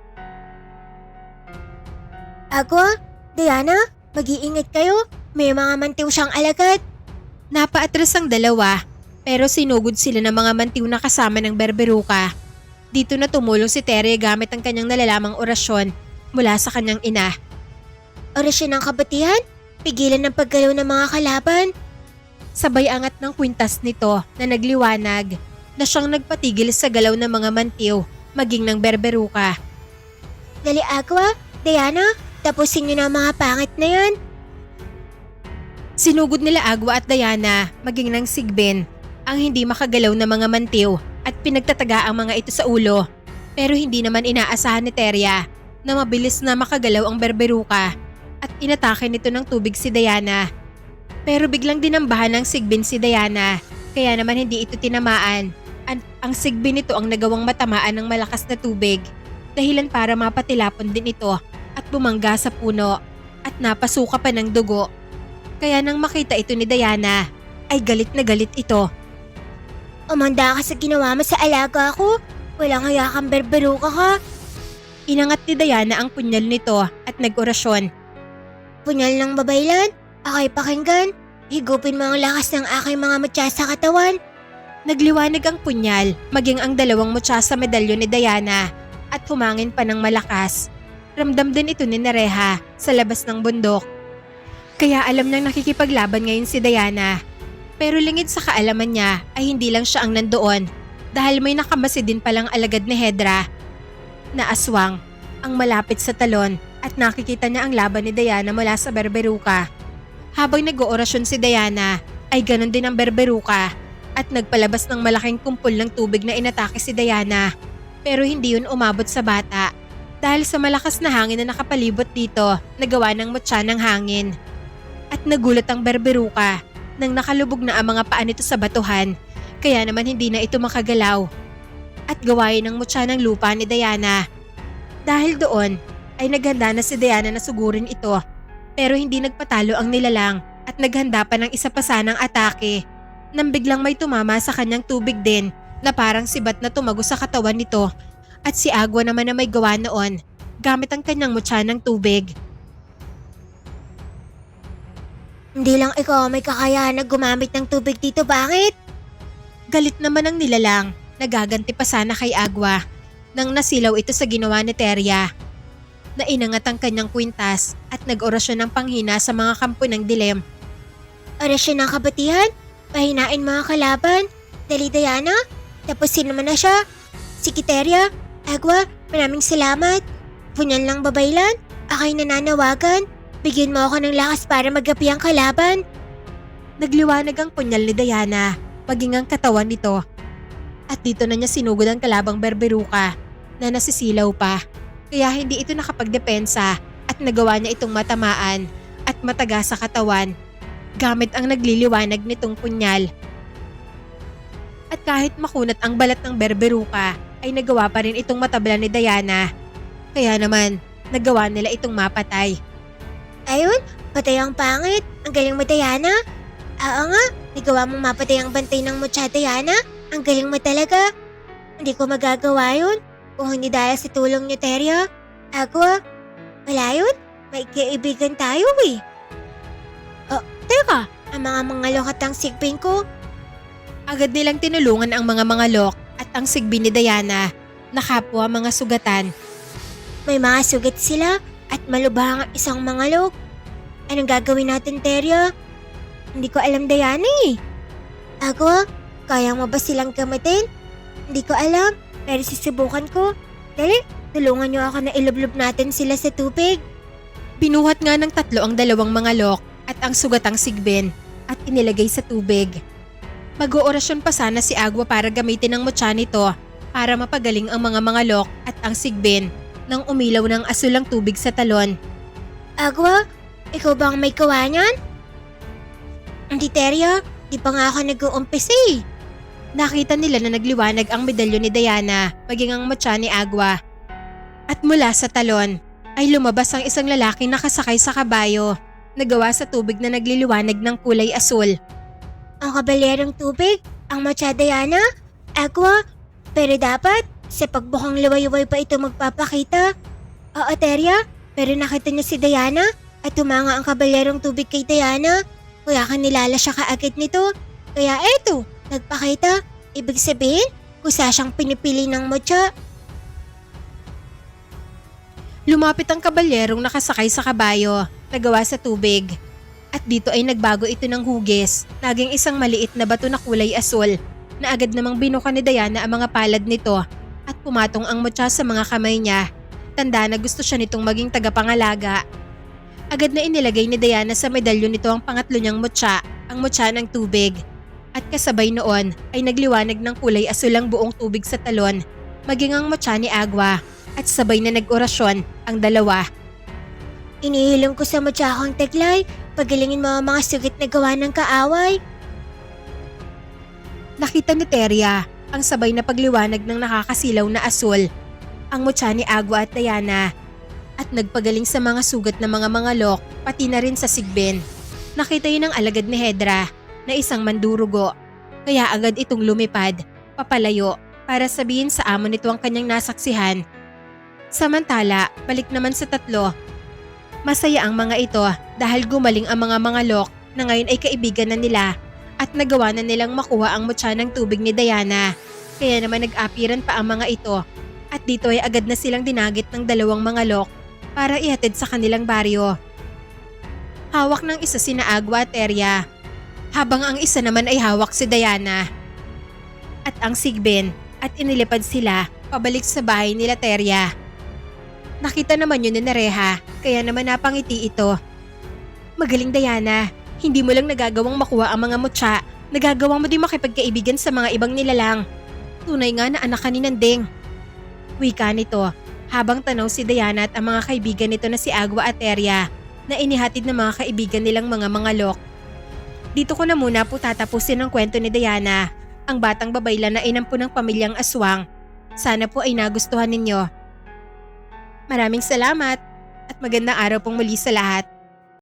Agwa, Diana, mag-iingat kayo. May mga mantiw siyang alagad. Napaatras ang dalawa Pero sinugod sila ng mga mantiw na kasama ng berberuka. Dito na tumulong si Terry gamit ang kanyang nalalamang orasyon mula sa kanyang ina. Orasyon ng kabutihan? Pigilan ng paggalaw ng mga kalaban? Sabay angat ng kwintas nito na nagliwanag na siyang nagpatigil sa galaw ng mga mantiw maging ng berberuka. Dali Agwa, Diana, tapusin niyo na ang mga pangit na yan. Sinugod nila Agwa at Diana maging ng Sigbin ang hindi makagalaw na mga mantiw at pinagtataga ang mga ito sa ulo. Pero hindi naman inaasahan ni Teria na mabilis na makagalaw ang berberuka at inatake nito ng tubig si Diana. Pero biglang dinambahan ng Sigbin si Diana kaya naman hindi ito tinamaan. Ang Sigbin nito ang nagawang matamaan ng malakas na tubig dahilan para mapatilapon din ito at bumangga sa puno at napasuka pa ng dugo. Kaya nang makita ito ni Diana ay galit na galit ito. Umanda ka sa ginawa mo sa alaga ko. Walang haya kang berberuka ka. Inangat ni Diana ang punyal nito at nag-orasyon. Punyal ng babaylan, ako'y pakinggan. Higupin mo ang lakas ng aking mga mutya sa katawan. Nagliwanag ang punyal maging ang dalawang mutya sa medalyon ni Diana at humangin pa ng malakas. Ramdam din ito ni Nereha sa labas ng bundok. Kaya alam nang nakikipaglaban ngayon si Diana. Pero lingid sa kaalaman niya ay hindi lang siya ang nandoon dahil may nakamasi din palang alagad ni Hedra na aswang ang malapit sa talon at nakikita niya ang laban ni Diana mula sa berberuka. Habang nag-oorasyon si Diana ay ganon din ang berberuka at nagpalabas ng malaking kumpol ng tubig na inatake si Diana. Pero hindi yun umabot sa bata dahil sa malakas na hangin na nakapalibot dito na gawa ng mutya ng hangin. At nagulat ang berberuka nang nakalubog na ang mga paa nito sa batuhan kaya naman hindi na ito makagalaw. At gawain ng mutya ng lupa ni Diana. Dahil doon ay naghanda na si Diana na sugurin ito pero hindi nagpatalo ang nilalang at naghanda pa ng isa pa sanang atake nang biglang may tumama sa kanyang tubig din na parang sibat na tumago sa katawan nito at si Agwa naman na may gawa noon gamit ang kanyang mutya ng tubig. Hindi lang ikaw may kakayahan na gumamit ng tubig dito, bakit? Galit naman ang nilalang, nagaganti pa sana kay Agwa nang nasilaw ito sa ginawa ni Teria. Nainangat ang kanyang kwintas at nag-orasyon ng panghina sa mga kampo ng dilim. Orasyon ng kabutihan? Pahinain mga kalaban? Dali Diana, tapusin naman na siya. Sige Teria, Agwa, maraming salamat. Punyal ng babaylan, ako'y nananawagan. Bigyan mo ako ng lakas para magapi ang kalaban. Nagliwanag ang punyal ni Diana, maging ang katawan nito. At dito na niya sinugod ang kalabang berberuka na nasisilaw pa. Kaya hindi ito nakapagdepensa at nagawa niya itong matamaan at mataga sa katawan gamit ang nagliliwanag nitong punyal. At kahit makunat ang balat ng berberuka ay nagawa pa rin itong matabla ni Diana. Kaya naman nagawa nila itong mapatay. Ayun, patay ang pangit. Ang galing mo Diana. Oo nga, nagawa mong mapatay ang bantay ng mutya Diana. Ang galing mo talaga. Hindi ko magagawa yun kung hindi dahil sa tulong niyo Teria. Agwa, wala yun. May kaibigan tayo eh. Oh, teka, ang mga lokat ang sigbin ko. Agad nilang tinulungan ang mga mangalok at ang sigbin ni Diana na kapwa mga sugatan. May mga sugat sila at malubhang ang isang mangalok. Anong gagawin natin Teria? Hindi ko alam Diana eh. Agwa, kaya mo ba silang gamitin? Hindi ko alam, pero susubukan ko. Dali, tulungan niyo ako na ilublob natin sila sa tubig. Binuhat nga ng tatlo ang dalawang mangalok at ang sugatang sigbin at inilagay sa tubig. Mag-oorasyon pa sana si Agwa para gamitin ang mutya nito para mapagaling ang mga mangalok at ang sigbin nang umilaw ng asul ang tubig sa talon. Agwa, ikaw ba ang may gawa niyan? Hindi Teria, di pa nga ako nag-uumpisa eh. Nakita nila na nagliwanag ang medalyon ni Diana maging ang mutya ni Agwa. At mula sa talon ay lumabas ang isang lalaking nakasakay sa kabayo na gawa sa tubig na nagliliwanag ng kulay asul. Ang kabalyerong tubig, ang mutya Diana, Agwa, pero dapat sa pagbukang liwayway pa ito magpapakita. Oo Teria, pero nakita niya si Diana at tumanga ang kabalyerong tubig kay Diana. Kaya kanilala siya kaagad nito. Kaya eto, Nagpakita? Ibig sabihin, kusa siyang pinipili ng mutya. Lumapit ang kabalyerong nakasakay sa kabayo na gawa sa tubig. At dito ay nagbago ito ng hugis, naging isang maliit na bato na kulay asul na agad namang binuka ni Diana ang mga palad nito at pumatong ang mutya sa mga kamay niya. Tanda na gusto siya nitong maging tagapangalaga. Agad na inilagay ni Diana sa medalyon nito ang pangatlo niyang mutya, ang mutya ng tubig. At kasabay noon ay nagliwanag ng kulay asul ang buong tubig sa talon, maging ang mutya ni Agua. At sabay na nag-orasyon ang dalawa. Inihilong ko sa mutya kong teglay, pagalingin mo ang mga sugit na gawa ng kaaway. Nakita ni Teria ang sabay na pagliwanag ng nakakasilaw na asul, ang mutya ni Agua at Diana. At nagpagaling sa mga sugat ng mga mangalok, pati na rin sa sigbin. Nakita yun ang alagad ni Hedra na isang mandurugo. Kaya agad itong lumipad, papalayo, para sabihin sa amo nito ang kanyang nasaksihan. Samantala, balik naman sa tatlo. Masaya ang mga ito dahil gumaling ang mga mangalok na ngayon ay kaibigan na nila at nagawa na nilang makuha ang mutya ng tubig ni Diana. Kaya naman nag-apiran pa ang mga ito at dito ay agad na silang dinagit ng dalawang mangalok para ihatid sa kanilang baryo. Hawak ng isa sina Agua at Teria, habang ang isa naman ay hawak si Diana at ang sigbin at inilipad sila pabalik sa bahay nila Teria. Nakita naman yun ni Nereha, kaya naman napangiti ito. Magaling Diana, hindi mo lang nagagawang makuha ang mga mutya, nagagawa mo din makipagkaibigan sa mga ibang nilalang. Tunay nga na anak ka ni Nandeng. Wika nito, habang tanaw si Diana at ang mga kaibigan nito na si Agua at Teria na inihatid ng mga kaibigan nilang mga mangalok. Dito ko na muna po tatapusin ang kwento ni Diana, ang batang babaylan na inampo ng pamilyang aswang. Sana po ay nagustuhan ninyo. Maraming salamat at magandang araw pong muli sa lahat.